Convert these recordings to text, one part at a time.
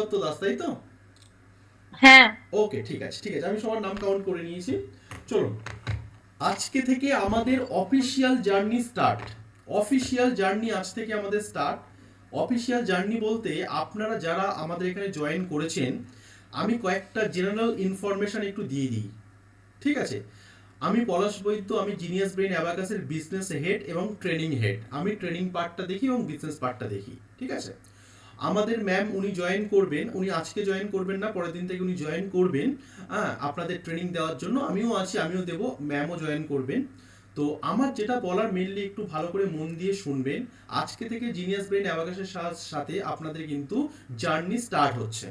দত্ত দাস, তাই তো? হ্যাঁ। ওকে, ঠিক আছে ঠিক আছে, আমি সবার নাম কাউন্ট করে নিয়েছি। চলুন, আজকে থেকে আমাদের official journey start. Official journey আজ থেকে আমাদের স্টার্ট। অফিসিয়াল জার্নি বলতে আপনারা যারা আমাদের এখানে জয়েন করেছেন, আমি কয়েকটা জেনারেল ইনফরমেশন একটু দিয়ে দিই, ঠিক আছে? আমি পলাশ বৈদ্য, আমি জিনিয়াস ব্রেন অ্যাবাকাসের বিজনেস হেড এবং ট্রেনিং হেড। আমি ট্রেনিং পার্টটা দেখি এবং বিজনেস পার্টটা দেখি, ঠিক আছে? আমাদের ম্যাম উনি জয়েন করবেন, উনি আজকে জয়েন করবেন না, পরের দিন থেকে উনি জয়েন করবেন। হ্যাঁ, আপনাদের ট্রেনিং দেওয়ার জন্য আমিও আছি, আমিও দেবো, ম্যামও জয়েন করবেন। তো আমার যেটা বলার মেনলি একটু ভালো করে মন দিয়ে শুনবেন। আজকে থেকে জিনিয়াস ব্রেন অ্যাবাকাসের সাথে আপনাদের কিন্তু জার্নি স্টার্ট হচ্ছে।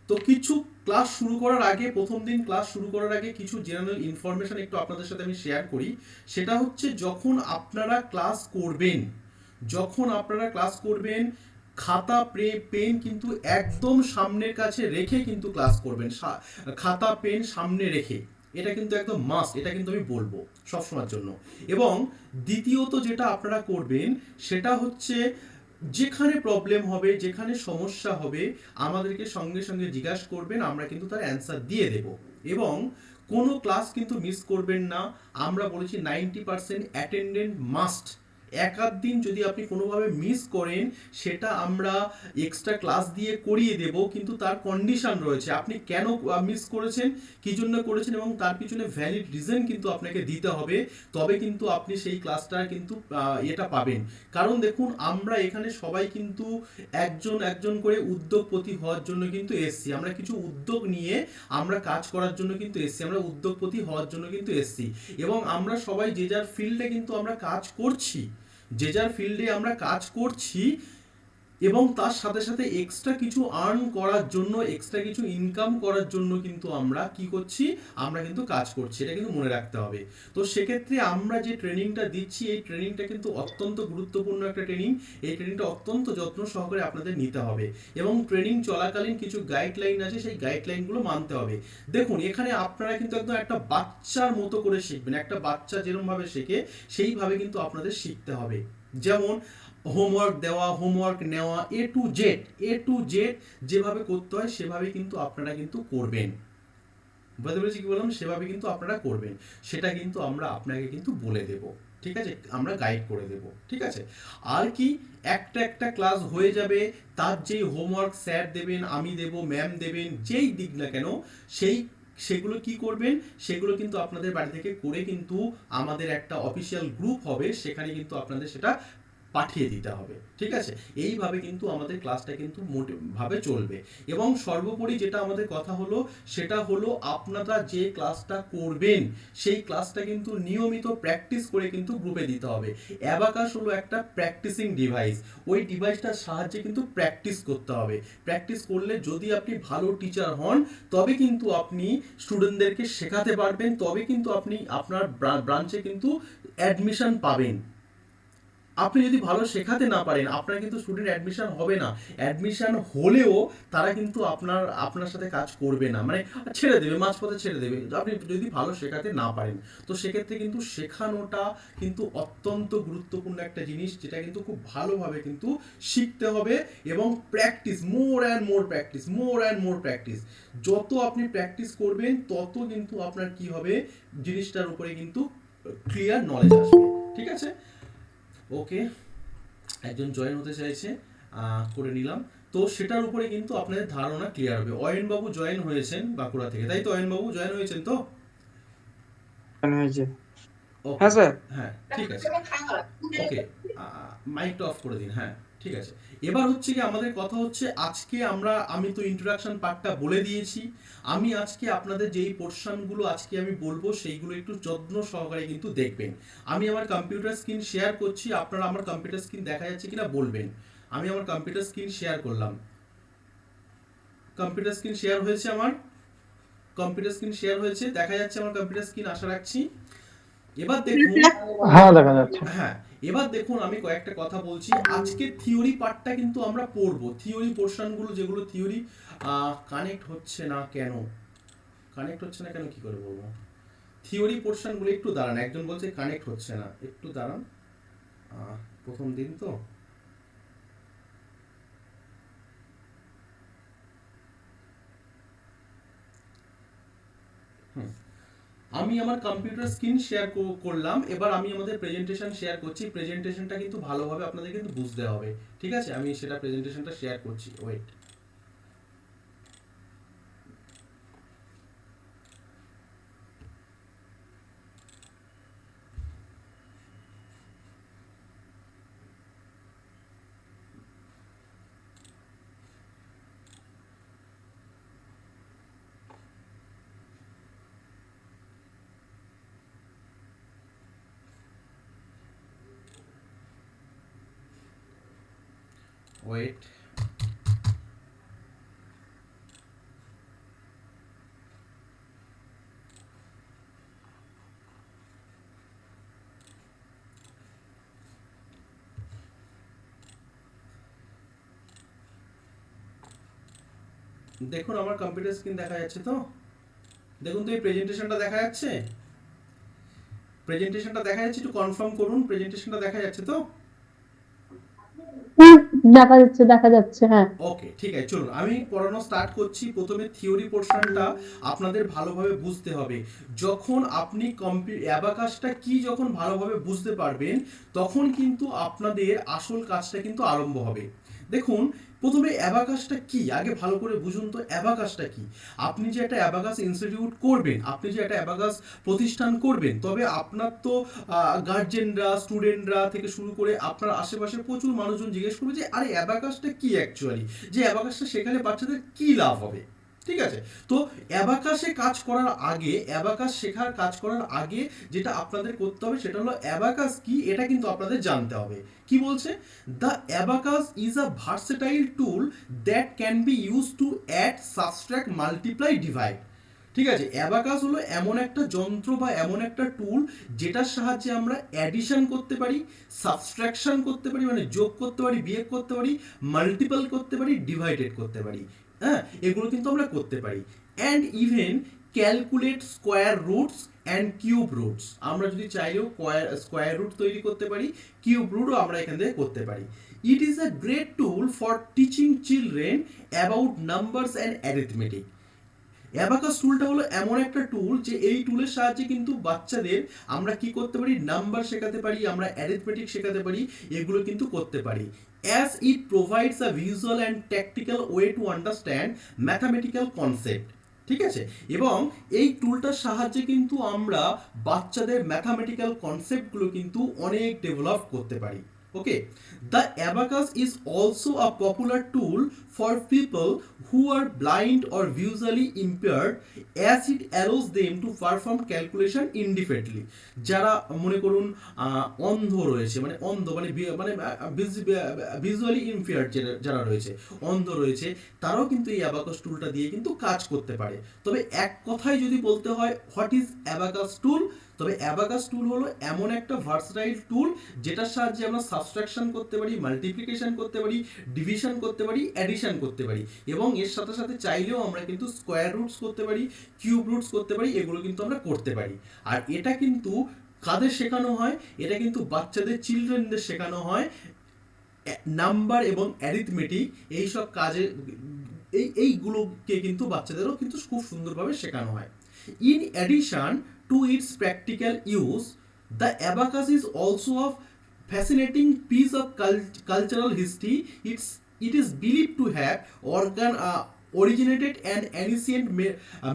তো কিছু ক্লাস শুরু করার আগে, প্রথম দিন ক্লাস শুরু করার আগে কিছু জেনারেল ইনফরমেশন একটু আপনাদের সাথে আমি শেয়ার করি। সেটা হচ্ছে, যখন আপনারা ক্লাস করবেন, যখন আপনারা ক্লাস করবেন, খাতা পেন কিন্তু একদম সামনের কাছে রেখে কিন্তু ক্লাস করবেন। খাতা পেন সামনে রেখে, এটা কিন্তু একদম মাস্ট, এটা কিন্তু আমি বলবো সবসময়ের জন্য। এবং দ্বিতীয়ত যেটা আপনারা করবেন সেটা হচ্ছে, যেখানে প্রবলেম হবে, যেখানে সমস্যা হবে, আমাদেরকে সঙ্গে সঙ্গে জিজ্ঞাসা করবেন, আমরা কিন্তু তার অ্যান্সার দিয়ে দেব। এবং কোনো ক্লাস কিন্তু মিস করবেন না। আমরা বলেছি 90% অ্যাটেন্ডেন্ট মাস্ট। এক আধ দিন যদি আপনি কোনোভাবে মিস করেন, সেটা আমরা এক্সট্রা ক্লাস দিয়ে করিয়ে দেব, কিন্তু তার কন্ডিশন রয়েছে। আপনি কেন মিস করেছেন, কী জন্য করেছেন, এবং তার পিছনে ভ্যালিড রিজন কিন্তু আপনাকে দিতে হবে। তবে কিন্তু আপনি সেই ক্লাসটা কিন্তু এটা পাবেন। কারণ দেখুন, আমরা এখানে সবাই কিন্তু একজন একজন করে উদ্যোগপতি হওয়ার জন্য কিন্তু এসছি। আমরা কিছু উদ্যোগ নিয়ে আমরা কাজ করার জন্য কিন্তু এসছি, আমরা উদ্যোগপতি হওয়ার জন্য কিন্তু এসছি। এবং আমরা সবাই যে যার ফিল্ডে কিন্তু আমরা কাজ করছি, যে যার ফিল্ডে আমরা কাজ করছি। এবং তার সাথে সাথে এক্সট্রা কিছু আর্ন করার জন্য, এক্সট্রা কিছু ইনকাম করার জন্য কিন্তু আমরা কি করছি, আমরা কিন্তু কাজ করছি, এটা কিন্তু মনে রাখতে হবে। তো সেক্ষেত্রে আমরা যে ট্রেনিংটা দিচ্ছি, এই ট্রেনিংটা কিন্তু অত্যন্ত গুরুত্বপূর্ণ একটা ট্রেনিং। এই ট্রেনিংটা অত্যন্ত যত্ন সহকারে আপনাদের নিতে হবে। এবং ট্রেনিং চলাকালীন কিছু গাইডলাইন আছে, সেই গাইডলাইনগুলো মানতে হবে। দেখুন, এখানে আপনারা কিন্তু একদম একটা বাচ্চার মতো করে শিখবেন। একটা বাচ্চা যেরকমভাবে শেখে, সেইভাবে কিন্তু আপনাদের শিখতে হবে। যেমন হোমওয়ার্ক দেওয়া, হোমওয়ার্ক নেওয়া, এ টু জেড যেভাবে করতে হয় সেভাবে কিন্তু আপনারা কিন্তু করবেন। বুঝতে পেরেছি কি বললাম? সেভাবে কিন্তু আপনারা করবেন। সেটা কিন্তু আমরা আপনাকে কিন্তু বলে দেব, ঠিক আছে? আমরা গাইড করে দেব, ঠিক আছে? আর কি, একটা একটা ক্লাস হয়ে যাবে, তার যেই হোমওয়ার্ক স্যার দেবেন, আমি দেব, ম্যাম দেবেন, যেই দিক না কেন, সেই সেগুলো কি করবেন, সেগুলো কিন্তু আপনাদের বাড়ি থেকে করে কিন্তু আমাদের একটা অফিসিয়াল গ্রুপ হবে, সেখানে কিন্তু আপনাদের সেটা পাঠিয়ে দিতে হবে, ঠিক আছে? এইভাবে কিন্তু আমাদের ক্লাসটা কিন্তু ভাবে চলবে। এবং সর্বোপরি যেটা আমাদের কথা হলো, সেটা হলো আপনারা যে ক্লাসটা করবেন, সেই ক্লাসটা কিন্তু নিয়মিত প্র্যাকটিস করে কিন্তু গ্রুপে দিতে হবে। অ্যাবাকাস হলো একটা প্র্যাকটিসিং ডিভাইস। ওই ডিভাইসটার সাহায্যে কিন্তু প্র্যাকটিস করতে হবে। প্র্যাকটিস করলে যদি আপনি ভালো টিচার হন, তবে কিন্তু আপনি স্টুডেন্টদেরকে শেখাতে পারবেন, তবে কিন্তু আপনি আপনার ব্রাঞ্চে কিন্তু অ্যাডমিশন পাবেন। আপনি যদি ভালো শেখাতে না পারেন, আপনার কিন্তু স্টুডেন্ট অ্যাডমিশন হবে না। অ্যাডমিশন হলেও তারা কিন্তু আপনার সাথে কাজ করবে না, মানে ছেড়ে দেবে, মাঝপথে ছেড়ে দেবে, আপনি যদি ভালো শেখাতে না পারেন। তো সেক্ষেত্রে কিন্তু শেখানোটা কিন্তু অত্যন্ত গুরুত্বপূর্ণ একটা জিনিস, যেটা কিন্তু খুব ভালোভাবে কিন্তু শিখতে হবে। এবং practice, more and more practice, more and more practice. যত আপনি প্র্যাকটিস করবেন, তত কিন্তু আপনার কি হবে, জিনিসটার উপরে কিন্তু ক্লিয়ার নলেজ আসবে, ঠিক আছে? ওকে, একজন জয়েন হতে চাইছে, করে নিলাম। তো সেটার উপরে কিন্তু আপনাদের ধারণা ক্লিয়ার হবে। অয়নবাবু জয়েন হয়েছেন বাঁকুড়া থেকে, তাই তো? অয়নবাবু জয়েন হয়েছেন তো? হয়েছে। ওকে, হ্যাঁ স্যার। হ্যাঁ ঠিক আছে। ওকে, মাইকটা অফ করে দিন, হ্যাঁ ঠিক আছে। এবার হচ্ছে কি, আমাদের কথা হচ্ছে, আজকে আমি তো ইন্ট্রোডাকশন পার্টটা বলে দিয়েছি। আমি আজকে আপনাদের যেই পোর্শনগুলো আজকে আমি বলবো, সেইগুলো একটু যত্ন সহকারে কিন্তু দেখবেন। আমি আমার কম্পিউটার স্ক্রিন শেয়ার করছি, আপনারা আমার কম্পিউটার স্ক্রিন দেখা যাচ্ছে কিনা বলবেন। আমি আমার কম্পিউটার স্ক্রিন শেয়ার করলাম। কম্পিউটার স্ক্রিন শেয়ার হয়েছে আমার, কম্পিউটার স্ক্রিন শেয়ার হয়েছে, দেখা যাচ্ছে আমার কম্পিউটার স্ক্রিন, আশা রাখছি। এবার দেখুন, হ্যাঁ দেখা যাচ্ছে। হ্যাঁ, এবার দেখুন, আমি কয়েকটা কথা বলছি। আজকে থিওরি পার্টটা কিন্তু আমরা পড়বো, থিওরি পোর্শনগুলো, যেগুলো থিওরি। কানেক্ট হচ্ছে না কেন, কানেক্ট হচ্ছে না কেন, কি করে বলবো? থিওরি পোর্শনগুলো, একটু দাঁড়ান, একজন বলছে কানেক্ট হচ্ছে না, একটু দাঁড়ান। প্রথম দিন তো। আমি আমার কম্পিউটার স্ক্রিন শেয়ার করলাম, এবার আমি আমাদের প্রেজেন্টেশন শেয়ার করছি। প্রেজেন্টেশনটা কিন্তু ভালোভাবে আপনাদের কিন্তু বুঝতে হবে, ঠিক আছে? আমি সেটা প্রেজেন্টেশনটা শেয়ার করছি, ওয়েট। ওয়েট, দেখুন আমার কম্পিউটার স্ক্রিন দেখা যাচ্ছে তো? দেখুন তো এই প্রেজেন্টেশনটা দেখা যাচ্ছে? প্রেজেন্টেশনটা দেখা যাচ্ছে, একটু কনফার্ম করুন। প্রেজেন্টেশনটা দেখা যাচ্ছে তো? হুম, দেখা যাচ্ছে, হ্যাঁ। ওকে, ঠিক আছে, চলুন আমি পড়ানো স্টার্ট করছি। প্রথমে থিওরি পোর্শনটা আপনাদের ভালোভাবে বুঝতে হবে। যখন আপনি অ্যাবাকাসটা কি যখন ভালোভাবে বুঝতে পারবেন, তখন কিন্তু আপনাদের আসল কাজটা কিন্তু আরম্ভ হবে। দেখুন, প্রথমে অ্যাবাকাসটা কি আগে ভালো করে বুঝুন তো। অ্যাবাকাসটা কি? আপনি যে একটা অ্যাবাকাস ইনস্টিটিউট করবেন, আপনি যে একটা অ্যাবাকাস প্রতিষ্ঠান করবেন, তবে আপনার তো গার্জেনরা, স্টুডেন্টরা থেকে শুরু করে আপনার আশেপাশে প্রচুর মানুষজন জিজ্ঞেস করবে যে আরে অ্যাবাকাসটা কি অ্যাকচুয়ালি, যে অ্যাবাকাসটা শেখালে বাচ্চাদের কি লাভ হবে। ঠিক আছে? তো অ্যাবাকাসে কাজ করার আগে, অ্যাবাকাস শেখার কাজ করার আগে যেটা আপনাদের করতে হবে সেটা হলো অ্যাবাকাস কি এটা কিন্তু আপনাদের জানতে হবে। কি বলছে? The abacus is a versatile tool that can be use to add, subtract, multiply, divide. ঠিক আছে? অ্যাবাকাস হলো এমন একটা যন্ত্র বা এমন একটা টুল যেটার সাহায্যে আমরা অ্যাডিশন করতে পারি, সাবট্রাকশন করতে পারি, মানে যোগ করতে পারি, বিয়োগ করতে পারি, মাল্টিপল করতে পারি, ডিভাইডেড করতে পারি। হ্যাঁ, এগুলো কিন্তু আমরা করতে পারি। And even calculate square roots and cube roots. আমরা যদি চাইলেও স্কোয়ার রুট তৈরি করতে পারি, কিউব রুটও আমরা এখান থেকে করতে পারি। It is a great tool for teaching children about numbers and arithmetic. Abacus টুলটা হলো এমন একটা টুল যে এই টুলের সাহায্যে কিন্তু বাচ্চাদের আমরা কি করতে পারি, নাম্বার শেখাতে পারি, আমরা অ্যারিথমেটিক শেখাতে পারি, এগুলো কিন্তু করতে পারি। As it provides a visual and tactical way to understand mathematical concept. ঠিক আছে? এবং এই টুলটার সাহায্যে কিন্তু আমরা বাচ্চাদের ম্যাথামেটিক্যাল কনসেপ্টগুলো কিন্তু অনেক ডেভেলপ করতে পারি। ওকে, the abacus is also a popular tool for people who are blind or visually impaired, as it allows them to perform calculation independently. যারা মনে করুন অন্ধ রয়েছে, মানে অন্ধ মানে ভিজুয়ালি ইম্পেয়ার্ড যারা রয়েছে, অন্ধ রয়েছে, তারাও কিন্তু এই অ্যাবাকাস টুলটা দিয়ে কিন্তু কাজ করতে পারে। তবে এক কথায় যদি বলতে হয় হোয়াট ইজ অ্যাবাকাস টুল, তবে অ্যাবাকাস টুল হলো এমন একটা ভার্সেটাইল টুল যেটার সাহায্যে আমরা সাবট্রাকশন করতে পারি, মাল্টিপ্লিকেশন করতে পারি, ডিভিশন করতে পারি, অ্যাডিশন করতে পারি, এবং এর সাথে সাথে চাইলেও আমরা কিন্তু স্কোয়ার রুটস করতে পারি, কিউব রুটস করতে পারি, এগুলো কিন্তু আমরা করতে পারি। আর এটা কিন্তু কাদের শেখানো হয়? এটা কিন্তু বাচ্চাদের, চিলড্রেনদের শেখানো হয় নাম্বার এবং অ্যারিথমেটিক এইসব কাজে, এইগুলোকে কিন্তু বাচ্চাদেরও কিন্তু খুব সুন্দরভাবে শেখানো হয়। In addition to its practical use, the abacus is also a fascinating piece of cultural history. It is believed to have originated an ancient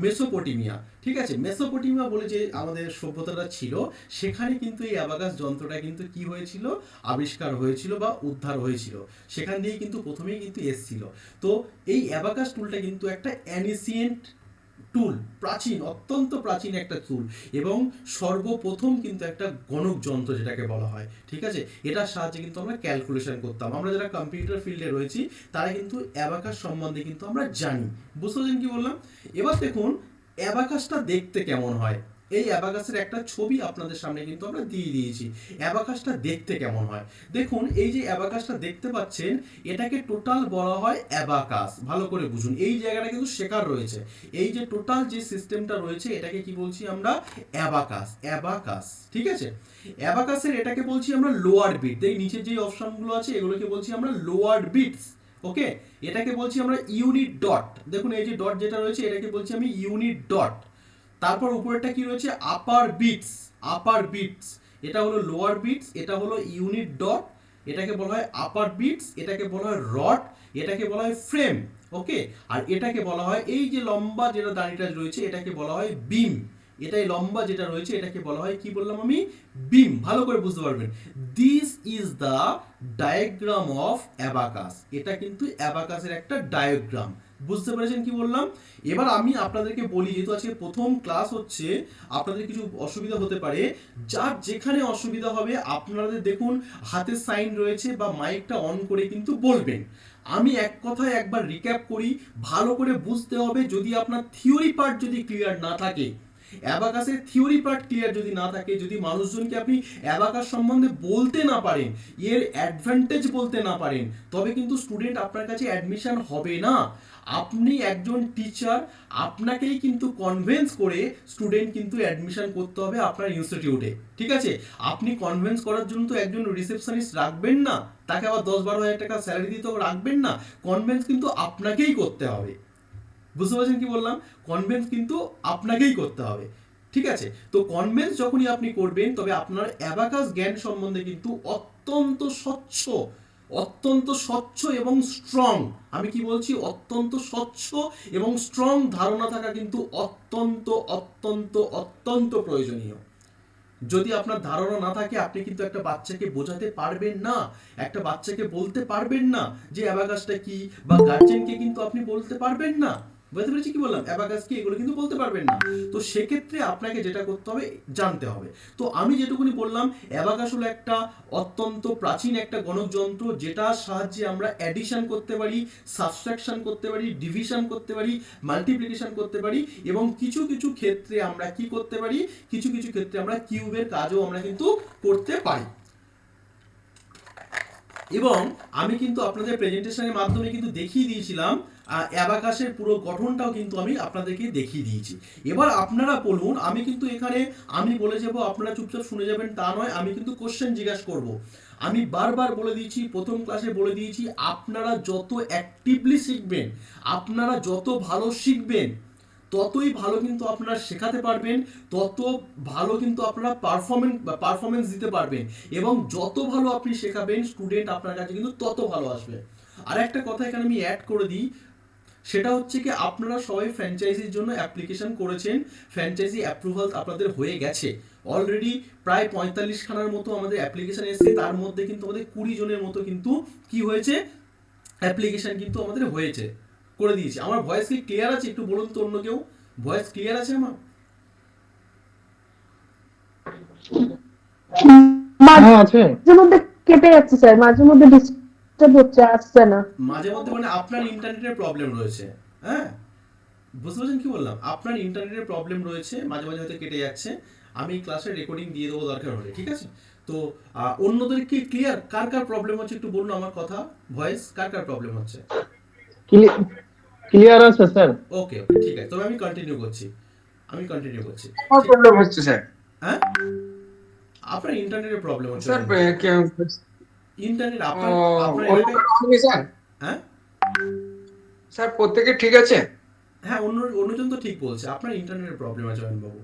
Mesopotamia. ঠিক আছে? মেসোপটেমিয়া বলে যে আমাদের সভ্যতাটা ছিল, সেখানে কিন্তু এই অ্যাবাকাস যন্ত্রটা কিন্তু কি হয়েছিল, আবিষ্কার হয়েছিল বা উদ্ধার হয়েছিল। সেখান দিয়ে কিন্তু প্রথমেই কিন্তু এসছিল। তো এই অ্যাবাকাস টুলটা কিন্তু একটা অ্যানিসিয়েন্ট টুল, প্রাচীন, অত্যন্ত প্রাচীন একটা টুল, এবং সর্বপ্রথম কিন্তু একটা গণক যন্ত্র যেটাকে বলা হয়। ঠিক আছে? এটার সাহায্যে কিন্তু আমরা ক্যালকুলেশন করতাম। আমরা যারা কম্পিউটার ফিল্ডে রয়েছি তারা কিন্তু অ্যাবাকাস সম্বন্ধে কিন্তু আমরা জানি। বুঝতে পারছেন কি বললাম? এবার দেখুন অ্যাবাকাসটা দেখতে কেমন হয়। এই অ্যাবাকাসের একটা ছবি আপনাদের সামনে কিন্তু আমরা দিয়ে দিয়েছি। অ্যাবাকাসটা দেখতে কেমন হয় দেখুন। এই যে অ্যাবাকাসটা দেখতে পাচ্ছেন, এটাকে টোটাল বলা হয় অ্যাবাকাস। ভালো করে বুঝুন, এই জায়গাটা কিন্তু শেখার রয়েছে। এই যে টোটাল যে সিস্টেমটা রয়েছে এটাকে কি বলছি আমরা? অ্যাবাকাস। অ্যাবাকাস, ঠিক আছে? অ্যাবাকাসের এটাকে বলছি আমরা লোয়ার বিট। এই নিচের যে অপশনগুলো আছে এগুলোকে বলছি আমরা লোয়ার বিটস। ওকে, এটাকে বলছি আমরা ইউনিট ডট। দেখুন এই যে ডট যেটা রয়েছে এটাকে বলছি আমি ইউনিট ডট। তারপর উপরেরটা কি রয়েছে, আপার বিটস। আপার বিটস, এটা হলো লোয়ার বিটস, এটা হলো ইউনিট ডট, এটাকে বলা হয় আপার বিটস, এটাকে বলা হয় রড, এটাকে বলা হয় ফ্রেম। ওকে, আর এটাকে বলা হয় এই যে লম্বা যেটা দাঁড়িটা রয়েছে এটাকে বলা হয় বিম। এটাই লম্বা যেটা রয়েছে এটাকে বলা হয় কি বললাম আমি, বিম। ভালো করে বুঝতে পারবেন, this is the diagram of abacus. এটা কিন্তু অ্যাবাকাসের একটা ডায়াগ্রাম। বুঝতে পেরেছেন কি বললাম? এবার আমি আপনাদেরকে বলি, যেহেতু আজকে প্রথম ক্লাস হচ্ছে, আপনাদের কিছু অসুবিধা হতে পারে। যার যেখানে অসুবিধা হবে আপনাদের দেখুন হাতের সাইন রয়েছে বা মাইকটা অন করে কিন্তু বলবেন। আমি এক কথায় একবার রিক্যাপ করি, ভালো করে বুঝতে হবে। যদি আপনার থিওরি পার্ট যদি ক্লিয়ার না থাকে, অ্যাবাকাসের থিওরি পার্ট ক্লিয়ার যদি না থাকে, যদি মানুষজনকে আপনি অ্যাবাকাস সম্বন্ধে বলতে না পারেন, এর অ্যাডভান্টেজ বলতে না পারেন, তবে কিন্তু স্টুডেন্ট আপনার কাছে অ্যাডমিশন হবে না। আপনি একজন টিচার, আপনাকেই কিন্তু কনভিন্স করে স্টুডেন্ট কিন্তু অ্যাডমিশন করতে হবে আপনার ইনস্টিটিউটে। ঠিক আছে, আপনি কনভিন্স করার জন্য তো একজন রিসেপশনিস্ট রাখবেন না, তাকে আবার 10-12 হাজার টাকা স্যালারি দিতে রাখবেন না। কনভিন্স কিন্তু আপনাকেই করতে হবে। বুঝতে পারছেন কি বললাম? কনভিন্স কিন্তু আপনাকেই করতে হবে। ঠিক আছে, তো কনভিন্স যখনই আপনি করবেন, তবে আপনার অ্যাবাকাস জ্ঞান সম্বন্ধে কিন্তু অত্যন্ত স্বচ্ছ এবং স্ট্রং, আমি কি বলছি, অত্যন্ত স্বচ্ছ এবং স্ট্রং ধারণা থাকা কিন্তু অত্যন্ত অত্যন্ত অত্যন্ত প্রয়োজনীয়। যদি আপনার ধারণা না থাকে, আপনি কিন্তু একটা বাচ্চাকে বোঝাতে পারবেন না, একটা বাচ্চাকে বলতে পারবেন না যে অ্যাবাকাসটা কি, বা গার্জেনকে কিন্তু আপনি বলতে পারবেন না। বুঝতে পেরেছি কি বললাম, অ্যাবাকাস কি, এগুলো কিন্তু বলতে পারবেন না। তো সেক্ষেত্রে আপনাকে যেটা করতে হবে, জানতে হবে। তো আমি যেটুকুনি বললাম, অ্যাবাকাস হলো একটা অত্যন্ত প্রাচীন একটা গণকযন্ত্র, যেটার সাহায্যে আমরা অ্যাডিশন করতে পারি, সাবট্রাকশন করতে পারি, ডিভিশন করতে পারি, মাল্টিপ্লিকেশন করতে পারি, এবং কিছু কিছু ক্ষেত্রে আমরা কি করতে পারি, কিছু কিছু ক্ষেত্রে আমরা কিউবের কাজও আমরা কিন্তু করতে পারি। এবং আমি কিন্তু আপনাদের প্রেজেন্টেশনের মাধ্যমে কিন্তু দেখিয়ে দিয়েছিলাম অ্যাবাকাসের পুরো গঠনটাও কিন্তু আমি আপনাদেরকে দেখিয়ে দিয়েছি। এবার আপনারা বলুন, আমি কিন্তু এখানে আমি বলে যাব, আপনারা চুপচাপ শুনে যাবেন তা নয়, আমি কিন্তু কোশ্চেন জিজ্ঞাসা করব। আমি বারবার বলে দিয়েছি, প্রথম ক্লাসে বলে দিয়েছি, আপনারা যত অ্যাক্টিভলি শিখবেন, আপনারা যত ভালো শিখবেন, ততই ভালো কিন্তু আপনারা শেখাতে পারবেন, তত ভালো কিন্তু আপনারা পারফরমেন্স দিতে পারবেন, এবং যত ভালো আপনি শেখাবেন স্টুডেন্ট আপনার কাছে কিন্তু তত ভালো আসবে। আর একটা কথা এখানে আমি অ্যাড করে দিই, সেটা হচ্ছে কি, আপনারা সবাই ফ্র্যাঞ্চাইজির জন্য অ্যাপ্লিকেশন করেছেন, ফ্র্যাঞ্চাইজি অ্যাপ্রুভাল আপনাদের হয়ে গেছে অলরেডি। প্রায় 45খানার মতো আমাদের অ্যাপ্লিকেশন এসেছে, তার মধ্যে কিন্তু আমাদের 20 জনের মতো কিন্তু কি হয়েছে, অ্যাপ্লিকেশন কিন্তু আমাদের হয়েছে, করে দিয়েছি। আমার ভয়েস কি ক্লিয়ার আছে? একটু বলুন তো, অন্য কেউ ভয়েস ক্লিয়ার আছে আমার? মাঝে মধ্যে কেটে যাচ্ছে স্যার, মাঝে মধ্যে ডিস্টার্ব হচ্ছে, আসছে না। মাঝে মধ্যে মানে আপনার ইন্টারনেটের প্রবলেম রয়েছে। হ্যাঁ, বুঝতে পারছেন কি বললাম, আপনার ইন্টারনেটের প্রবলেম রয়েছে, মাঝে মাঝে হয়তো কেটে যাচ্ছে। আমি ক্লাসের রেকর্ডিং দিয়ে দেবো দরকার হলে, ঠিক আছে? তো অন্যদের কি ক্লিয়ার? কার কার প্রবলেম হচ্ছে একটু বলুন আমার কথা, ভয়েস কার কার প্রবলেম হচ্ছে? ক্লিয়ার আছে স্যার। ওকে ওকে, ঠিক আছে, তবে আমি কন্টিনিউ করছি। আমার প্রবলেম হচ্ছে স্যার। হ্যাঁ, আপনার ইন্টারনেটের প্রবলেম হচ্ছে। স্যার ইন্টারনেট আপনার আপনার এলাকায়, স্যার, হ্যাঁ স্যার প্রত্যেকে ঠিক আছে? হ্যাঁ, অন্যজন তো ঠিক বলছে, আপনার ইন্টারনেটের প্রবলেম আছে অয়নবাবু।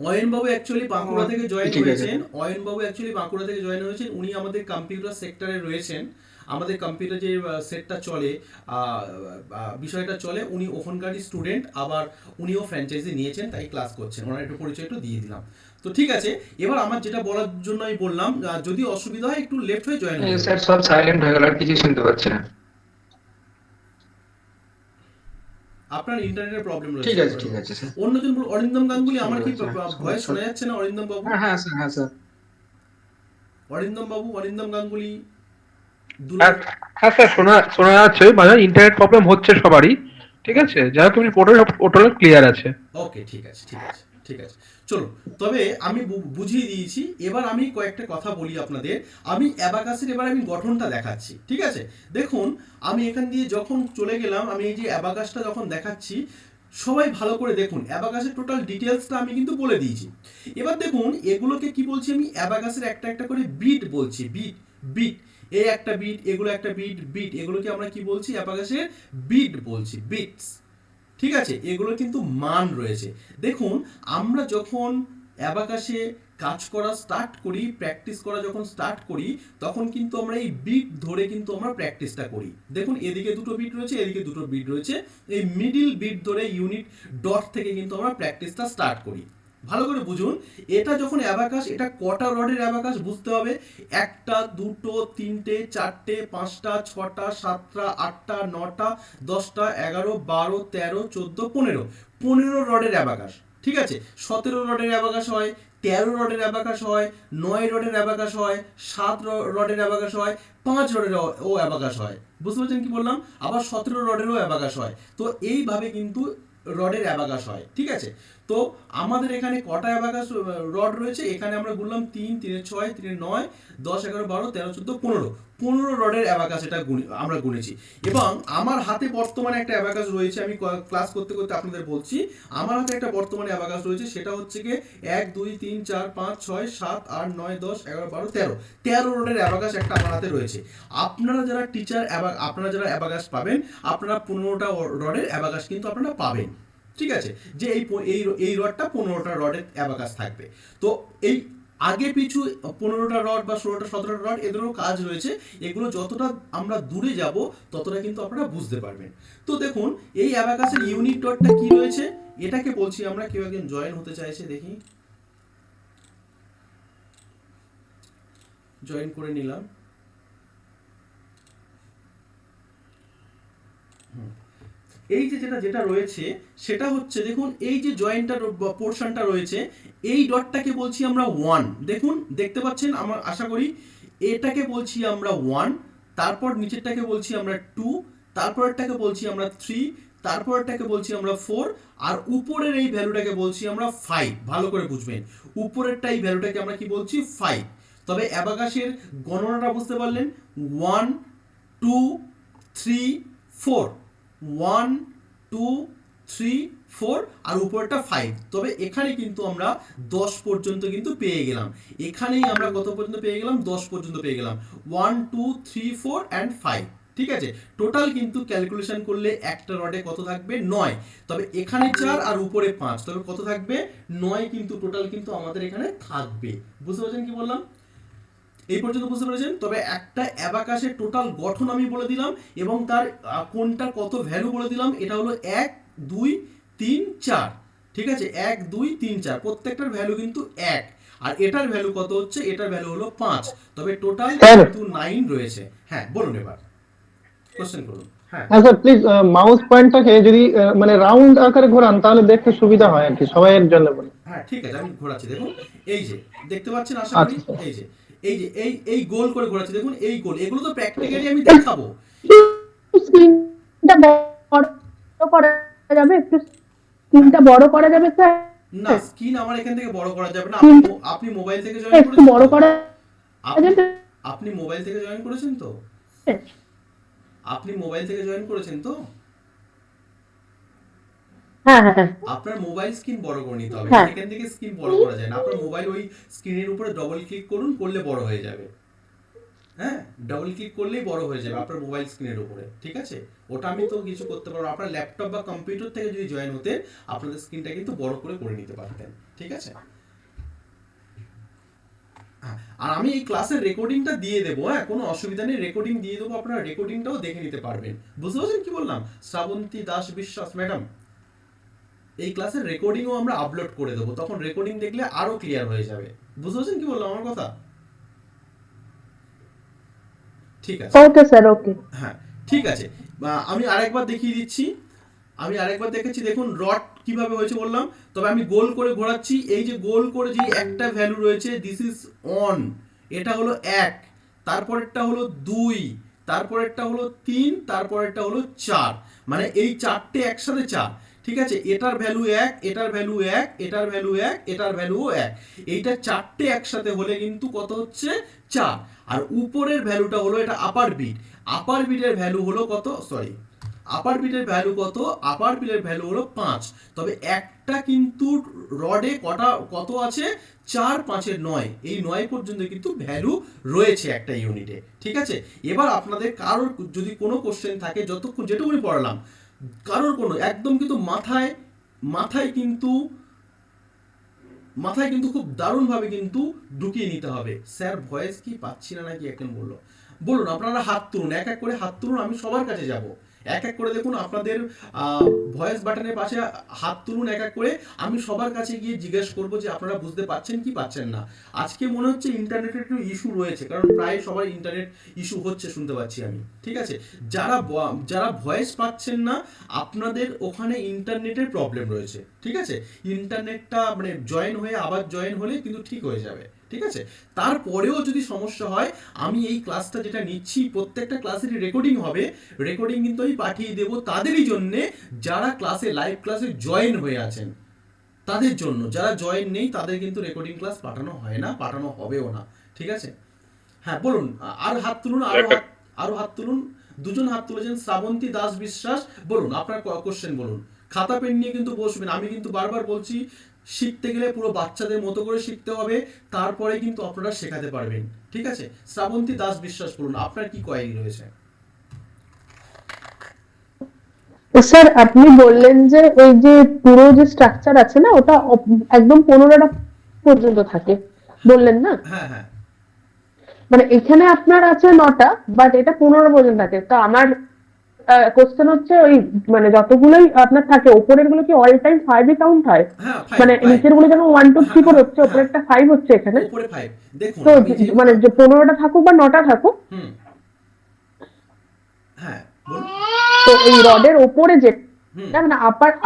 অয়নবাবু অ্যাকচুয়ালি বাঁকুড়া থেকে জয়েন ঠিক আছে। হয়েছেন। অয়নবাবু অ্যাকচুয়ালি বাঁকুড়া থেকে জয়েন হয়েছেন। উনি আমাদের কম্পিউটার সেক্টরে রয়েছেন, আমাদের কম্পিউটার যে সেটটা চলে, বিষয়টা চলে, উনি ওখানকারই স্টুডেন্ট, আবার উনিও ফ্র্যাঞ্চাইজি নিয়েছেন, তাই ক্লাস করছেন। ওনার একটু পরিচয় একটু দিয়ে দিলাম। তো ঠিক আছে, এবার আমার যেটা বলার জন্য আমি বললাম, যদি অসুবিধা হয় একটু লেফট হয়ে জয়েন করুন। স্যার সব সাইলেন্ট হয়ে গেল, আর কিছু শুনতে পাচ্ছি না। আপনার ইন্টারনেটের প্রবলেম রয়েছে। ঠিক আছে স্যার। অন্যজন বল, অরিন্দম গাঙ্গুলি, আমার কি ঠিক আছে, ভয়েস শোনা যাচ্ছে না অরিন্দম বাবু? হ্যাঁ স্যার, হ্যাঁ স্যার। অরিন্দম বাবু, অরিন্দম গাঙ্গুলি, হ্যাঁ স্যার, শোনা যাচ্ছে, মানে ইন্টারনেট প্রবলেম হচ্ছে সবারই। ঠিক আছে, যারা তুমি পোর্টাল ক্লিয়ার আছে। ওকে, ঠিক আছে ঠিক আছে, চলো। তবে আমি বুঝিয়ে দিয়েছি, এবার আমি কয়েকটা কথা বলি আপনাদের। আমি অ্যাবাকাসের এবার আমি গঠনটা দেখাচ্ছি, ঠিক আছে? দেখুন, আমি এখান দিয়ে যখন চলে গেলাম, আমি এই যে অ্যাবাকাসটা যখন দেখাচ্ছি, সবাই ভালো করে দেখুন, অ্যাবাকাসের টোটাল ডিটেলসটা আমি কিন্তু বলে দিয়েছি। এবার দেখুন, এগুলোকে কি বলছি আমি, অ্যাবাকাসের একটা একটা করে বিট বলছি, বিট এই একটা বিট, এগুলো একটা বিট, এগুলোকে আমরা কি বলছি, অ্যাবাকাসের বিট বলছি, বিটস। ঠিক আছে, এগুলো কিন্তু মান রয়েছে। দেখুন আমরা যখন অ্যাবাকাসে কাজ করা স্টার্ট করি, প্র্যাকটিস করা যখন স্টার্ট করি, তখন কিন্তু আমরা এই বিট ধরে কিন্তু আমরা প্র্যাকটিসটা করি। দেখুন এদিকে দুটো বিট রয়েছে, এদিকে দুটো বিট রয়েছে, এই মিডিল বিট ধরে ইউনিট ডট থেকে কিন্তু আমরা প্র্যাকটিসটা স্টার্ট করি। ভালো করে বুঝুন, এটা যখন অ্যাবাকাস, এটা কটা রডের অ্যাবাকাস বুঝতে হবে। একটা, দুটো, তিনটে, চারটে, পাঁচটা, ছটা, সাতটা, আটটা, নটা, 10টা, 11, 12, 13, 14, 15 রডের অ্যাবাকাস। ঠিক আছে, 17 রডের অ্যাবাকাস হয়, 13 রডের অ্যাবাকাস হয়, 9 রডের অ্যাবাকাস হয়, 7 রডের অ্যাবাকাস হয়, 5 রডের ও অ্যাবাকাস হয়। বুঝতে পারছেন কি বললাম? আবার 17 রডেরও অ্যাবাকাস হয়। তো এইভাবে কিন্তু রডের অ্যাবাকাস হয়। ঠিক আছে, তো আমাদের এখানে কটা অ্যাবাকাস রড রয়েছে? এখানে আমরা বললাম 3, 3 6, 3 9, 10, 11, 12, 13, 14, 15 রডের অ্যাবাকাস এটা আমরা গুনেছি। এবং আমার হাতে বর্তমানে একটা অ্যাবাকাস রয়েছে, আমি ক্লাস করতে করতে আপনাদের বলছি, আমার হাতে একটা বর্তমানে অ্যাবাকাস রয়েছে, সেটা হচ্ছে কি 1 2 3 4 5 6 7 8 9 10 11 12 13 রডের অ্যাবাকাস একটা আমার হাতে রয়েছে। আপনারা যারা টিচার, আপনারা যারা অ্যাবাকাস পাবেন, আপনারা 15টা রডের অ্যাবাকাস কিন্তু আপনারা পাবেন। ঠিক আছে, যে এই রডটা 15টা রডের অ্যাবাকাস থাকবে। তো এই আগে পিছু 15টা রড বা 16টা 17টা রড, এদেরও কাজ রয়েছে। এগুলো যতটা আমরা দূরে যাব ততটা কিন্তু আপনারা বুঝতে পারবেন। তো দেখুন এই অ্যাবাকাসের ইউনিট ডটটা কি রয়েছে, এটাকে বলছি আমরা। কেউ একজন জয়েন হতে চাইছে, দেখি, জয়েন করে নিলাম। এই যে যেটা রয়েছে সেটা হচ্ছে, দেখুন এই যে জয়েন্টটার পোর্শনটা রয়েছে, এই ডটটাকে বলছি আমরা 1। দেখুন দেখতে পাচ্ছেন, আমার আশা করি এটাকে বলছি আমরা 1, তারপর নিচেরটাকে বলছি আমরা 2, তারপরটাকে বলছি আমরা 3, তারপরটাকে বলছি আমরা 4, আর উপরের এই ভ্যালুটাকে বলছি আমরা 5। ভালো করে বুঝবেন, উপরেরটা এই ভ্যালুটাকে আমরা কি বলছি? 5। তবে অ্যাবাকাসের গণনাটা বুঝতে পারলেন, 1 2 3 4, 1 2 3 4, আর উপরটা 5। তবে এখানে কিন্তু আমরা 10 পর্যন্ত কিন্তু পেয়ে গেলাম। এখানেই আমরা কত পর্যন্ত পেয়ে গেলাম? 10 পর্যন্ত পেয়ে গেলাম। 1 2 3 4 and 5। ঠিক আছে, টোটাল কিন্তু ক্যালকুলেশন করলে একটা রডে কত থাকবে? 9। তবে এখানে 4 আর উপরে 5, তবে কত থাকবে? 9 কিন্তু টোটাল কিন্তু আমাদের এখানে থাকবে। বুঝতে পারছেন কি বললাম? এই পর্যন্ত বুঝতে পেরেছেন? তবে একটা অ্যাবাকাসের টোটাল গঠন আমি বলে দিলাম, এবং তার কোনটা কত ভ্যালু বলে দিলাম। এটা হলো 1 2 3 4। ঠিক আছে, 1 2 3 4, প্রত্যেকটার ভ্যালু কিন্তু 1। আর এটার ভ্যালু কত হচ্ছে? এটার ভ্যালু হলো 5। তবে টোটাল কিন্তু 9 রয়েছে। হ্যাঁ বলুন, এবার কোশ্চেন করুন। হ্যাঁ স্যার প্লিজ মাউস পয়েন্টটাকে যদি মানে রাউন্ড আকারে ঘোরান তাহলে দেখতে সুবিধা হয় আর কি, সবাইয়ের জন্য বলি। হ্যাঁ ঠিক আছে, আমি ঘোরাচ্ছি। দেখুন এই যে দেখতে পাচ্ছেন, আশা করি এই যে এই গোল করে ঘোরাচ্ছি। দেখুন এই গোল, এগুলো তো প্র্যাকটিক্যালি আমি দেখাবো। স্ক্রিনটা বড় করা যাবে? একটু স্ক্রিনটা বড় করা যাবে স্যার? না, স্ক্রিন আমার এখান থেকে বড় করা যাবে না। আপনি মোবাইল থেকে জয়েন একটু করেছেন? বড় করা আপনি মোবাইল থেকে জয়েন করেছেন তো? আপনি মোবাইল থেকে জয়েন করেছেন তো? হ্যাঁ হ্যাঁ, আপনার মোবাইল স্ক্রিন বড় করে নিতে হবে। হ্যাঁ। এখান থেকে স্ক্রিন বড় করা যায় না। আপনার মোবাইল ওই স্ক্রিনের উপরে ডবল ক্লিক করুন, করলে বড় হয়ে যাবে। হ্যাঁ, ডবল ক্লিক করলেই বড় হয়ে যাবে আপনার মোবাইল স্ক্রিনের উপরে। ঠিক আছে, ওটা আমি তো কিছু করতে পারবো। আপনার ল্যাপটপ বা কম্পিউটার থেকে যদি জয়েন হতে, আপনাদের স্ক্রিনটা কিন্তু বড় করে নিতে পারতেন। ঠিক আছে, আর আমি এই ক্লাসের রেকর্ডিংটা দিয়ে দেবো। হ্যাঁ, কোনো অসুবিধা নেই, রেকর্ডিং দিয়ে দেবো, আপনারা রেকর্ডিংটাও দেখে নিতে পারবেন। বুঝতে পারছেন কি বললাম? শ্রাবন্তী দাস বিশ্বাস ম্যাডাম, এই ক্লাসের রেকর্ডিংও আমরা আপলোড করে দেবো, তখন রেকর্ডিং দেখলে আরো ক্লিয়ার হয়ে যাবে। বুঝতে পারছেন কি বললাম আমার কথা? ঠিক আছে, ওকে স্যার, ওকে। হ্যাঁ ঠিক আছে, আমি আরেকবার দেখিয়ে দিচ্ছি। আমি আরেকবার দেখাচ্ছি। দেখুন রড কিভাবে হয়েছে বললাম। তবে আমি গোল করে ঘোরাচ্ছি। এই যে গোল করে যে একটা ভ্যালু রয়েছে, দিস ইজ অন, এটা হলো 1, তারপরেরটা হলো 2, তারপরেরটা হলো 3, তারপরেরটা হলো 4। মানে এই চারটে একসাথে 4। ঠিক আছে, এটার ভ্যালু 1, এটার ভ্যালু 1, এটার ভ্যালু 1, এটার ভ্যালু 1। এইটা চারটে একসাথে হলে কিন্তু কত হচ্ছে? 4। আর উপরের ভ্যালুটা হলো, এটা আপার বিট। আপার বিটের ভ্যালু হলো কত? সরি, আপার বিটের ভ্যালু কত? আপার বিটের ভ্যালু হলো 5। তবে একটা কিন্তু রডে কত আছে? 4 5 এর 9, এই 9 পর্যন্ত কিন্তু ভ্যালু রয়েছে একটা ইউনিটে। ঠিক আছে, এবার আপনাদের কারোর যদি কোনো কোশ্চেন থাকে, যেটুকুনি পড়ালাম, কারোর কোনো একদম কিন্তু মাথায় কিন্তু খুব দারুণভাবে কিন্তু ঢুকিয়ে নিতে হবে। স্যার ভয়েস কি পাচ্ছি না নাকি এখন বলুন আপনারা হাত তুলুন, এক এক করে হাত তুলুন, আমি সবার কাছে যাব। এক এক করে দেখুন আপনাদের ভয়েস বাটনের পাশে হাত তুলুন এক এক করে, আমি সবার কাছে গিয়ে জিজ্ঞেস করব যে আপনারা বুঝতে পাচ্ছেন কি পাচ্ছেন না। আজকে মনে হচ্ছে ইন্টারনেটের একটু ইস্যু রয়েছে, কারণ প্রায় সবাই ইন্টারনেট ইস্যু হচ্ছে শুনতে পাচ্ছি আমি, ঠিক আছে। যারা ভয়েস পাচ্ছেন না আপনাদের ওখানে ইন্টারনেটের প্রবলেম রয়েছে, ঠিক আছে। ইন্টারনেটটা মানে জয়েন হয়ে আবার জয়েন হলে কিন্তু ঠিক হয়ে যাবে, ঠিক আছে। তারপরেও যদি সমস্যা হয়, আমি এই ক্লাসটা যেটা নিচ্ছি প্রত্যেকটা ক্লাসেরই রেকর্ডিং হবে, রেকর্ডিং কিন্তু আমি পাঠিয়ে দেবো তাদেরই জন্যে যারা ক্লাসে লাইভ ক্লাসে জয়েন হয়ে আছেন, তাদের জন্য। যারা জয়েন নেই তাদের কিন্তু রেকর্ডিং ক্লাস পাঠানো হয় না, পাঠানো হবেও না, ঠিক আছে। হ্যাঁ বলুন, আর হাত তুলুন, আরো হাত তুলুন। দুজন হাত তুলেছেন, শ্রাবন্তী দাস বিশ্বাস। বলুন আপনার কোশ্চেন বলুন। খাতা পেন নিয়ে কিন্তু বসবেন, আমি কিন্তু বারবার বলছি শিখতে গেলে পুরো বাচ্চাদের মতো করে শিখতে হবে, তারপরে কিন্তু আপনারা শেখাতে পারবেন, ঠিক আছে। শ্রাবন্তী দাস বিশ্বাস বলুন, আপনার কি কোয়েরি রয়েছে? স্যার আপনি বললেন যে ওই যে পুরো যে স্ট্রাকচার আছে না ওটা একদম 15টা পর্যন্ত থাকে বললেন না? হ্যাঁ হ্যাঁ মানে এখানে আপনার আছে 9টা, বাট এটা 15 পর্যন্ত থাকে। তো আমার কোশ্চেন হচ্ছে ওই মানে যতগুলোই আপনার থাকে উপরের গুলো কি অল টাইম 5 কাউন্ট হয়? হ্যাঁ, মানে নিচের গুলো যেমন 1 2 3 4 হচ্ছে, উপরে একটা 5 হচ্ছে এখানে। উপরে 5 দেখুন তো আমি যে মানে যে 15টা থাকুক বা 9টা থাকুক, হ্যাঁ বলুন। তো এই রডের উপরে যে মানে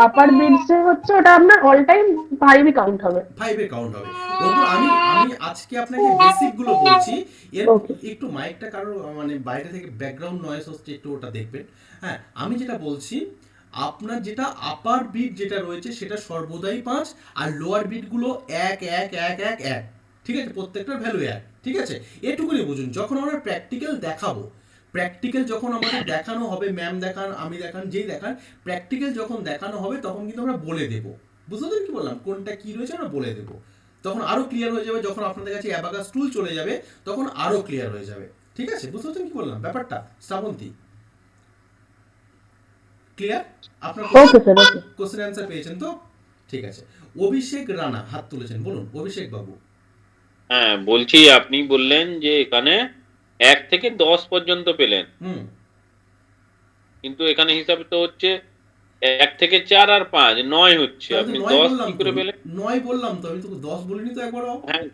আপার বিটসে হচ্ছে ওটা আপনার অল টাইম 5 কাউন্ট হবে। 5 এ কাউন্ট হবে। ওগুলো আমি আজকে আপনাকে বেসিক গুলো বলছি। এর Okay. একটু মাইকটা কারোর মানে বাইরে থেকে ব্যাকগ্রাউন্ড নয়েজ হচ্ছে, একটু ওটা দেখবেন। হ্যাঁ আমি যেটা বলছি, আপনার যেটা আপার বিট যেটা রয়েছে সেটা সর্বদাই 5, আর লোয়ার বিট গুলো 1 1 1 1 1, ঠিক আছে। প্রত্যেকটার ভ্যালু 1, ঠিক আছে। এটুকুনি বুঝুন। যখন আমরা প্র্যাকটিক্যাল দেখাবো, প্র্যাকটিক্যাল যখন আমাদের দেখানো হবে, ম্যাম দেখান আমি দেখান যেই দেখান, প্র্যাকটিক্যাল যখন দেখানো হবে তখন কিন্তু আমরা বলে দেবো। বুঝতে পারছেন কি বললাম? কোনটা কি রয়েছে আমরা বলে দেবো, তখন আরো ক্লিয়ার হয়ে যাবে। যখন আপনাদের কাছে অ্যাবাকাস টুল চলে যাবে তখন আরো ক্লিয়ার হয়ে যাবে, ঠিক আছে। বুঝতে পারছেন কি বললাম ব্যাপারটা? শ্রাবন্তী ক্লিয়ার? আপনার ওকে স্যার, ওকে। কোশ্চেন অ্যান্সার পেয়েছেন তো? ঠিক আছে। অভিষেক রানা হাত তুলেছেন, বলুন অভিষেক বাবু। হ্যাঁ বলছি, আপনি বললেন যে এখানে 1 থেকে 10 পর্যন্ত পেলেন, কিন্তু এখানে হিসাবে তো হচ্ছে 1 থেকে 4 আর 5 9 হচ্ছে, আপনি 10 কি করে পেলেন? 9 বললাম তো, আমি তো 10 বলিনি তো একবারও। হ্যাঁ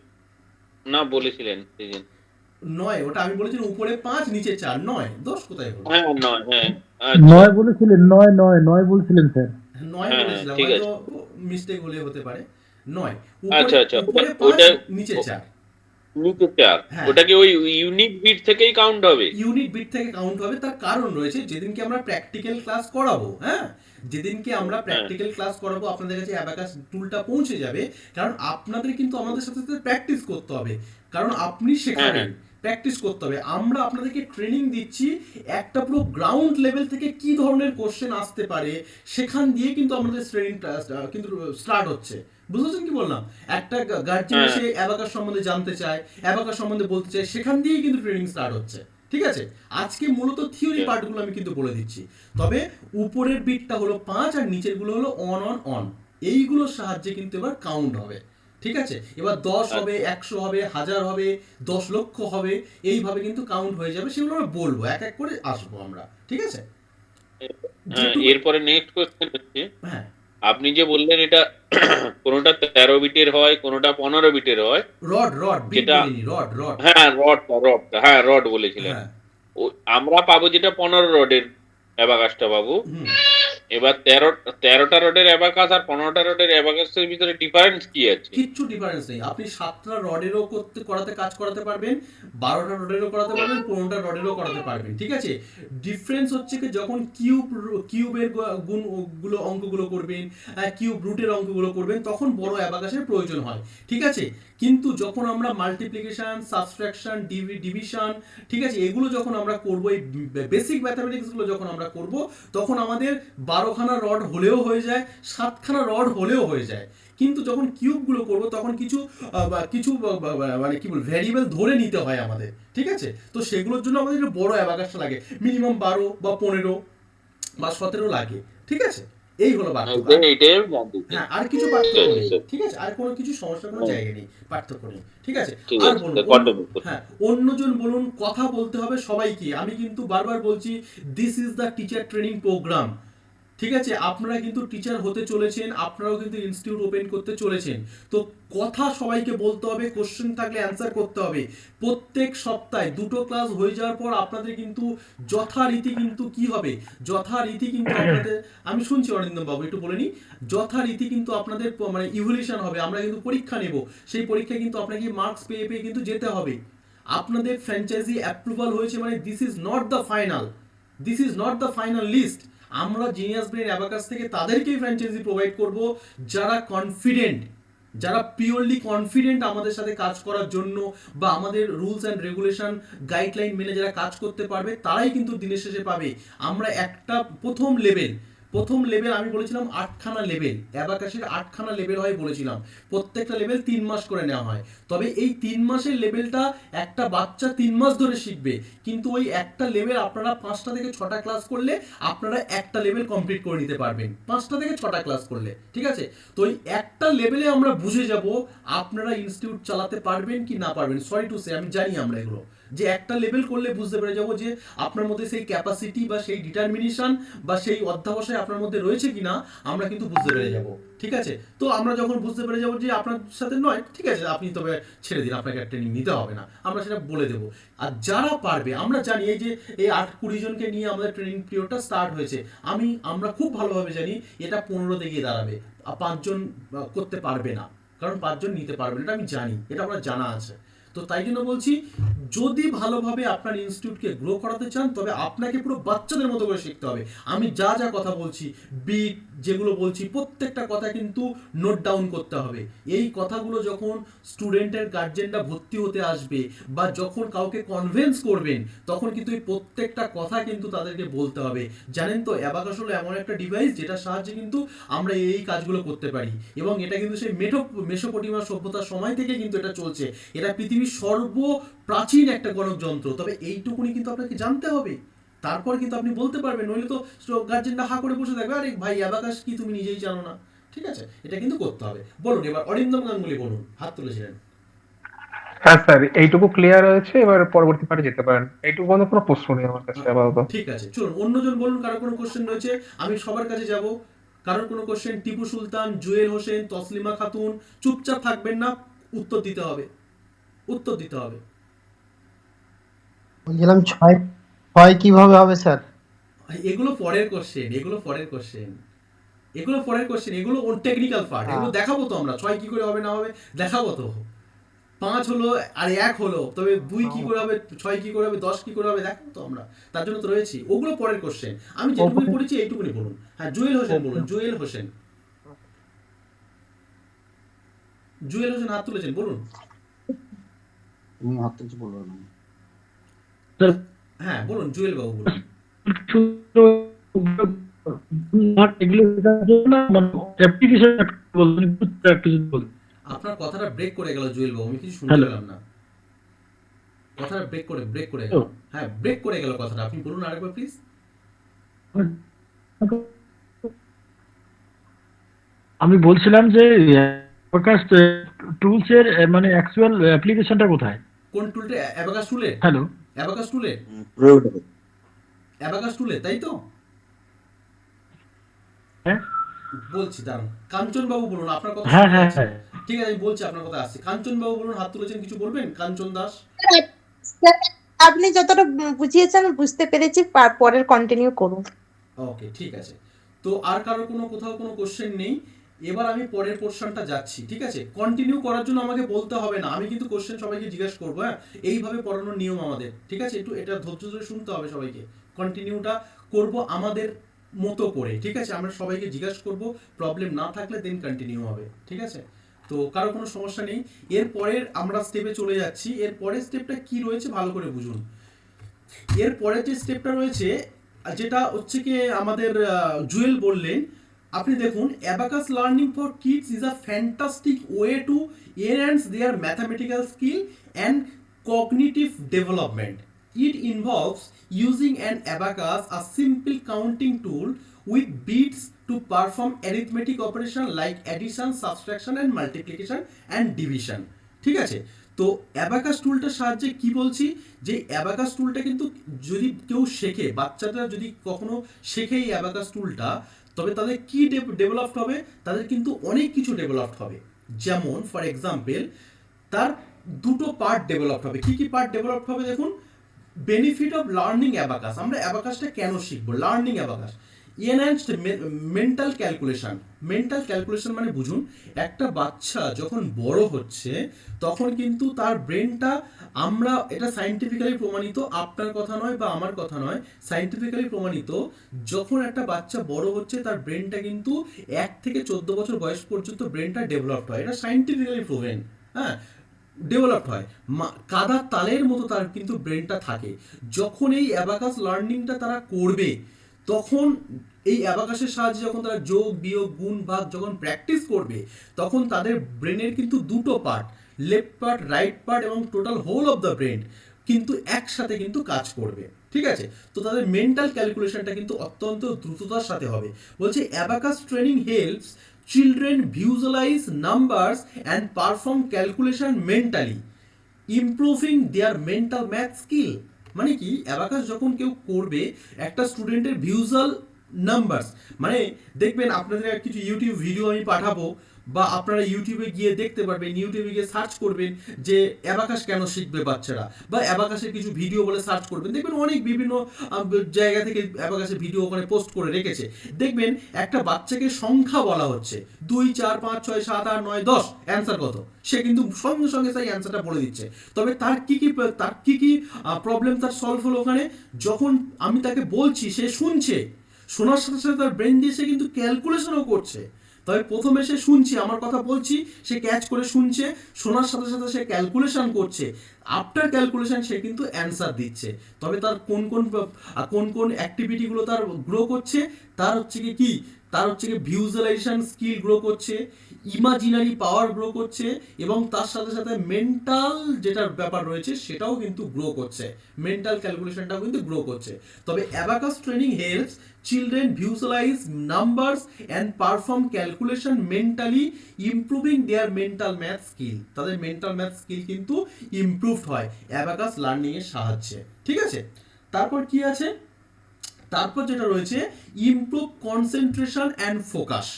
না বলেছিলেন সেদিন। 9 ওটা আমি বলেছিলাম, উপরে 5 নিচে 4, 9 10 কোথায় হলো? হ্যাঁ 9, হ্যাঁ আচ্ছা 9 বলেছিলেন, 9 বলছিলেন স্যার। 9 হ্যাঁ, বলেছিলাম, ঠিক হয়তো মিস্টেক হলে হতে পারে। 9 আচ্ছা আচ্ছা, উপরে 5 ওটা নিচে 4। নিচে 4, হ্যাঁ। ওটা কি ওই ইউনিক বিট থেকেই কাউন্ট হবে? ইউনিট বিট থেকে কাউন্ট হবে। তার কারণ রয়েছে, যেদিনকে আমরা প্র্যাকটিক্যাল ক্লাস করাবো, হ্যাঁ যেদিনকে আমরা প্র্যাকটিক্যাল ক্লাস করাবো আপনাদের কাছে অ্যাবাকাস টুলটা পৌঁছে যাবে। কারণ আপনাদের কিন্তু আমাদের সাথে সাথে প্র্যাকটিস করতে হবে, কারণ আপনি শেখাবেন, প্র্যাকটিস করতে হবে। আমরা আপনাদেরকে ট্রেনিং দিচ্ছি একটা পুরো গ্রাউন্ড লেভেল থেকে কি ধরনের কোশ্চেন আসতে পারে, সেখান দিয়ে কিন্তু আমাদের ট্রেনিংটা কিন্তু স্টার্ট হচ্ছে। বুঝতে কি বললাম? একটা গার্জিয়ান এসে অ্যাবাকাস সম্বন্ধে জানতে চায়, অ্যাবাকাস সম্বন্ধে বলতে চায়, সেখান দিয়েই কিন্তু ট্রেনিং স্টার্ট হচ্ছে, ঠিক আছে। আজকে মূলত থিওরি পার্টগুলো আমি কিন্তু বলে দিচ্ছি। তবে উপরের বিটটা হলো 5 আর নিচের গুলো হলো অন অন অন, এইগুলোর সাহায্যে কিন্তু এবার কাউন্ট হবে, ঠিক আছে। এবার 10 হবে, 100 হবে, 1000 হবে, 10 লক্ষ হবে, এইভাবে কিন্তু কাউন্ট হয়ে যাবে। সেগুলো আমরা বলবো, এক এক করে আসবো আমরা, ঠিক আছে। এরপরে নেক্সট কোশ্চেন হচ্ছে, হ্যাঁ আপনি যে বললেন এটা কোনোটা 13 বিটের হয়, কোনোটা 15 বিটের হয়। রড বিট যেটা বলিনি, রড হ্যাঁ রডটা হ্যাঁ রড বলেছিলেন। হ্যাঁ আমরা পাবো যেটা 15 রডের অ্যাবাকাসটা পাবো। এবার 13টা রডের অ্যাবাকাস আর 15টা রডের অ্যাবাকাসের ভিতরে ডিফারেন্স কি আছে? কিচ্ছু ডিফারেন্স নেই। আপনি 7টা রডেরও কাজ করাতে পারবেন, 12টা রডেরও করাতে পারবেন, 15টা রডেরও করাতে পারবেন, ঠিক আছে। ডিফারেন্স হচ্ছে কি, যখন কিউবের গুলো অঙ্কগুলো করবেন, কিউব রুটের অঙ্কগুলো করবেন, তখন বড় অ্যাবাকাসের প্রয়োজন হয়, ঠিক আছে। কিন্তু যখন আমরা মাল্টিপ্লিকেশন, সাবট্রাকশন, ডিভিশন, ঠিক আছে, এগুলো যখন আমরা করব, এই বেসিক ম্যাথমেটিক্স গুলো যখন আমরা করব, তখন আমাদের 12খানা রড হলেও হয়ে যায়, 7খানা রড হলেও হয়ে যায়। কিন্তু যখন কিউবগুলো করব তখন কিছু মানে কি বল ভ্যারিয়েবল ধরে নিতে হয় আমাদের, ঠিক আছে। তো সেগুলোর জন্য আমাদের একটু বড় অ্যাবাকাসটা লাগে, মিনিমাম 12 বা 15, বা 17 লাগে, ঠিক আছে? এই হলো পার্থক্য। এইটাই আমি জানতে চাই। হ্যাঁ, আর কিছু পার্থক্য ঠিক আছে, নেই, স্যার। ঠিক আছে? আর কোনো কিছু সমস্যার কোনো হুম। জায়গা নেই, পার্থক্য নেই, ঠিক আছে? ঠিক আর আছে, বলুন, কন্টিনিউ করুন। হ্যাঁ, অন্যজন বলুন, কথা বলতে হবে সবাইকে। আমি কিন্তু বারবার বলছি, this is the teacher training programme, ঠিক আছে? আপনারা কিন্তু টিচার হতে চলেছেন, আপনারাও কিন্তু ইনস্টিটিউট ওপেন করতে চলেছেন। তো কথা সবাইকে বলতে হবে, কোশ্চেন থাকলে অ্যান্সার করতে হবে। প্রত্যেক সপ্তাহে 2টো ক্লাস হয়ে যাওয়ার পর আপনাদের কিন্তু যথারীতি কিন্তু কি হবে, যথারীতি কিন্তু আপনাদের, আমি শুনছি অরিন্দম বাবু একটু বলে নিই, যথারীতি কিন্তু আপনাদের মানে ইভলিউশন হবে। আমরা কিন্তু পরীক্ষা নেব, সেই পরীক্ষায় কিন্তু আপনাকে মার্কস পেয়ে পেয়ে কিন্তু যেতে হবে। আপনাদের ফ্র্যাঞ্চাইজি অ্যাপ্রুভাল হয়েছে মানে this is not the final, this is not the final list. আমরা জিনিয়াস ব্রেন অ্যাবাকাস থেকে তাদেরকেই ফ্র্যাঞ্চাইজি প্রোভাইড করব যারা কনফিডেন্ট, যারা পিওরলি কনফিডেন্ট আমাদের সাথে কাজ করার জন্য, বা আমাদের রুলস অ্যান্ড রেগুলেশন গাইডলাইন মেনে যারা কাজ করতে পারবে, তারাই কিন্তু দিনের শেষে পাবে। আমরা একটা প্রথম লেভেল আমি বলেছিলাম 8খানা লেভেল, অ্যাবাকাসের 8খানা লেভেল হয় বলেছিলাম। প্রত্যেকটা লেভেল 3 মাস করে নেওয়া হয়। তবে এই 3 মাসের লেভেলটা একটা বাচ্চা 3 মাস ধরে শিখবে, কিন্তু ওই একটা লেভেল আপনারা 5টা থেকে 6টা ক্লাস করলে আপনারা একটা লেভেল কমপ্লিট করে নিতে পারবেন, 5টা থেকে 6টা ক্লাস করলে, ঠিক আছে? তো এই একটা লেভেলে আমরা বুঝে যাব আপনারা ইনস্টিটিউট চালাতে পারবেন কি না পারবেন। সরি টু সে, আমি জানি আমরা এগুলো, যে একটা লেভেল করলে বুঝতে পেরে যাবো যে আপনার মধ্যে সেই ক্যাপাসিটি বা সেই ডিটারমিনেশন বা সেই অধ্যাবসায় আপনার মধ্যে রয়েছে কিনা, আমরা কিন্তু বুঝতে পেরে যাব, ঠিক আছে? তো আমরা যখন বুঝতে পেরে যাবো যে আপনার সাথে নয়, ঠিক আছে, আপনি তবে ছেড়ে দিন, আপনাকে ট্রেনিং নিতে হবে না, আমরা সেটা বলে দেবো। আর যারা পারবে, আমরা জানি এই যে এই 8-20 জনকে নিয়ে আমাদের ট্রেনিং পিরিয়ডটা স্টার্ট হয়েছে, আমরা খুব ভালোভাবে জানি এটা 15তে গিয়ে দাঁড়াবে। 5 জন করতে পারবে না, কারণ 5 জন নিতে পারবে না, এটা আমি জানি, এটা আমার জানা আছে। তো তাই জন্য বলছি, যদি ভালোভাবে আপনার ইনস্টিটিউটকে গ্রো করাতে চান, তবে আপনাকে পুরো বাচ্চাদের মতো করে শিখতে হবে। আমি যা যা কথা বলছি, বিট যেগুলো বলছি, প্রত্যেকটা কথা কিন্তু নোট ডাউন করতে হবে। এই কথাগুলো যখন স্টুডেন্টের গার্জেনরা ভর্তি হতে আসবে বা যখন কাউকে কনভিন্স করবেন, তখন কিন্তু এই প্রত্যেকটা কথা কিন্তু তাদেরকে বলতে হবে। জানেন তো, অ্যাবাকাস হলো এমন একটা ডিভাইস যেটার সাহায্যে কিন্তু আমরা এই কাজগুলো করতে পারি, এবং এটা কিন্তু সেই মেসোপটেমিয়া সভ্যতার সময় থেকে কিন্তু এটা চলছে। এটা পৃথিবীর সর্বপ্রাচীন একটা গণক যন্ত্র। তবে এইটুকুনি কিন্তু আপনাকে জানতে হবে, তারপর কিন্তু আপনি বলতে পারবেন, নইলে তো গার্জেনরা হা করে বসে থাকবে, আরে ভাই অ্যাবাকাস কি তুমি নিজেই জানো না, ঠিক আছে? এটা কিন্তু করতে হবে। বলুন এবার অরিন্দম গাঙ্গুলি বলুন, হাত তুলেছিলেন। হ্যাঁ স্যার, এইটুকু ক্লিয়ার হয়েছে, এবার পরবর্তী পার্টে যেতে পারেন। এইটুকু বন্ধ কোনো প্রশ্ন নেই আমার কাছে আপাতত। ঠিক আছে, চলুন অন্যজন বলুন, কারো কোনো কোশ্চেন রয়েছে? আমি সবার কাছে যাব। কারোর কোনো কোশ্চেন? টিপু সুলতান, জুয়েল হোসেন, তসলিমা খাতুন, চুপচাপ থাকবেন না, উত্তর দিতে হবে, উত্তর দিতে হবে। বলছিলাম ছয় ছয় কিভাবে হবে স্যার? এগুলো পরের কোশ্চেন, এগুলো পরের কোশ্চেন, এগুলো পরের কোশ্চেন, এগুলো ওর টেকনিক্যাল পার্ট, এগুলো দেখাবো তো আমরা। 6 কি করে হবে না হবে দেখাবো তো। 5 হলো আর 1 হলো, তবে 2 কি করে হবে, 6 কি করে হবে, 10 কি করে হবে দেখাবো তো আমরা, তার জন্য তো রয়েছি। ওগুলো পরের কোশ্চেন, আমি যেটুকুনি পড়েছি এইটুকুনি বলুন। হ্যাঁ, জুয়েল হোসেন বলুন, জুয়েল হোসেন, জুয়েল হোসেন হাত তুলেছেন, বলুন। তুমি হাত তুলছি বলবো না। হ্যাঁ বলুন, জুয়েল বাবু বলুন। আপনার কথাটা ব্রেক করে গেল জুয়েল বাবু, আমি কিছু শুনতে পেলাম না, কথাটা ব্রেক করে গেল। হ্যাঁ, ব্রেক করে গেল কথাটা, আপনি বলুন আরেকবার প্লিজ। আমি বলছিলাম যে টুলস এর মানে অ্যাকচুয়াল অ্যাপ্লিকেশনটা কোথায়? কোন টুলটা? অ্যাবাকাস টুলে? হ্যালো, অ্যাবাকাস টুলে, অ্যাবাকাস টুলে, তাই তো হ্যাঁ বলছি, দাঁড়ান। কাঞ্চন বাবু বলুন, আপনার কথা হ্যাঁ শোনা হ্যাঁ যাচ্ছে। হ্যাঁ ঠিক আছে, আমি বলছি, আপনার কথা আসছে। কাঞ্চন বাবু বলুন, হাত তুলেছেন, কিছু বলবেন? কাঞ্চন দাস। স্যার, আপনি যতটা বুঝিয়েছেন বুঝতে পেরেছি, পরের কন্টিনিউ করুন। ওকে, ঠিক আছে। তো আর কারো কোথাও কোনো কোশ্চেন নেই? এবার আমি পরের পোর্শনটা যাচ্ছি, ঠিক আছে? কন্টিনিউ করার জন্য আমাকে বলতে হবে না, আমি কিন্তু কোশ্চেন সবাইকে জিজ্ঞেস করবো। হ্যাঁ, এইভাবে পড়ানোর নিয়ম আমাদের, ঠিক আছে? একটু এটা ধৈর্য ধরে শুনতে হবে সবাইকে। কন্টিনিউটা করব আমাদের মতো করে, ঠিক আছে? আমরা সবাইকে জিজ্ঞেস করব, প্রবলেম না থাকলে দেন কন্টিনিউ হবে, ঠিক আছে? তো কারো কোনো সমস্যা নেই। এরপরের আমরা স্টেপে চলে যাচ্ছি। এর পরের স্টেপটা কি রয়েছে ভালো করে বুঝুন। এর পরের যে স্টেপটা রয়েছে, যেটা হচ্ছে কি আমাদের জুয়েল বললেন, আপনি দেখুন, abacus learning for kids is a fantastic way to enhance their mathematical skill and cognitive development. It involves using an abacus, a simple counting tool with beads to perform arithmetic operation like addition, subtraction and multiplication and division. ঠিক আছে, তো abacus টুলটার সাহায্যে কি বলছি, যে abacus টুলটা কিন্তু যদি কেউ শেখে, বাচ্চারা যদি কখনো শেখে এই অ্যাবাকাস টুলটা, তবে তাদের কি ডেভেলপড হবে, তাদের কিন্তু অনেক কিছু ডেভেলপড হবে। যেমন ফর এক্সাম্পল তার দুটো পার্ট ডেভেলপড হবে। কি কি পার্ট ডেভেলপড হবে দেখুন, বেনিফিট অফ লার্নিং অ্যাবাকাস, আমরা অ্যাবাকাসটা কেন শিখবো, learning abacus. Enhanced mental calculation, mental calculation মানে বুঝুন, একটা বাচ্চা যখন বড় হচ্ছে তখন কিন্তু তার ব্রেনটা, আমরা এটা সায়েন্টিফিক্যালি প্রমাণিত, আপনার কথা নয় বা আমার কথা নয়, সায়েন্টিফিক্যালি প্রমাণিত, যখন একটা বাচ্চা বড় হচ্ছে তার ব্রেনটা কিন্তু 1 থেকে 14 বছর বয়স পর্যন্ত ব্রেনটা ডেভেলপড হয়, এটা সায়েন্টিফিক্যালি প্রুভেন। হ্যাঁ, ডেভেলপড হয়, কাদার তালের মতো তার কিন্তু ব্রেনটা থাকে। যখন এই অ্যাবাকাস লার্নিংটা তারা করবে, তখন এই অ্যাবাকাসের সাহায্যে যখন তারা যোগ বিয়োগ গুণ ভাগ যখন প্র্যাকটিস করবে, তখন তাদের ব্রেনের কিন্তু দুটো part, left part right part এবং total whole of the brain কিন্তু একসাথে কিন্তু কাজ করবে। ঠিক আছে, তো তাদের মেন্টাল ক্যালকুলেশনটা কিন্তু অত্যন্ত দ্রুততার সাথে হবে। বলছে abacus training helps children visualise numbers and perform calculation mentally, improving their mental math skill. মানে কি, অ্যাবাকাস যখন কেউ করবে, একটা স্টুডেন্টের ভিজুয়াল নাম্বারস, মানে দেখবেন আপনাদের কিছু ইউটিউব ভিডিও আমি পাঠাবো, বা আপনারা ইউটিউবে গিয়ে দেখতে পারবেন, ইউটিউবে গিয়ে সার্চ করবেন যে অ্যাবাকাস কেন শিখবে বাচ্চারা, বা অ্যাবাকাসের কিছু ভিডিও বলে সার্চ করবেন, দেখবেন অনেক বিভিন্ন জায়গা থেকে অ্যাবাকাসের ভিডিও ওখানে পোস্ট করে রেখেছে। দেখবেন একটা বাচ্চাকে সংখ্যা বলা হচ্ছে 2 4 5 6 7 8 9 10, অ্যান্সার কত, সে কিন্তু সঙ্গে সঙ্গে সেই অ্যান্সারটা বলে দিচ্ছে। তবে তার কি কি প্রবলেম তার সলভ হলো ওখানে, যখন আমি তাকে বলছি সে শুনছে, শোনার সাথে সাথে তার ব্রেন দিয়ে সে কিন্তু ক্যালকুলেশনও করছে। তবে প্রথমে সে শুনছে, আমার কথা বলছি, সে ক্যাচ করে শুনছে, শোনার সাথে সাথে সে ক্যালকুলেশন করছে, আফটার ক্যালকুলেশন সে কিন্তু অ্যান্সার দিচ্ছে। তবে তার কোন কোন অ্যাক্টিভিটিগুলো তার গ্রো করছে, তার হচ্ছে কি তার হচ্ছে কি ভিজুয়ালাইজেশন স্কিল গ্রো করছে, ইমাজিনারি পাওয়ার গ্রো করছে, এবং তার সাথে সাথে মেন্টাল যেটার ব্যাপার রয়েছে সেটাও কিন্তু গ্রো করছে, মেন্টাল ক্যালকুলেশনটাও কিন্তু গ্রো করছে। তবে abacus training helps children visualise numbers and perform calculation mentally, improving their mental math skill. তাদের মেন্টাল ম্যাথ স্কিল কিন্তু ইমপ্রুভড হয় অ্যাবাকাস লার্নিং এর সাহায্যে। ঠিক আছে, তারপর কি আছে, তারপর যেটা রয়েছে improve concentration and focus.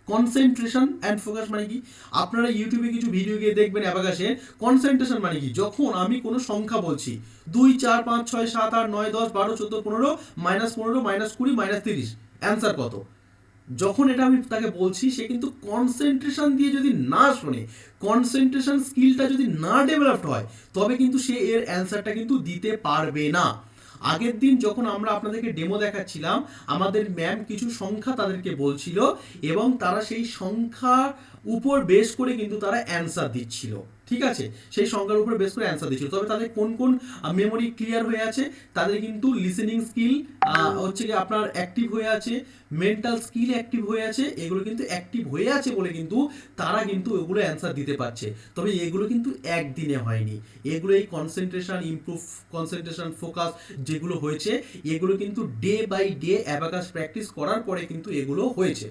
Concentration and focus মানে কি, আপনারা ইউটিউবে কিছু ভিডিও গিয়ে দেখবেন অ্যাবাকাসের। কনসেন্ট্রেশন মানে কি, যখন আমি কোনো সংখ্যা বলছি 2 4 5 6 7 8 9 10 12 14 15 -15 -20 -30, অ্যান্সার কত, যখন এটা আমি তাকে বলছি, সে কিন্তু কনসেন্ট্রেশন দিয়ে যদি না শোনে, কনসেন্ট্রেশন স্কিলটা যদি না ডেভেলপড হয়, তবে কিন্তু সে এর অ্যান্সারটা কিন্তু দিতে পারবে না। আগের দিন যখন আমরা আপনাদেরকে ডেমো দেখাচ্ছিলাম, আমাদের ম্যাম কিছু সংখ্যা তাদেরকে বলছিল, এবং তারা সেই সংখ্যার উপর বেস করে কিন্তু তারা অ্যান্সার দিচ্ছিল। ঠিক আছে, সেই সংখ্যার উপর বেস করে অ্যান্সার দিচ্ছিল। তবে তাদের কোন কোন মেমোরি ক্লিয়ার হয়ে আছে, তাদের কিন্তু লিসেনিং স্কিল হচ্ছে কি আপনার অ্যাক্টিভ হয়ে আছে, মেন্টাল স্কিল অ্যাক্টিভ হয়ে আছে, এগুলো কিন্তু অ্যাক্টিভ হয়ে আছে বলে কিন্তু তারা কিন্তু এগুলো অ্যান্সার দিতে পারছে। তবে এগুলো কিন্তু একদিনে হয়নি, এগুলো এই কনসেন্ট্রেশন ইমপ্রুভ, কনসেন্ট্রেশন ফোকাস যেগুলো হয়েছে, এগুলো কিন্তু day by day abacus practice করার পরে কিন্তু এগুলো হয়েছে।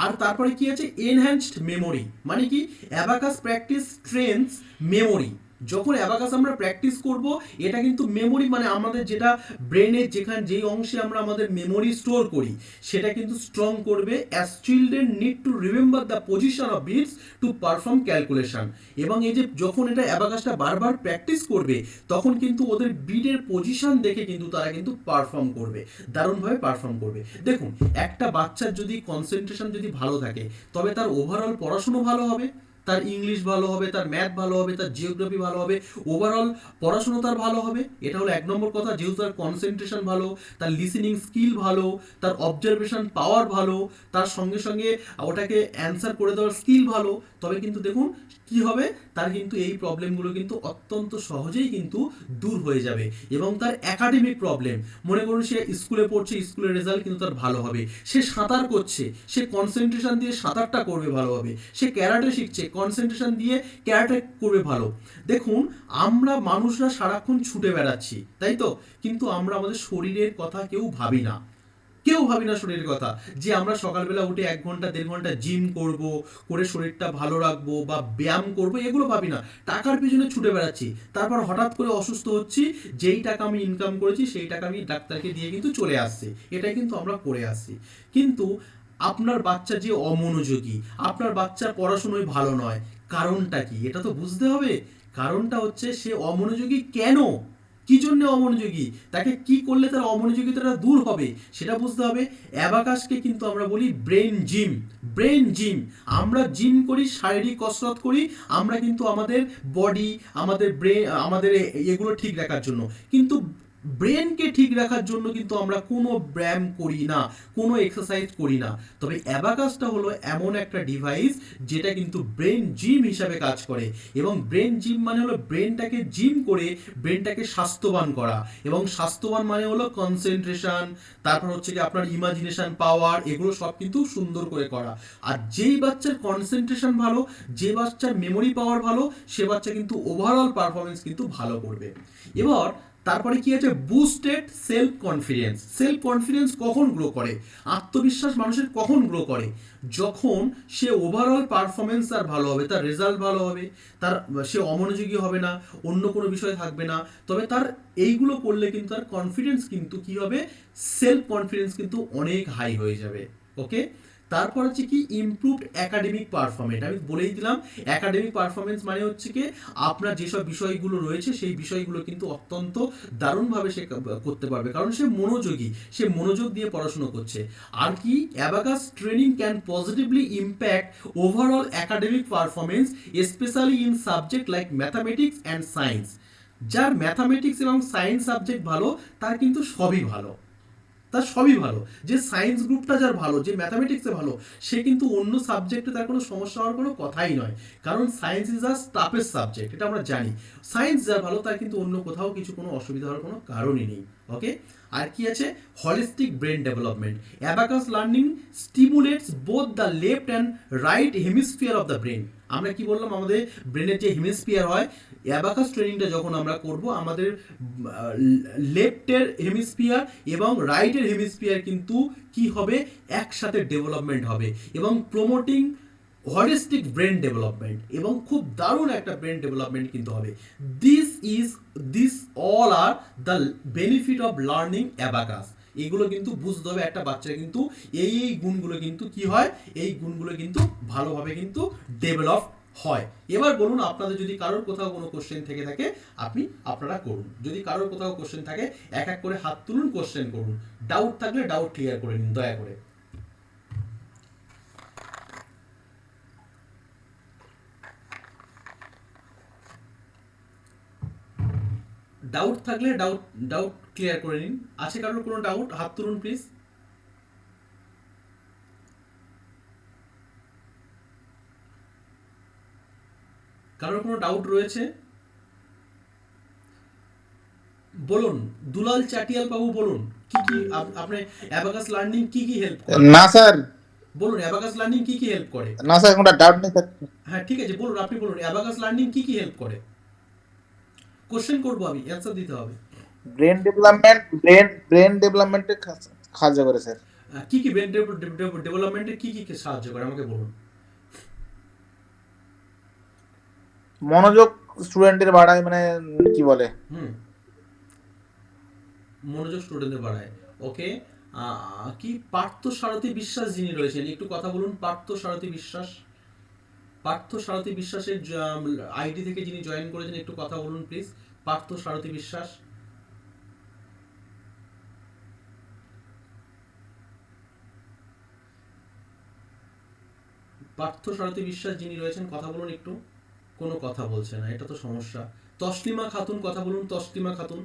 আর তারপরে কি আছে, এনহ্যান্সড মেমোরি মানে কি, অ্যাবাকাস প্র্যাকটিস ট্রেনস মেমোরি। যখন অ্যাবাকাস আমরা প্র্যাকটিস করব, এটা কিন্তু মেমোরি মানে আমাদের যেটা ব্রেনের যেই অংশে আমরা আমাদের মেমোরি স্টোর করি, সেটা কিন্তু স্ট্রং করবে। As children need to remember the position of beads to perform calculation. এবং এই যে যখন এটা অ্যাবাকাসটা বারবার প্র্যাকটিস করবে, তখন কিন্তু ওদের বিটের পজিশন দেখে কিন্তু তারা কিন্তু পারফর্ম করবে, দারুণভাবে পারফর্ম করবে। দেখুন, একটা বাচ্চার যদি কনসেন্ট্রেশন যদি ভালো থাকে, তবে তার ওভারঅল পড়াশুনো ভালো হবে, তার ইংলিশ ভালো হবে, তার ম্যাথ ভালো হবে, তার জিওগ্রাফি ভালো হবে, ওভারঅল পড়াশোনা তার ভালো হবে। এটা হলো 1 নম্বর কথা। যেহেতু তার কনসেন্ট্রেশন ভালো, তার লিসেনিং স্কিল ভালো, তার অবজারভেশন পাওয়ার ভালো, তার সঙ্গে সঙ্গে ওটাকে অ্যান্সার করে দেওয়ার স্কিল ভালো, তবে কিন্তু দেখুন কি হবে, তার কিন্তু এই প্রবলেমগুলো কিন্তু অত্যন্ত সহজেই কিন্তু দূর হয়ে যাবে। এবং তার একাডেমিক প্রবলেম, মনে করুন সে স্কুলে পড়ছে, স্কুলের রেজাল্ট কিন্তু তার ভালো হবে, সে সাঁতার করছে, সে কনসেন্ট্রেশন দিয়ে সাঁতারটা করবে ভালোভাবে, সে ক্যারাটে শিখছে, কনসেন্ট্রেশন দিয়ে ক্যারাটে করবে ভালো। দেখুন আমরা মানুষরা সারাক্ষণ ছুটে বেড়াচ্ছি, তাই তো, কিন্তু আমরা আমাদের শরীরের কথা কেউ ভাবি না, কেউ ভাবি না শরীরের কথা, যে আমরা সকালবেলা উঠে 1 ঘন্টা 1.5 ঘন্টা জিম করব, করে শরীরটা ভালো রাখবো বা ব্যায়াম করব, এগুলো ভাবি না। টাকার পিছনে ছুটে বেড়াচ্ছি, তারপর হঠাৎ করে অসুস্থ হচ্ছি, যেই টাকা আমি ইনকাম করেছি সেই টাকা আমি ডাক্তারকে দিয়ে কিন্তু চলে আসছি, এটাই কিন্তু আমরা করে আসছি। কিন্তু আপনার বাচ্চা যে অমনোযোগী, আপনার বাচ্চা পড়াশোনায় ভালো নয়, কারণটা কি এটা তো বুঝতে হবে। কারণটা হচ্ছে সে অমনোযোগী কেন, কি জন্য অমনোযোগী, তাকে কি করলে তার অমনোযোগিতাটা দূর হবে সেটা বুঝতে হবে। অ্যাবাকাসকে কিন্তু আমরা বলি ব্রেন জিম। ব্রেন জিম, আমরা জিম করি, শারীরিক কসরত করি, আমরা কিন্তু আমাদের বডি, আমাদের ব্রেন, আমাদের এগুলো ঠিক রাখার জন্য, কিন্তু ব্রেনকে ঠিক রাখার জন্য কিন্তু আমরা কোনো ব্যায়াম করি না, কোনো এক্সারসাইজ করি না। তবে অ্যাবাকাসটা হলো এমন একটা ডিভাইস যেটা কিন্তু ব্রেন জিম হিসাবে কাজ করে, এবং ব্রেন জিম মানে হলো ব্রেনটাকে জিম করে ব্রেনটাকে স্বাস্থ্যবান করা, এবং স্বাস্থ্যবান মানে হলো কনসেন্ট্রেশন, তারপর হচ্ছে কি আপনার ইমাজিনেশন পাওয়ার, এগুলো সব কিন্তু সুন্দর করে করা। আর যেই বাচ্চার কনসেন্ট্রেশন ভালো, যে বাচ্চার মেমোরি পাওয়ার ভালো, সে বাচ্চা কিন্তু ওভারঅল পারফরমেন্স কিন্তু ভালো করবে। এবার তারপরে কি আছে, boosted self confidence. Self confidence কখন গ্রো করে, আত্মবিশ্বাস মানুষের কখন গ্রো করে, যখন সে ওভারঅল পারফরমেন্স তার ভালো হবে, তার রেজাল্ট ভালো হবে, তার সে অমনোযোগী হবে না, অন্য কোনো বিষয় থাকবে না। তবে তার এইগুলো করলে কিন্তু তার কনফিডেন্স কিন্তু কি হবে, সেলফ কনফিডেন্স কিন্তু অনেক হাই হয়ে যাবে। ওকে, তারপর হচ্ছে কি ইমপ্রুভড একাডেমিক পারফরমেন্স। আমি বলেই দিলাম একাডেমিক পারফরমেন্স মানে হচ্ছে কি আপনার যেসব বিষয়গুলো রয়েছে সেই বিষয়গুলো কিন্তু অত্যন্ত দারুণভাবে সে করতে পারবে, কারণ সে মনোযোগী, সে মনোযোগ দিয়ে পড়াশোনা করছে। আর কি, abacus training can positively impact overall academic performance, specially in subject like mathematics and science. যার ম্যাথামেটিক্স এবং সায়েন্স সাবজেক্ট ভালো, তার কিন্তু সবই ভালো, তার সবই ভালো। যে সায়েন্স গ্রুপটা যার ভালো, যে ম্যাথামেটিক্সে ভালো, সে কিন্তু অন্য সাবজেক্টে তার কোনো সমস্যা হওয়ার কোনো কথাই নয়, কারণ science is a toughest subject, এটা আমরা জানি। সায়েন্স যার ভালো, তার কিন্তু অন্য কোথাও কিছু কোনো অসুবিধা হওয়ার কোনো কারণই নেই। ওকে, আর কি আছে, holistic brain development. Abacus learning stimulates both the left and right hemisphere of the brain. আমরা কি বললাম, আমাদের ব্রেনের যে হেমিস্ফিয়ার হয়, অ্যাবাকাস ট্রেনিংটা যখন আমরা করব, আমাদের লেফটের হেমিস্ফিয়ার এবং রাইটের হেমিস্ফিয়ার কিন্তু কি হবে, একসাথে ডেভেলপমেন্ট হবে, এবং প্রমোটিং হলিস্টিক ব্রেন ডেভেলপমেন্ট, এবং খুব দারুণ একটা ব্রেন ডেভেলপমেন্ট কিন্তু হবে। This all are the benefit of learning abacus. এগুলো কিন্তু বুঝতে হবে একটা বাচ্চা কিন্তু এই গুণগুলো কিন্তু কি হয়, এই গুণগুলো কিন্তু ভালোভাবে কিন্তু ডেভেলপ হয়। এবার বলুন, আপনাদের যদি কারোর কোথাও কোনো কোশ্চেন থেকে থাকে আপনারা করুন। যদি কারোর কোথাও কোশ্চেন থাকে এক এক করে হাত তুলুন, কোশ্চেন করুন, ডাউট থাকলে ডাউট ক্লিয়ার করে নিন দয়া করে। ডাউট থাকলে ডাউট ক্লিয়ার করে নিন। আছে কারোর কোনো ডাউট, হাত তুলুন প্লিজ। কারোর কোনো ডাউট রয়েছে বলুন। দুলাল চাটিয়াল বাবু বলুন, কি কি আপনি অ্যাবাকাস লার্নিং কি কি হেল্প করে? না স্যার, বলুন অ্যাবাকাস লার্নিং কি কি হেল্প করে? না স্যার, কোনো ডাউট নেই স্যার। হ্যাঁ ঠিক আছে, বলুন, আপনি বলুন অ্যাবাকাস লার্নিং কি কি হেল্প করে। কোশ্চেন করবো আমি, অ্যান্সার দিতে হবে। ব্রেন ডেভেলপমেন্টে সাহায্য করে স্যার। কি কি ব্রেন ডেভেলপমেন্টে কি কি সাহায্য করে আমাকে বলুন। মনোযোগ স্টুডেন্টের বাড়ায়, মানে কি বলে, মনোযোগ স্টুডেন্টদের বাড়ায়। ওকে, কি পার্থ সারথী বিশ্বাস যিনি রয়েছেন, একটু কথা বলুন। পার্থ সারথী বিশ্বাস, পার্থ সারথী বিশ্বাসের আইডি থেকে যিনি জয়েন করেছেন, একটু কথা বলুন প্লিজ। পার্থ সারথী বিশ্বাস, পার্থ সারথী বিশ্বাস যিনি রয়েছেন, কথা বলুন একটু। কোনো কথা বলছে না, এটা তো সমস্যা। তসলিমা খাতুন, কথা বলুন। তসলিমা খাতুন,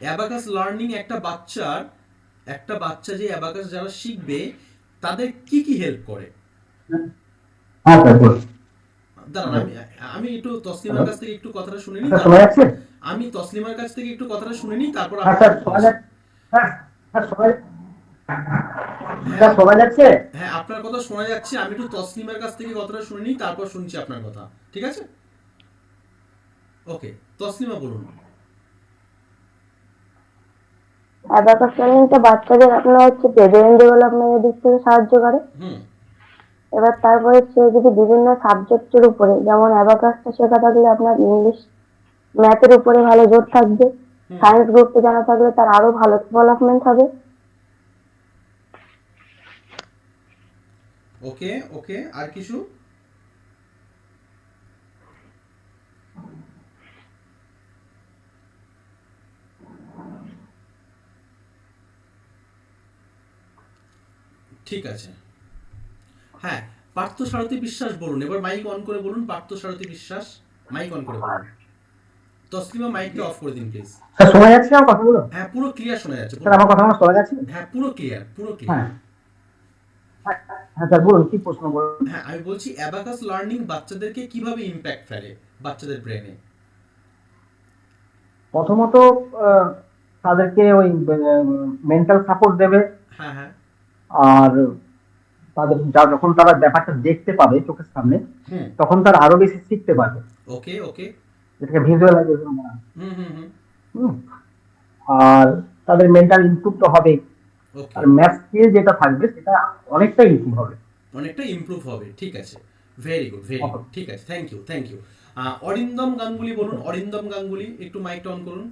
অ্যাবাকাস লার্নিং একটা বাচ্চা যে অ্যাবাকাস যারা শিখবে তাদের কি কি হেল্প করে? দাঁড়ান, আমি একটু তসলিমার কাছ থেকে একটু কথাটা শুনে নিই। আমি তসলিমার কাছ থেকে একটু কথাটা শুনে নিই, তারপর হ্যাঁ শোনা যাচ্ছে? হ্যাঁ আপনার কথা শোনা যাচ্ছে, আমি একটু তসলিমের কাছ থেকে কথাটা শুনে নিই, তারপর শুনছি আপনার কথা, ঠিক আছে? ওকে, তসলিমা বলুন। অ্যাবাকাস লার্নিংটা বাচ্চাদের আপনার হচ্ছে ব্রেন ডেভেলপমেন্টের দিক থেকে সাহায্য করে। হুম এবার তারপরে সে যদি বিভিন্ন সাবজেক্টের উপরে, যেমন অ্যাবাকাসটা শেখা থাকলে আপনার ইংলিশ ম্যাথের উপরে ভালো জোর থাকবে, হুম সায়েন্স গ্রুপে জানা থাকলে তার আরো ভালো ডেভেলপমেন্ট হবে। ওকে ওকে, আর কিছু? ঠিক আছে। হ্যাঁ, পার্থ সারথী বিশ্বাস বলুন, এবার মাইক অন করে বলুন। পার্থ সারথী বিশ্বাস, মাইক অন করে বলুন। তসলিমা মাইকটা অফ করে দিন প্লিজ। স্যার শোনা যাচ্ছে আমার কথাগুলো? হ্যাঁ পুরো ক্লিয়ার শোনা যাচ্ছে, স্যার আমার কথাগুলো শোনা যাচ্ছে? হ্যাঁ পুরো ক্লিয়ার, পুরো ক্লিয়ার। হ্যাঁ হ্যাঁ স্যার বলুন, কি প্রশ্ন বলুন? হ্যাঁ আমি বলছি অ্যাবাকাস লার্নিং বাচ্চাদেরকে কিভাবে ইমপ্যাক্ট ফেলে বাচ্চাদের ব্রেনে? প্রথমত তাদেরকে ওই মেন্টাল সাপোর্ট দেবে, হ্যাঁ হ্যাঁ আর তাদের যখন তারা ব্যাপারটা দেখতে পাবে চোখের সামনে, হুম তখন তারা আরো বেশি শিখতে পারবে, ওকে ওকে যেটাকে ভিজুয়ালাইজেশন বলা হয়। হুম হুম হুম হুম। আর তাদের মেন্টাল ইমপ্রুভ তো হবে, ওকে, আর ম্যাথ স্কিল যেটা থাকবে সেটা অনেকটা ইমপ্রুভ হবে। অনেকটা ইমপ্রুভ হবে, ঠিক আছে, ভেরি গুড ভেরি গুড, ঠিক আছে, thank you thank you. Arindam Ganguly বলুন, অরিন্দম গাঙ্গুলি একটু মাইকটা অন করুন।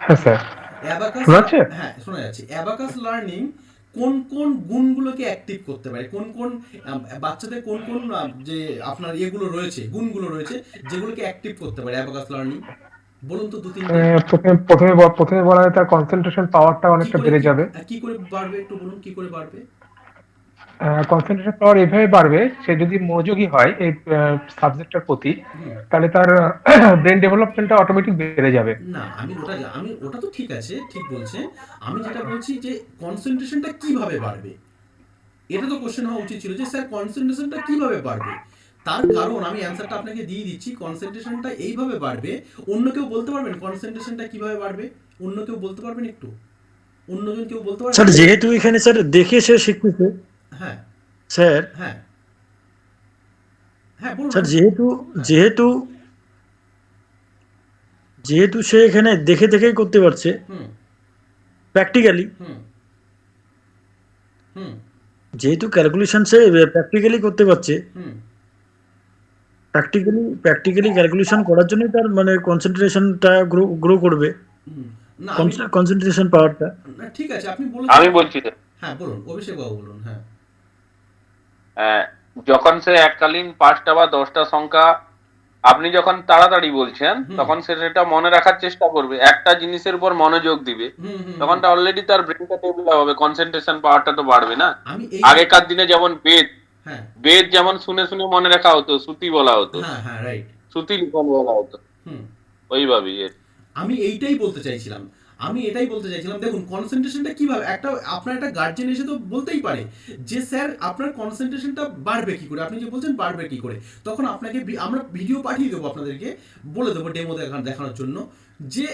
হ্যাঁ স্যার, অ্যাবাকাস, শোনা যাচ্ছে? হ্যাঁ শোনা যাচ্ছে। অ্যাবাকাস লার্নিং কোন কোন গুণগুলোকে অ্যাক্টিভ করতে পারে, কোন কোন বাচ্চাদের কোন কোন যে আপনার ইয়েগুলো রয়েছে, গুণগুলো রয়েছে যেগুলোকে অ্যাক্টিভ করতে পারে অ্যাবাকাস লার্নিং, বলুন তো দু তিনটে। প্রথমে বলা হয় তার কনসেন্ট্রেশন পাওয়ারটা কি অনেকটা করে বেড়ে যাবে। কি করে বাড়বে একটু বলুন, কি করে বাড়বে? কনসেন্ট্রেশন পাওয়ার এভাবে বাড়বে, সে যদি মনোযোগী হয় এই সাবজেক্টটার প্রতি, হুম তাহলে তার ব্রেন ডেভেলপমেন্টটা অটোমেটিক বেড়ে যাবে। না আমি ওটা তো ঠিক আছে, ঠিক বলছেন। আমি যেটা বলছি যে কনসেন্ট্রেশনটা কিভাবে বাড়বে, এটা তো কোশ্চেন হওয়া উচিত ছিল যে স্যার কনসেন্ট্রেশনটা কিভাবে বাড়বে। তার কারণ আমি অ্যান্সারটা আপনাকে দিয়ে দিচ্ছি, কনসেন্ট্রেশনটা এইভাবে বাড়বে। অন্য কেউ বলতে পারবেন কনসেন্ট্রেশনটা কিভাবে বাড়বে? অন্য কেউ বলতে পারবেন একটু? অন্যজন কেউ বলতে পারবেন? স্যার যেহেতু এখানে স্যার দেখে সে শিখতেছে হ্যাঁ স্যার, হ্যাঁ হ্যাঁ বলুন। স্যার যেহেতু যেহেতু যেহেতু সে এখানে দেখে দেখেই করতে পারছে হুম প্র্যাকটিক্যালি, হুম হুম যেহেতু ক্যালকুলেশন সে প্র্যাকটিক্যালি করতে পারছে, হুম প্র্যাকটিক্যালি ক্যালকুলেশন করার জন্যই তার মানে কনসেন্ট্রেশনটা গ্রো করবে, হুম না আমি, কনসেন্ট্রেশন পাওয়ারটা। না ঠিক আছে আপনি আমি বলেছেন। বলছি স্যার, হ্যাঁ বলুন, অভিষেক বাবু বলুন। হ্যাঁ যখন সে এককালীন 5টা বা 10টা সংখ্যা আপনি যখন তাড়াতাড়ি বলছেন, হুম তখন সে সেটা মনে রাখার চেষ্টা করবে, একটা জিনিসের উপর মনোযোগ দিবে, হুম হুম তখন অলরেডি তার ব্রেনটা ডেভেলপ হবে, কনসেন্ট্রেশন পাওয়ারটা তো বাড়বে না। আমি এই, আগেকার দিনে যেমন হ্যাঁ বেদ যেমন শুনে শুনে মনে রাখা হতো, শ্রুতি বলা হতো, হ্যাঁ হ্যাঁ রাইট, শ্রুতি লিখন বলা হতো, হুম ওইভাবেই আমি এইটাই বলতে চাইছিলাম। আমি এটাই বলতে চাইছিলাম, দেখুন কনসেন্ট্রেশনটা কিভাবে, একটা আপনার একটা গার্জেন এসে তো বলতেই পারে যে স্যার আপনার কনসেন্ট্রেশনটা বাড়বে কি করে, আপনি যে বলছেন বাড়বে কি করে, তখন আপনাকে আমরা ভিডিও পাঠিয়ে দেবো, আপনাদেরকে বলে দেবো ডেমো দেখানোর জন্য, যে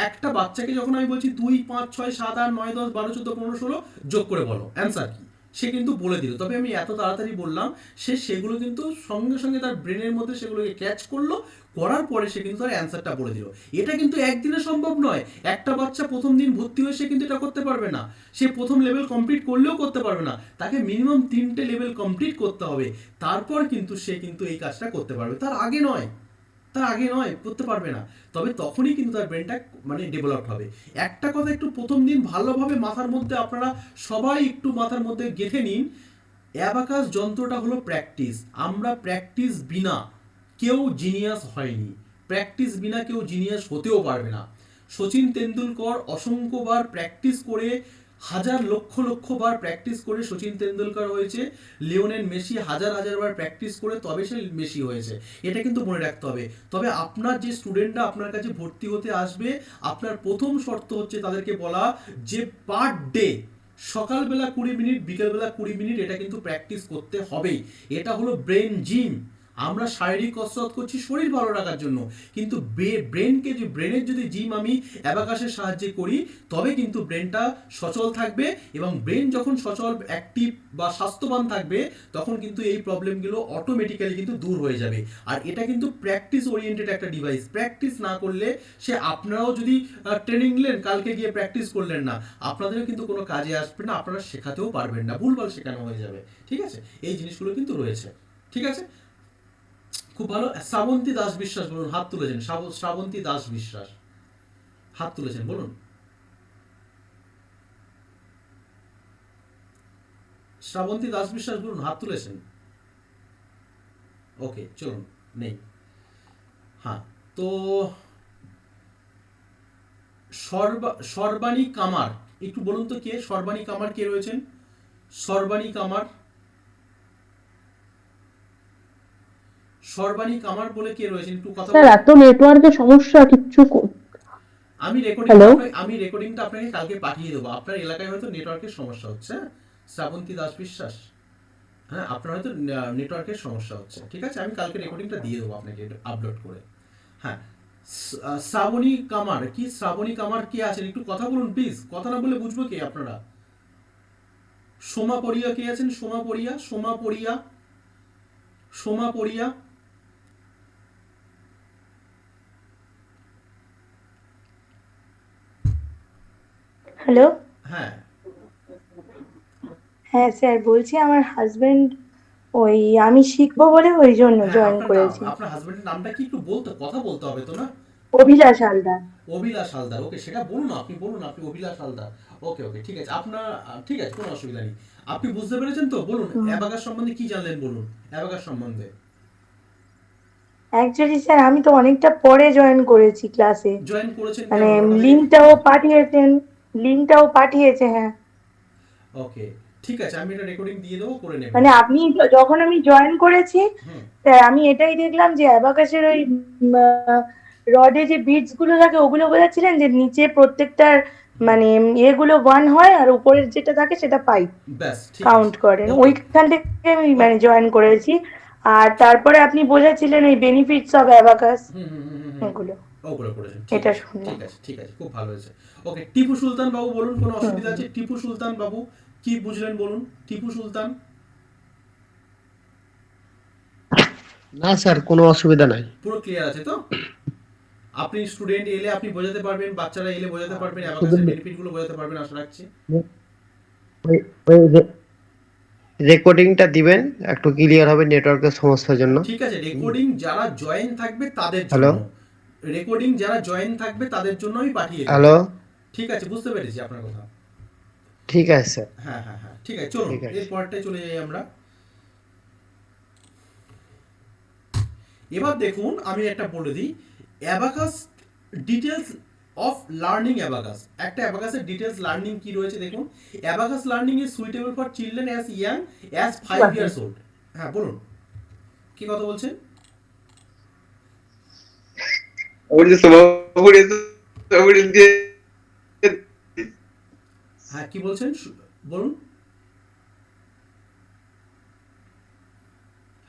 একটা বাচ্চাকে যখন আমি বলছি 2 5 6 7 8 9 10 12 14 15 16 যোগ করে বলো অ্যান্সার কি, সে কিন্তু বলে দিল। তবে আমি এত তাড়াতাড়ি বললাম, সে সেগুলো কিন্তু সঙ্গে সঙ্গে তার ব্রেনের মধ্যে সেগুলোকে ক্যাচ করলো, করার পরে সে কিন্তু তার অ্যান্সারটা বলে দিল। এটা কিন্তু একদিনে সম্ভব নয়। একটা বাচ্চা প্রথম দিন ভর্তি হয়ে সে কিন্তু এটা করতে পারবে না, সে প্রথম লেভেল কমপ্লিট করলেও করতে পারবে না, তাকে মিনিমাম 3টে লেভেল কমপ্লিট করতে হবে, তারপর কিন্তু সে কিন্তু এই কাজটা করতে পারবে, তার আগে নয় করতে পারবে না। তবে তখনই কিন্তু তার ব্রেনটা মানে ডেভেলপ হবে। একটা কথা একটু প্রথম দিন ভালোভাবে মাথার মধ্যে আপনারা সবাই একটু মাথার মধ্যে গেঁথে নিন, অ্যাবাকাস যন্ত্রটা হলো প্র্যাকটিস। আমরা প্র্যাকটিস বিনা কেউ জিনিয়াস হয়নি, প্র্যাকটিস বিনা কেউ জিনিয়াস হতেও পারবে না। সচিন তেন্ডুলকর অসংখ্যবার প্র্যাকটিস করে, হাজার লক্ষ লক্ষ বার প্র্যাকটিস করে সচিন তেন্ডুলকর হয়েছে, লিওনেল মেসি হাজার হাজার বার প্র্যাকটিস করে তবে সে মেসি হয়েছে, এটা কিন্তু মনে রাখতে হবে। তবে আপনার যে স্টুডেন্টরা আপনার কাছে ভর্তি হতে আসবে, আপনার প্রথম শর্ত হচ্ছে তাদেরকে বলা যে পার ডে সকালবেলা 20 মিনিট, বিকেলবেলা 20 মিনিট এটা কিন্তু প্র্যাকটিস করতে হবেই। এটা হলো ব্রেন জিম। আমরা শারীরিক কসরত করছি শরীর ভালো রাখার জন্য, কিন্তু ব্রেনের যদি জিম আমি অ্যাবাকাসের সাহায্যে করি তবে কিন্তু ব্রেনটা সচল থাকবে, এবং ব্রেন যখন সচল, অ্যাক্টিভ বা স্বাস্থ্যবান থাকবে তখন কিন্তু এই প্রবলেমগুলো অটোমেটিক্যালি কিন্তু দূর হয়ে যাবে। আর এটা কিন্তু প্র্যাকটিস ওরিয়েন্টেড একটা ডিভাইস। প্র্যাকটিস না করলে সে, আপনারাও যদি ট্রেনিং নিলেন, কালকে গিয়ে প্র্যাকটিস করলেন না, আপনাদেরও কিন্তু কোনো কাজে আসবে না, আপনারা শেখাতেও পারবেন না, ভুলভাল শেখানো হয়ে যাবে। ঠিক আছে, এই জিনিসগুলো কিন্তু রয়েছে। ঠিক আছে, খুব ভালো। শ্রাবন্তী দাস বিশ্বাস বলুন, হাত তুলেছেন। শ্রাবন্তী দাস বিশ্বাস হাত তুলেছেন, বলুন। শ্রাবন্তী দাস বিশ্বাস বলুন, হাত তুলেছেন। ওকে, চলুন, নেই। হ্যাঁ, তো সর্বাণী কামার, একটু বলুন তো কে সর্বাণী কামার, কে রয়েছেন? সর্বাণী কামার, সর্বাণী কামার বলে কে রয়েছেন? একটু কথা স্যার এত নেটওয়ার্কের সমস্যা কিচ্ছু আমি রেকর্ডিংটা আপনাকে কালকে পাঠিয়ে দেবো। আপনার এলাকায় হয়তো নেটওয়ার্কের সমস্যা হচ্ছে। শ্রাবন্তী দাস বিশ্বাস, হ্যাঁ, আপনার হয়তো নেটওয়ার্কের সমস্যা হচ্ছে। ঠিক আছে, আমি কালকে রেকর্ডিংটা দিয়ে দেবো আপনাকে আপলোড করে। হ্যাঁ, শ্রাবণী কামার, কি শ্রাবণী কামার কে আছেন? একটু কথা বলুন প্লিজ, কথা না বলে বুঝবো কে আপনারা। সোমা পরিয়া কে আছেন? সোমা পরিয়া, সোমা পরিয়া, সোমা পরিয়া। হ্যালো, হ্যাঁ, হ্যাঁ স্যার, বলছি আমার হাজবেন্ড ওই আমি শিখবো বলে ওই জন্য জয়েন করেছি। আপনার হাজবেন্ডের নামটা কি একটু কথা বলতে হবে তো না? অভিলাষ হালদার। অভিলাষ হালদার, ওকে, সেটা বলুন, আপনি বলুন, আপনি অভিলাষ হালদার। ওকে, ঠিক আছে, আপনার ঠিক আছে, কোনো অসুবিধা নেই। আপনি বুঝতে পেরেছেন তো? বলুন, অ্যাবাকাস সম্বন্ধে কি জানলেন, বলুন অ্যাবাকাস সম্বন্ধে। অ্যাকচুয়ালি স্যার আমি তো অনেকটা পরে জয়েন করেছি ক্লাসে, জয়েন করেছেন মানে লিংকটাও পাঠিয়েছে। হ্যাঁ, ওকে, ঠিক আছে, আমি এটা রেকর্ডিং দিয়ে দেবো, করে নেবেন। মানে আপনি যখন আমি জয়েন করেছি আমি এটাই দেখলাম যে অ্যাবাকাসের ওই রডে যে বিটস গুলো থাকে ওগুলো বোঝাচ্ছিলেন যে নিচে প্রত্যেকটার মানে এগুলো 1 হয় আর উপরের যেটা থাকে সেটা 5 ব্যাস, কাউন্ট করেন। ওইখান থেকে আমি মানে জয়েন করেছি। আর তারপরে আপনি বোঝাচ্ছিলেন এই বেনিফিটস অফ অ্যাবাকাস, ওগুলো করেছেন। এটা শুনলাম। ঠিক আছে, খুব ভালো হয়েছে। ওকে, টিপু সুলতান বাবু বলুন, কোনো অসুবিধা আছে? টিপু সুলতান বাবু কি বুঝলেন বলুন। টিপু সুলতান। না স্যার, কোনো অসুবিধা নাই, পুরো ক্লিয়ার আছে তো? আপনি স্টুডেন্ট এলে আপনি বোঝাতে পারবেন, বাচ্চারা এলে বোঝাতে পারবেন, অ্যাবাকাসের বেনিফিট গুলো বোঝাতে পারবেন, আশা রাখছি। রেকর্ডিংটা দিবেন, একটু ক্লিয়ার হবে নেটওয়ার্কের সমস্যার জন্য। ঠিক আছে, রেকর্ডিং যারা জয়েন থাকবে তাদের জন্য, রেকর্ডিং যারা জয়েন থাকবে তাদের জন্য আমি পাঠিয়ে দেব। হ্যালো, ঠিক আছে, বুঝতে পেরেছি আপনার কথা। ঠিক আছে স্যার। হ্যাঁ, ঠিক আছে, চলুন এর পরেরটায় চলে যাই আমরা। এবার দেখুন, আমি একটা বলে দিই, abacus details of learning abacus. একটা অ্যাবাকাসের ডিটেলস লার্নিং কি রয়েছে দেখুন। Abacus learning is suitable for children as young as 5 years old। হ্যাঁ, বলুন, কি কথা বলছেন? হ্যাঁ, কি বলছেন বলুন।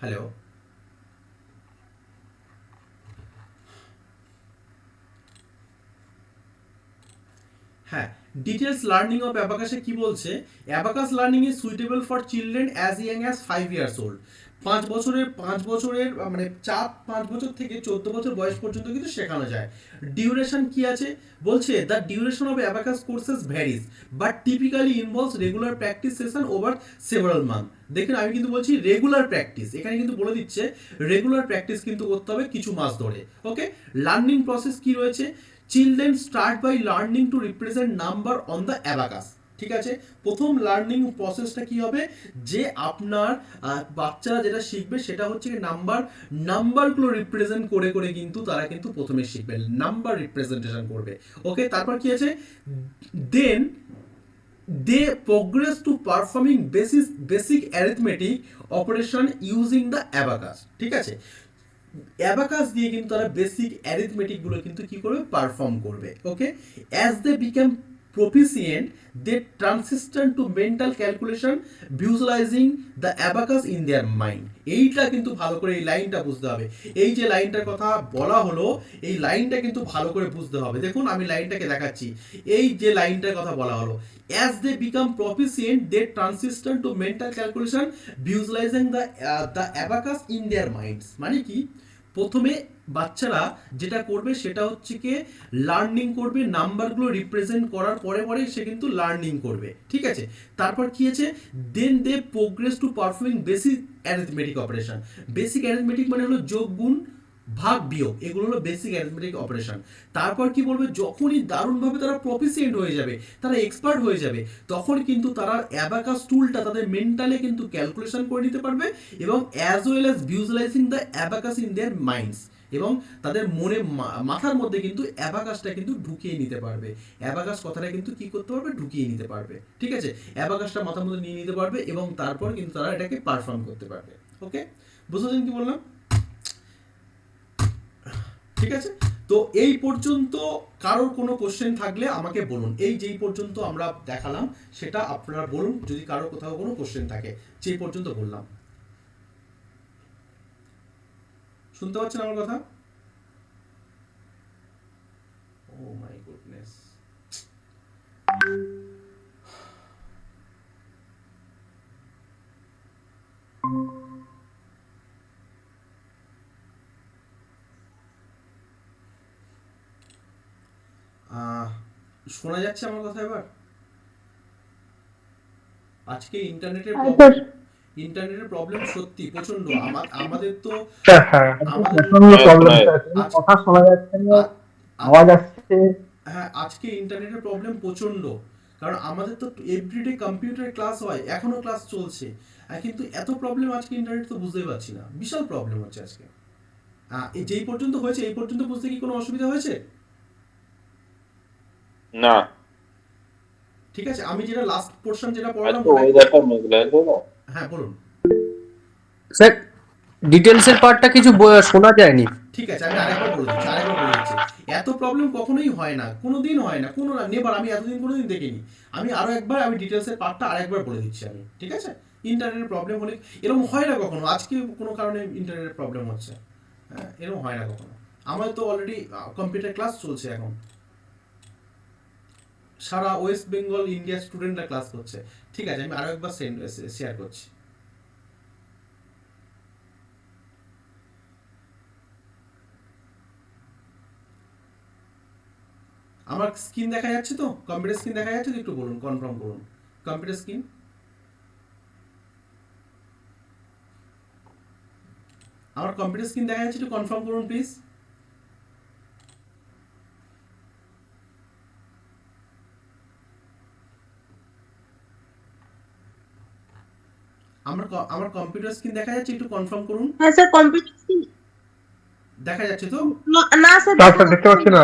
হ্যালো, হ্যাঁ, ডিটেলস লার্নিং অফ অ্যাবাকাসে কি বলছে? Abacus learning is suitable for children as young as 5 years old। 5 বছরের মানে 5 বছর থেকে 14 বছর বয়স পর্যন্ত কিন্তু শেখানো যায়। ডিউরেশন কি আছে বলছে? The duration of abacus courses varies but typically involves regular practice session over several month. দেখুন, আমি কিন্তু বলছি রেগুলার প্র্যাকটিস, এখানে কিন্তু বলে দিচ্ছে রেগুলার প্র্যাকটিস কিন্তু করতে হবে কিছু মাস ধরে। ওকে, লার্নিং প্রসেস কি রয়েছে? Children start by learning to represent number on the abacus. ঠিক আছে, প্রথম লার্নিং প্রসেসটা কি হবে? যে আপনার বাচ্চারা যেটা শিখবে সেটা হচ্ছে নাম্বারগুলো রিপ্রেজেন্ট করে করে কিন্তু তারা কিন্তু প্রথমে শিখবে, নাম্বার রিপ্রেজেন্টেশন করবে। ওকে, তারপর কি আছে? Then they progress to performing basic arithmetic operation using the abacus. ঠিক আছে, অ্যাবাকাস দিয়ে কিন্তু তারা বেসিক অ্যারিথমেটিক গুলো কিন্তু কি করবে? পারফর্ম করবে। Okay, as they become proficient they transition to mental calculation visualizing the abacus in their mind. এইটা কিন্তু ভালো করে এই লাইনটা বুঝতে হবে। এই যে লাইনটার কথা বলা হলো এই লাইনটা কিন্তু ভালো করে বুঝতে হবে। দেখুন আমি লাইনটাকে দেখাচ্ছি। এই যে লাইনটার কথা বলা হলো, as they become proficient they transition to mental calculation visualizing the abacus in their minds. মানে কি, প্রথমে বাচ্চারা যেটা করবে সেটা হচ্ছে কি লার্নিং করবে, নাম্বারগুলো রিপ্রেজেন্ট করার পরে পরে সে কিন্তু লার্নিং করবে, ঠিক আছে। তারপর কি আছে, then they progress to performing basic arithmetic operation. Basic arithmetic মানে হলো যোগ গুণ ভাগ বিয়োগ, এগুলো হলো বেসিক অ্যারিথমেটিক অপারেশন। তারপর কি বলবে, যখনই দারুণভাবে তারা প্রফিসিয়েন্ট হয়ে যাবে, তারা এক্সপার্ট হয়ে যাবে, তখন কিন্তু তারা অ্যাবাকাস টুলটা তাদের মেন্টালে কিন্তু ক্যালকুলেশন করে নিতে পারবে এবং as well as ভিজুয়ালাইজিং the abacus in there minds, এবং তাদের মনে মাথার মধ্যে কিন্তু অ্যাবাকাসটা কিন্তু ঢুকিয়ে নিতে পারবে। অ্যাবাকাস কথাটা কিন্তু কি করতে পারবে, ঢুকিয়ে নিতে পারবে, ঠিক আছে। অ্যাবাকাসটা মাথার মধ্যে নিয়ে নিতে পারবে এবং তারপর কিন্তু তারা এটাকে পারফর্ম করতে পারবে। ওকে, বুঝলেন কি বললাম? ঠিক আছে, তো এই পর্যন্ত কারোর কোনো কোশ্চেন থাকলে আমাকে বলুন। এই যেই পর্যন্ত আমরা দেখালাম সেটা আপনারা বলুন, যদি কারোর কোথাও কোনো কোশ্চেন থাকে যেই পর্যন্ত বললাম। শুনতে পাচ্ছেন আমার কথা? ও মাই গুডনেস। শোনা যাচ্ছে আমার কথা এবার? আজকে ইন্টারনেটের প্রবলেম সত্যি প্রচন্ড। আমাদের তো কথা শোনা যাচ্ছে না, আওয়াজ আসছে। হ্যাঁ, আজকে ইন্টারনেটের প্রবলেম প্রচন্ড, কারণ আমাদের তো এভরিডে কম্পিউটার ক্লাস হয়, এখনো ক্লাস চলছে, কিন্তু এত প্রবলেম আজকে ইন্টারনেট তো বুঝতেই পারছি না, বিশাল প্রবলেম হচ্ছে আজকে। যেই পর্যন্ত হয়েছে এই পর্যন্ত বুঝতে কি কোনো অসুবিধা হয়েছে? না, ঠিক আছে। আমি যেটা লাস্ট পোরশন যেটা পড়লাম, হ্যাঁ বলুন স্যার। ডিটেইলসের পার্টটা কিছু শোনা যায়নি। ঠিক আছে, আমি আরেকবার বলে দিচ্ছি। এত প্রবলেম কখনোই হয় না, কোনোদিন হয় না, কোনো নেবার, আমি এতদিন কোনোদিন দেখিনি। আমি আরো একবার আমি ডিটেইলসের পার্টটা আরেকবার বলে দিচ্ছি আমি, ঠিক আছে। ইন্টারনেটের প্রবলেম হলে এরকম হয় না কখনো, আজকে কোনো কারণে ইন্টারনেটের প্রবলেম হচ্ছে, হ্যাঁ এরকম হয় না কখনো। আমার তো অলরেডি কম্পিউটার ক্লাস চলছে এখন, সারা ওয়েস্ট বেঙ্গল ইন্ডিয়া স্টুডেন্টরা ক্লাস করছে। ঠিক আছে, আমি আরো একবার শেয়ার করছি। আমার স্ক্রিন দেখা যাচ্ছে তো? কম্পিউটার স্ক্রিন দেখা যাচ্ছে তো? একটু বলুন, কনফার্ম করুন। কম্পিউটার স্ক্রিন আমার কম্পিউটার স্ক্রিন দেখা যাচ্ছে, একটু কনফার্ম করুন প্লিজ। আমার কম্পিউটার স্ক্রিন দেখা যাচ্ছে, একটু কনফার্ম করুন। হ্যাঁ স্যার, কম্পিউটার স্ক্রিন দেখা যাচ্ছে তো? না স্যার, দেখতে পাচ্ছি না।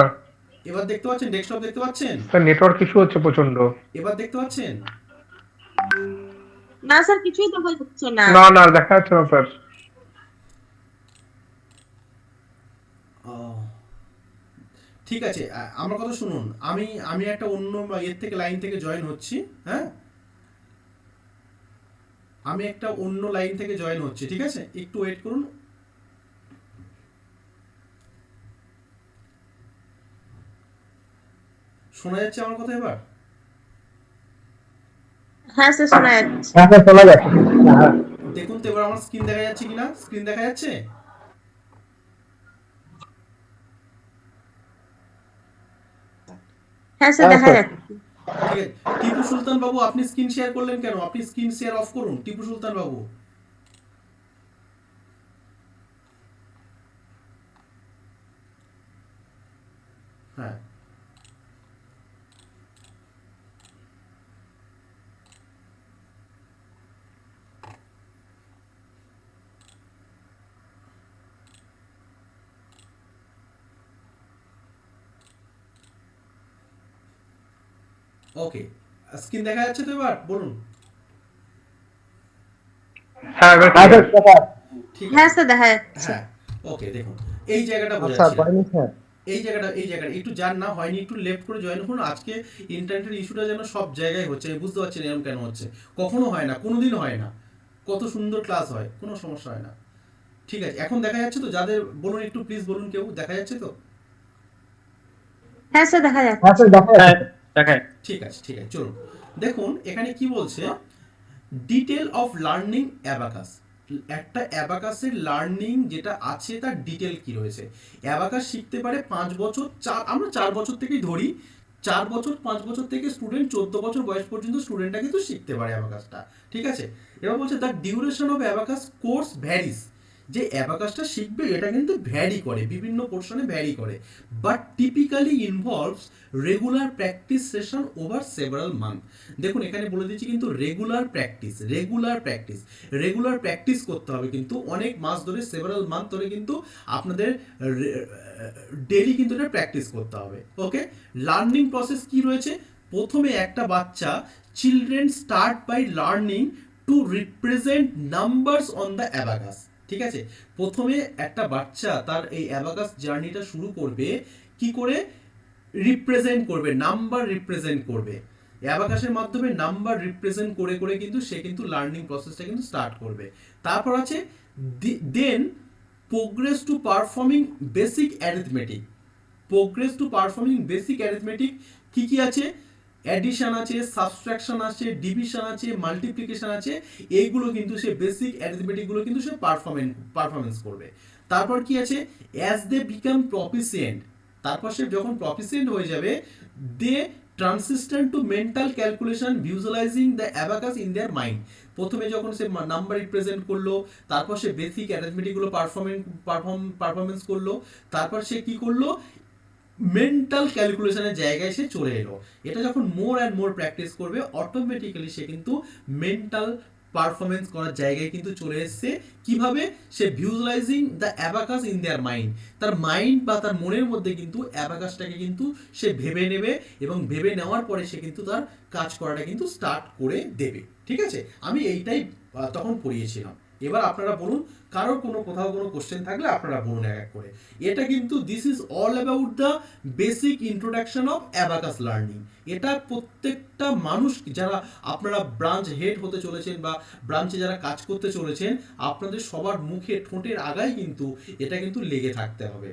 এবার দেখতে পাচ্ছেন? ডেস্কটপ দেখতে পাচ্ছেন? স্যার নেটওয়ার্ক ইস্যু হচ্ছে প্রচন্ড। এবার দেখতে পাচ্ছেন? না স্যার, কিছুই দেখা যাচ্ছে না। না দেখা যাচ্ছে না স্যার। ঠিক আছে, আমার কথা শুনুন। আমি একটা অন্য এর থেকে লাইন থেকে জয়েন হচ্ছি, হ্যাঁ আমি একটা অন্য লাইন থেকে জয়েন হচ্ছি, ঠিক আছে, একটু ওয়েট করুন। শোনা যাচ্ছে আমার কথা এবার? হ্যাঁ স্যার, শোনা যাচ্ছে। হ্যাঁ স্যার, শোনা যাচ্ছে। দেখুন তো এবার আমার স্ক্রিন দেখা যাচ্ছে কিনা? স্ক্রিন দেখা যাচ্ছে? হ্যাঁ স্যার, দেখা যাচ্ছে। ঠিক আছে, টিপু সুলতান বাবু আপনি স্ক্রিন শেয়ার করলেন কেন? আপনি স্ক্রিন শেয়ার অফ করুন, টিপু সুলতান বাবু। হ্যাঁ, ওকে, স্ক্রিন দেখা যাচ্ছে তো এবার? বলুন। হ্যাঁ ঠিক হ্যাঁ আছে, স্যার, দেখা যাচ্ছে। হ্যাঁ ওকে, দেখুন এই জায়গাটা বোঝা স্যার যাচ্ছে না। স্যার এই জায়গাটা একটু যার না হয়নি একটু লেফট করে জয়েন করুন। আজকে ইন্টারনেটের ইস্যুটা যেন সব জায়গায় হচ্ছে, আমি বুঝতে পারছি না এরকম কেন হচ্ছে। কখনো হয় না, কোনোদিন হয় না, কত সুন্দর ক্লাস হয়, কোনো সমস্যা হয় না। ঠিক আছে, এখন দেখা যাচ্ছে তো? যাদের বলুন একটু প্লিজ বলুন, কেউ দেখা যাচ্ছে তো? হ্যাঁ স্যার দেখা যাচ্ছে। হ্যাঁ স্যার দেখায়। ঠিক আছে চলুন দেখুন এখানে কি বলছে, ডিটেল অফ লার্নিং অ্যাবাকাস। একটা অ্যাবাকাসের লার্নিং যেটা আছে তার ডিটেল কি রয়েছে। অ্যাবাকাস শিখতে পারে 5 বছর, আমরা 4 বছর থেকেই ধরি, 4 বছর 5 বছর থেকে স্টুডেন্ট 14 বছর বয়স পর্যন্ত স্টুডেন্টরা কিন্তু শিখতে পারে অ্যাবাকাসটা। ঠিক আছে, এবার বলছে the duration of abacus course varies. যে অ্যাবাকাসটা শিখবে এটা কিন্তু ভ্যারি করে, বিভিন্ন পোর্শনে ভ্যারি করে, but typically involves regular practice session over several month. দেখুন এখানে বলে দিচ্ছি কিন্তু রেগুলার প্র্যাকটিস করতে হবে কিন্তু অনেক মাস ধরে, সেভারাল মান্থ ধরে কিন্তু আপনাদের ডেইলি কিন্তু এটা প্র্যাকটিস করতে হবে। ওকে, লার্নিং প্রসেস কি রয়েছে? প্রথমে একটা বাচ্চা, children start by learning to represent numbers on the abacus. ঠিক আছে, প্রথমে একটা বাচ্চা তার এই অ্যাবাকাস জার্নিটা শুরু করবে কি করে? রিপ্রেজেন্ট করবে, নাম্বার রিপ্রেজেন্ট করবে। অ্যাবাকাসের মাধ্যমে নাম্বার রিপ্রেজেন্ট করে করে কিন্তু সে কিন্তু লার্নিং প্রসেসটা কিন্তু স্টার্ট করবে। তারপর আছে then progress to performing basic arithmetic. কি আছে? অ্যাডিশন আছে, সাবট্রাকশন আছে, ডিভিশন আছে, মাল্টিপ্লিকেশন আছে, এইগুলো কিন্তু সে বেসিক অ্যারিথমেটিকগুলো কিন্তু সে পারফরমেন্স করবে। তারপর কি আছে? অ্যাজ দে বিকাম প্রফিসিয়েন্ট, তারপর সে যখন প্রফিসিয়েন্ট হয়ে যাবে, they transition to mental calculation visualizing the abacus in their mind. প্রথমে যখন সে নাম্বার রিপ্রেজেন্ট করলো, তারপর সে বেসিক অ্যারিথমেটিকগুলো পারফরমেন্স করলো, তারপর সে কি করলো? মেন্টাল ক্যালকুলেশনের জায়গায় সে চলে এলো। এটা যখন মোর অ্যান্ড মোর প্র্যাকটিস করবে, অটোমেটিক্যালি সে কিন্তু মেন্টাল পারফরমেন্স করার জায়গায় কিন্তু চলে এসছে। কিভাবে? সে visualizing the abacus in their mind, তার মাইন্ড বা তার মনের মধ্যে কিন্তু অ্যাবাকাসটাকে কিন্তু সে ভেবে নেবে, এবং ভেবে নেওয়ার পরে সে কিন্তু তার কাজ করাটা কিন্তু স্টার্ট করে দেবে। ঠিক আছে, আমি এইটাই তখন পড়িয়েছিলাম। এবার আপনারা বলুন, কারোর কোথাও কোনো কোশ্চেন থাকলে আপনারা বলুন এক করে। এটা কিন্তু this is all about the basic introduction of abacus learning. এটা প্রত্যেকটা মানুষ, যারা আপনারা ব্রাঞ্চ হেড হতে চলেছেন বা ব্রাঞ্চে যারা কাজ করতে চলেছেন, আপনাদের সবার মুখে ঠোঁটের আগায় কিন্তু এটা কিন্তু লেগে থাকতে হবে,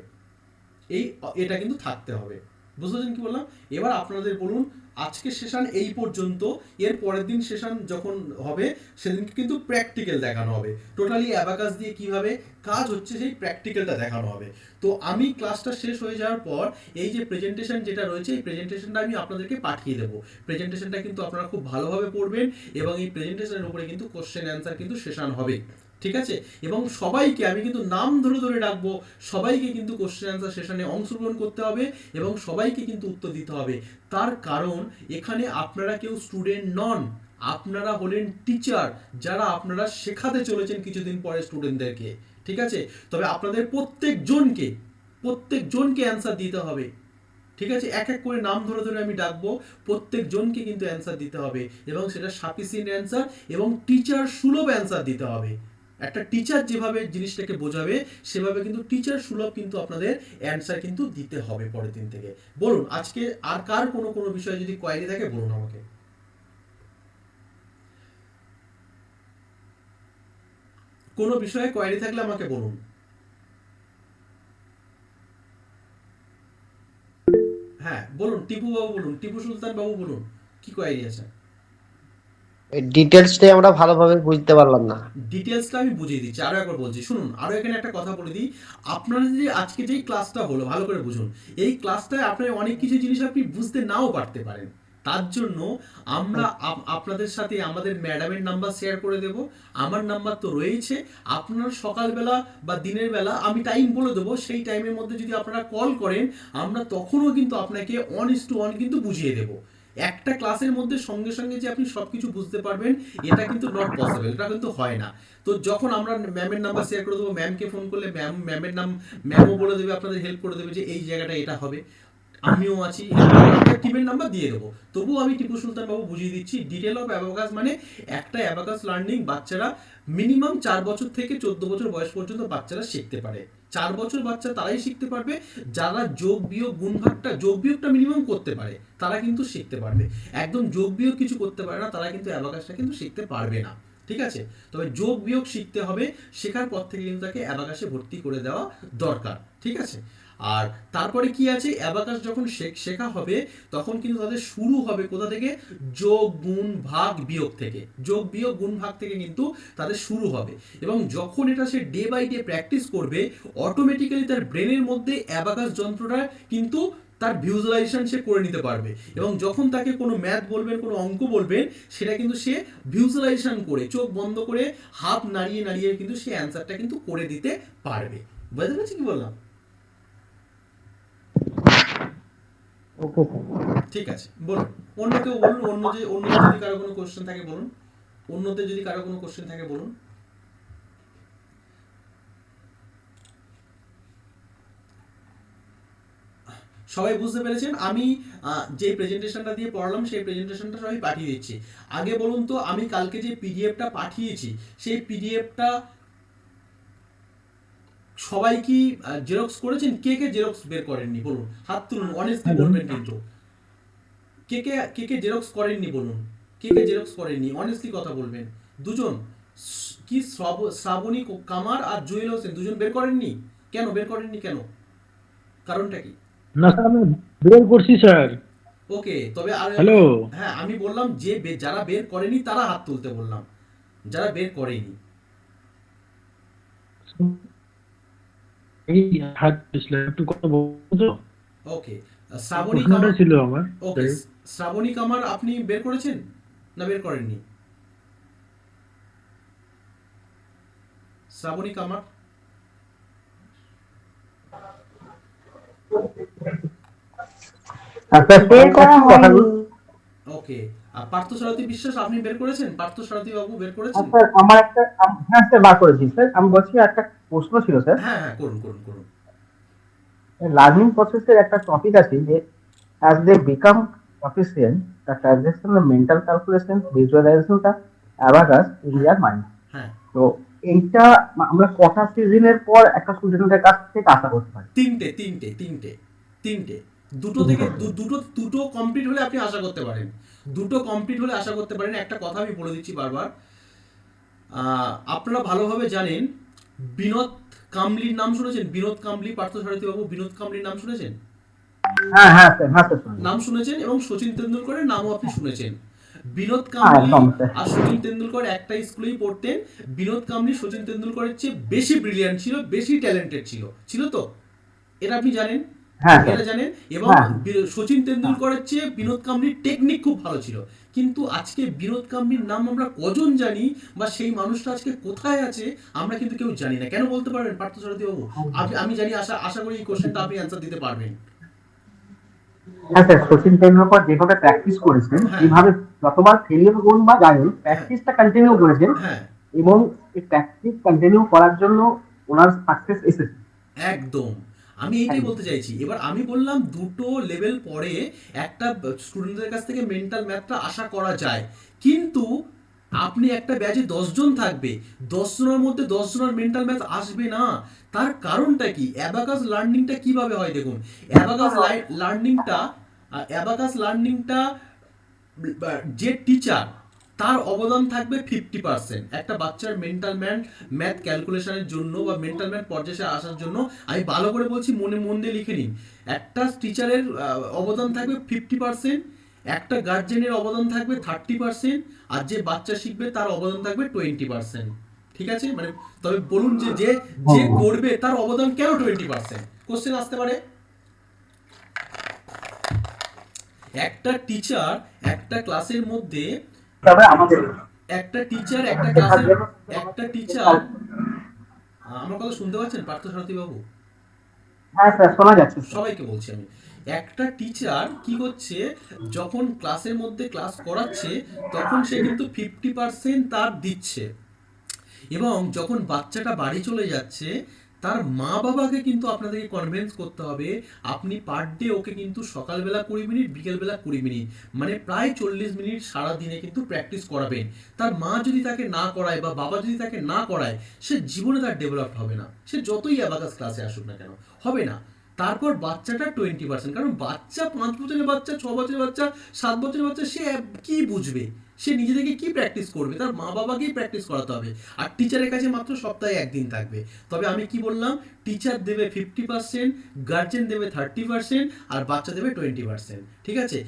এটা কিন্তু থাকতে হবে। বুঝতে পারছেন কি বললাম? এবার আপনাদের বলুন, আজকে সেশন এই পর্যন্ত, এর পরের দিন সেশন যখন হবে সেদিনকে কিন্তু প্র্যাকটিক্যাল দেখানো হবে, টোটালি অ্যাবাকাস দিয়ে কিভাবে কাজ হচ্ছে সেই প্র্যাকটিক্যালটা দেখানো হবে। তো আমি ক্লাসটা শেষ হয়ে যাওয়ার পর এই যে প্রেজেন্টেশন যেটা রয়েছে, এই প্রেজেন্টেশনটা আমি আপনাদেরকে পাঠিয়ে দেবো। প্রেজেন্টেশনটা কিন্তু আপনারা খুব ভালোভাবে পড়বেন, এবং এই প্রেজেন্টেশনের উপরে কিন্তু কোশ্চেন অ্যান্সার কিন্তু সেশন হবে। ঠিক আছে, এবং সবাইকে আমি কিন্তু নাম ধরে ধরে ডাকবো, সবাইকে কিন্তু কোশ্চেন অ্যান্সার সেশনে অংশগ্রহণ করতে হবে, এবং সবাইকে কিন্তু উত্তর দিতে হবে। তার কারণ এখানে আপনারা কেউ স্টুডেন্ট নন, আপনারা হলেন টিচার, যারা আপনারা শেখাতে চলেছেন কিছুদিন পরে স্টুডেন্টদেরকে। ঠিক আছে, তবে আপনাদের প্রত্যেকজনকে অ্যান্সার দিতে হবে। ঠিক আছে, এক এক করে নাম ধরে ধরে আমি ডাকবো, প্রত্যেকজনকে কিন্তু অ্যান্সার দিতে হবে, এবং সেটা সাফিসিয়েন্ট অ্যান্সার এবং টিচার সুলভ অ্যান্সার দিতে হবে। একটা টিচার যেভাবে জিনিসটাকে বোঝাবে, সেভাবে কিন্তু টিচার সুলভ কিন্তু আপনাদের অ্যান্সার কিন্তু দিতে হবে পরের দিন থেকে। বলুন, আজকে আর কার কোনো বিষয়ে যদি কোয়েরি থাকে বলুন আমাকে। কোনো বিষয়ে কোয়েরি থাকলে আমাকে বলুন। হ্যাঁ বলুন, টিপু বাবু বলুন, টিপু সুলতান বাবু বলুন, কি কোয়েরি আছে? ডিটেলসটাই আমরা ভালোভাবে বুঝতে পারলাম না। ডিটেলসটা আমি বুঝিয়ে দিচ্ছি, আরো একবার বলছি শুনুন। আরো এখানে একটা কথা বলে দিই, আপনারা যে আজকে যেই ক্লাসটা হলো ভালো করে বুঝুন। এই ক্লাসটায় আপনার অনেক কিছু জিনিস আপনি বুঝতে নাও পারতে পারেন, তার জন্য আমরা আপনাদের সাথে আমাদের ম্যাডামের নাম্বার শেয়ার করে দেব, আমার নাম্বার তো রয়েছে। আপনারা সকালবেলা বা দিনের বেলা আমি টাইম বলে দেবো, সেই টাইমের মধ্যে যদি আপনারা কল করেন, আমরা তখনও কিন্তু আপনাকে 1:1 কিন্তু বুঝিয়ে দেবো। একটা ক্লাসের মধ্যে সঙ্গে সঙ্গে যে আপনি সবকিছু বুঝতে পারবেন, এটা কিন্তু নট পসিবল, এটা কিন্তু হয় না। তো যখন আমরা ম্যামের নাম্বার শেয়ার করে দেবো, ম্যামকে ফোন করলে ম্যামের ম্যামও বলে দেবে, আপনাদের হেল্প করে দেবে যে এই জায়গাটা এটা হবে। আমিও আছি, টিমের নাম্বার দিয়ে দেবো। তবুও আমি টিপু সুলতান বাবু বুঝিয়ে দিচ্ছি, ডিটেল অফ অ্যাবাকাস মানে একটা অ্যাবাকাস লার্নিং বাচ্চারা মিনিমাম 4 বছর থেকে 14 বছর বয়স পর্যন্ত বাচ্চারা শিখতে পারে। 4 বছর বাচ্চা তারাই শিখতে পারবে যারা যোগ বিয়োগ যোগ বিয়োগটা মিনিমাম করতে পারে, তারা কিন্তু শিখতে পারবে। একদম যোগ বিয়োগ কিছু করতে পারে না, তারা কিন্তু অ্যাবাকাসটা কিন্তু শিখতে পারবে না। ঠিক আছে, তবে যোগ বিয়োগ শিখতে হবে, শেখার পর থেকে কিন্তু তাকে অ্যাবাকাসে ভর্তি করে দেওয়া দরকার। ঠিক আছে, আর তারপরে কি আছে, অ্যাবাকাস যখন শেখা হবে তখন কিন্তু তাদের শুরু হবে কোথা থেকে, যোগ গুণ ভাগ বিয়োগ থেকে। যোগ বিয়োগ গুণ ভাগ থেকে কিন্তু তাদের শুরু হবে, এবং যখন এটা সে ডে বাই ডে প্র্যাকটিস করবে, অটোমেটিক্যালি তার ব্রেনের মধ্যে অ্যাবাকাস যন্ত্রটা কিন্তু তার ভিজুয়ালাইজেশন সে করে নিতে পারবে, এবং যখন তাকে কোনো ম্যাথ বলবেন, কোনো অঙ্ক বলবেন, সেটা কিন্তু সে ভিজুয়ালাইজেশন করে চোখ বন্ধ করে হাত নাড়িয়ে নাড়িয়ে কিন্তু সে অ্যান্সারটা কিন্তু করে দিতে পারবে। বুঝতে পারছি কি বললাম? ঠিক আছে, বলুন, অন্য কেউ বলুন, অন্য যদি কারো কোনো কোশ্চেন থাকে বলুন, অন্যদের যদি কারো কোনো কোশ্চেন থাকে বলুন। সবাই বুঝতে পেরেছেন? আমি যে প্রেজেন্টেশনটা দিয়ে পড়ালাম সেই প্রেজেন্টেশনটা সবাই পাঠিয়ে দিচ্ছি। আগে বলুন তো, আমি কালকে যে পিডিএফটা পাঠিয়েছি সেই পিডিএফটা সবাই কি জেরক্স করেছেন? কে কে জেরক্স বের করেননি বলুন, হাত তুলুন, অনেস্টলি বলবেন কিন্তু। কে কে জেরক্স করেননি বলুন, কে কে জেরক্স করেননি, অনেস্টলি কথা বলবেন। দুজন কি, শ্রাবণী কামার আর জুয়েল হোসেন, দুজন বের করেননি? কেন বের করেননি, কেন, কারণটা কি? না স্যার আমি বের করছি স্যার। ওকে, তবে আর হ্যালো। হ্যাঁ, আমি বললাম যে যারা বের করেনি তারা হাত তুলতে বললাম, যারা বের করেনি। এই হাত দিছিলাম, একটু কথা বলছো? ওকে, শ্রাবণী প্রশ্নটা কামার ছিল আমার। ওকে, শ্রাবণী কামার আপনি বের করেছেন না বের করেননি? শ্রাবণী কামার, বের করা হয়নি। ওকে, আর পার্থসারথী বিশ্বাস আপনি বের করেছেন? পার্থসারথী বাবু বের করেছেন? স্যার আমার একটা, হ্যাঁ স্যার বার করেছি স্যার। আমি বলছি একটা প্রশ্ন ছিল স্যার। হ্যাঁ হ্যাঁ, করুন করুন করুন। লার্নিং প্রসেসের একটা টপিক আছে যে as they become proficient the transaction of mental calculation visualization টা abacus in their mind। হ্যাঁ, তো এইটা আমরা কটা সিজনের পর একটা স্টুডেন্টের কাছ থেকে আশা করতে পারি? তিনটে দুটো থেকে দুটো কমপ্লিট হলে আপনি আশা করতে পারেন, দুটো কমপ্লিট হলে আশা করতে পারেন। একটা কথা আমি বলে দিচ্ছি বারবার, আপনারা ভালোভাবে জানেন বিনোদ কামলির নাম শুনেছেন? বিনোদ কামলি, পার্থসারথী বাবু, বিনোদ কামলির নাম শুনেছেন? হ্যাঁ হ্যাঁ স্যার, হ্যাঁ স্যার নাম শুনেছেন, এবং সচিন তেন্ডুলকরের নামও আপনি শুনেছেন। বিনোদ কামলি আর সচিন তেন্ডুলকর একটা স্কুলেই পড়তেন। বিনোদ কামলি সচিন তেন্ডুলকরের চেয়ে বেশি ব্রিলিয়ান্ট ছিল, বেশি ট্যালেন্টেড ছিল তো, এটা আপনি জানেন? এটা জানেন? এবং সচিন তেন্ডুলকরের চেয়ে বিনোদ কামলির টেকনিক খুব ভালো ছিল। কিন্তু আজকে বিনোদ কামলির নাম আমরা কজন জানি, বা সেই মানুষটা আজকে কোথায় আছে আমরা কিন্তু কেউ জানি না। কেন বলতে পারবেন পার্থসারথী বাবু? আমি জানি, আশা করি এই কোশ্চেনটা আপনি অ্যান্সার দিতে পারবেন। হ্যাঁ স্যার, সচিন তেন্ডুলকর যেভাবে প্র্যাকটিস করেছেন, এইভাবে যতবার ফেলিয়ার গুণ বা গায়ন প্র্যাকটিসটা কন্টিনিউ করেছেন, এবং এই প্র্যাকটিস কন্টিনিউ করার জন্য ওনার সাকসেস এসেছে। একদম, আমি এইটাই বলতে চাইছি। এবার আমি বললাম দুটো লেভেল পরে একটা স্টুডেন্টদের কাছ থেকে মেন্টাল ম্যাথটা আশা করা যায়, কিন্তু আপনি একটা ব্যাচে 10 জন থাকবে, 10 জনের মধ্যে 10 জনের মেন্টাল ম্যাথ আসবে না। তার কারণটা কি? অ্যাবাকাস লার্নিংটা কিভাবে হয় দেখুন। অ্যাবাকাস লার্নিংটা যে টিচার, তার অবদান থাকবে 50%। একটা বাচ্চার মেন্টাল ম্যাথ ক্যালকুলেশনের জন্য বা মেন্টাল ম্যাথ পর্যায়ে আসার জন্য, আমি ভালো করে বলছি, মন দিয়ে লিখে নিন। একটা টিচারের অবদান থাকবে 50%, একটা গার্জেনের অবদান থাকবে 30%, আর যে বাচ্চা শিখবে তার অবদান থাকবে 20%। ঠিক আছে, মানে তবে বলুন যে করবে তার অবদান কেন 20%? কোশ্চেন আসতে পারে। একটা টিচার একটা ক্লাসের মধ্যে, একটা টিচার আমার কথা শুনতে পাচ্ছেন পার্থসারথী বাবু? হ্যাঁ স্যার, শোনা যাচ্ছে। সবাইকে বলছি আমি, একটা টিচার কি করছে, যখন ক্লাসের মধ্যে ক্লাস করাচ্ছে তখন সে কিন্তু 50% তার দিচ্ছে, এবং যখন বাচ্চাটা বাড়ি চলে যাচ্ছে তার মা বাবাকে কিন্তু আপনাদেরকে কনভিন্স করতে হবে আপনি পার ডে ওকে কিন্তু সকালবেলা 20 মিনিট, বিকেলবেলা 20 মিনিট, মানে প্রায় 40 মিনিট সারা দিনে কিন্তু প্র্যাকটিস করাবেন। তার মা যদি তাকে না করায় বা বাবা যদি তাকে না করায়, সে জীবনে তার ডেভেলপ হবে না, সে যতই অ্যাবাকাস ক্লাসে আসুক না কেন, হবে না। তারপর বাচ্চাটা 20%, কারণ বাচ্চা 5 বছরের বাচ্চা, 6 বছরের বাচ্চা, 7 বছরের বাচ্চা, সে কি বুঝবে, সে নিজে থেকে কি প্র্যাকটিস করবে, তার মা বাবাকেই প্র্যাকটিস করাতে হবে। আর টিচারের কাছে মাত্র সপ্তাহে 1 দিন থাকবে। তবে আমি কি বললাম, টিচার দেবে 50%, গার্জেন দেবে 30%, আর বাচ্চা দেবে 20%। ঠিক আছে,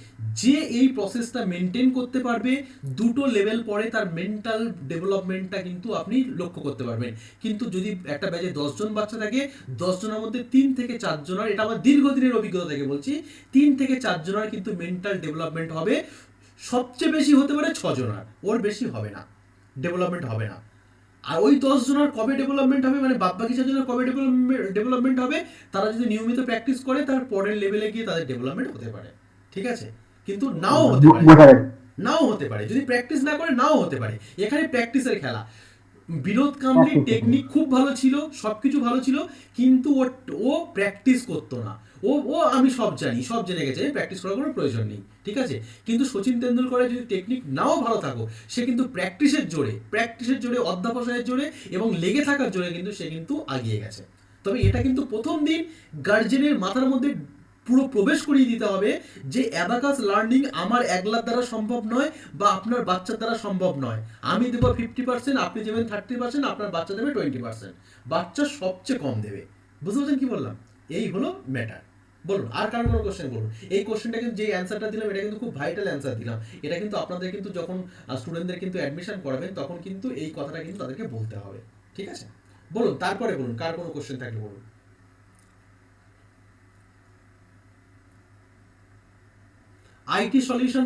যে এই প্রসেসটা মেনটেন করতে পারবে, দুটো লেভেল পরে তার মেন্টাল ডেভেলপমেন্টটা কিন্তু আপনি লক্ষ্য করতে পারবেন। কিন্তু যদি একটা ব্যাচে 10 জন বাচ্চা থাকে, 10 জনের মধ্যে 3 থেকে 4 জনের, এটা আমার দীর্ঘদিনের অভিজ্ঞতা থেকে বলছি, 3 থেকে 4 জনের কিন্তু মেন্টাল ডেভেলপমেন্ট হবে। সবচেয়ে বেশি হতে পারে 6 জনের, ওর বেশি হবে না, ডেভেলপমেন্ট হবে না। আর ওই 10 জনের কবে ডেভেলপমেন্ট হবে, মানে বাকি 6 জনের কবে ডেভেলপমেন্ট হবে, তারা যদি নিয়মিত প্র্যাকটিস করে তার পরের লেভেলে গিয়ে তাদের ডেভেলপমেন্ট হতে পারে। ঠিক আছে, কিন্তু নাও হতে পারে, নাও হতে পারে, যদি প্র্যাকটিস না করে নাও হতে পারে। এখানে প্র্যাকটিসের খেলা। বিনোদ কাম্বলির টেকনিক খুব ভালো ছিল, সবকিছু ভালো ছিল, কিন্তু ও প্র্যাকটিস করতো না। ও আমি সব জানি, সব জেনে গেছে, প্র্যাকটিস করার কোনো প্রয়োজন নেই। ঠিক আছে, কিন্তু সচিন তেন্ডুলকরের যদি টেকনিক নাও ভালো থাকো, সে কিন্তু প্র্যাকটিসের জোরে, অধ্যাবসায়ের জোরে এবং লেগে থাকার জোরে কিন্তু সে কিন্তু আগিয়ে গেছে। তবে এটা কিন্তু প্রথম দিন গার্জেনের মাথার মধ্যে পুরো প্রবেশ করিয়ে দিতে হবে যে অ্যাবাকাস লার্নিং আমার একলার দ্বারা সম্ভব নয় বা আপনার বাচ্চার দ্বারা সম্ভব নয়। আমি দেবো 50%, আপনি দেবেন 30%, আপনার বাচ্চা দেবে 20%, বাচ্চা সবচেয়ে কম দেবে। বুঝতে পারছেন কি বললাম? এই হলো ম্যাটার। বলুন, আর কারো কোনো কোশ্চেন বলুন। এই কোশ্চেনটা কিন্তু যে অ্যান্সারটা দিলাম, এটা কিন্তু খুব ভাইটাল অ্যান্সার দিলাম। এটা কিন্তু আপনাদের কিন্তু যখন স্টুডেন্টদের কিন্তু অ্যাডমিশন করাবেন, তখন কিন্তু এই কথাটা কিন্তু তাদেরকে বলতে হবে। ঠিক আছে, বলুন, তারপরে বলুন, কার কোনো কোশ্চেন থাকলে বলুন। আইটি সলিউশন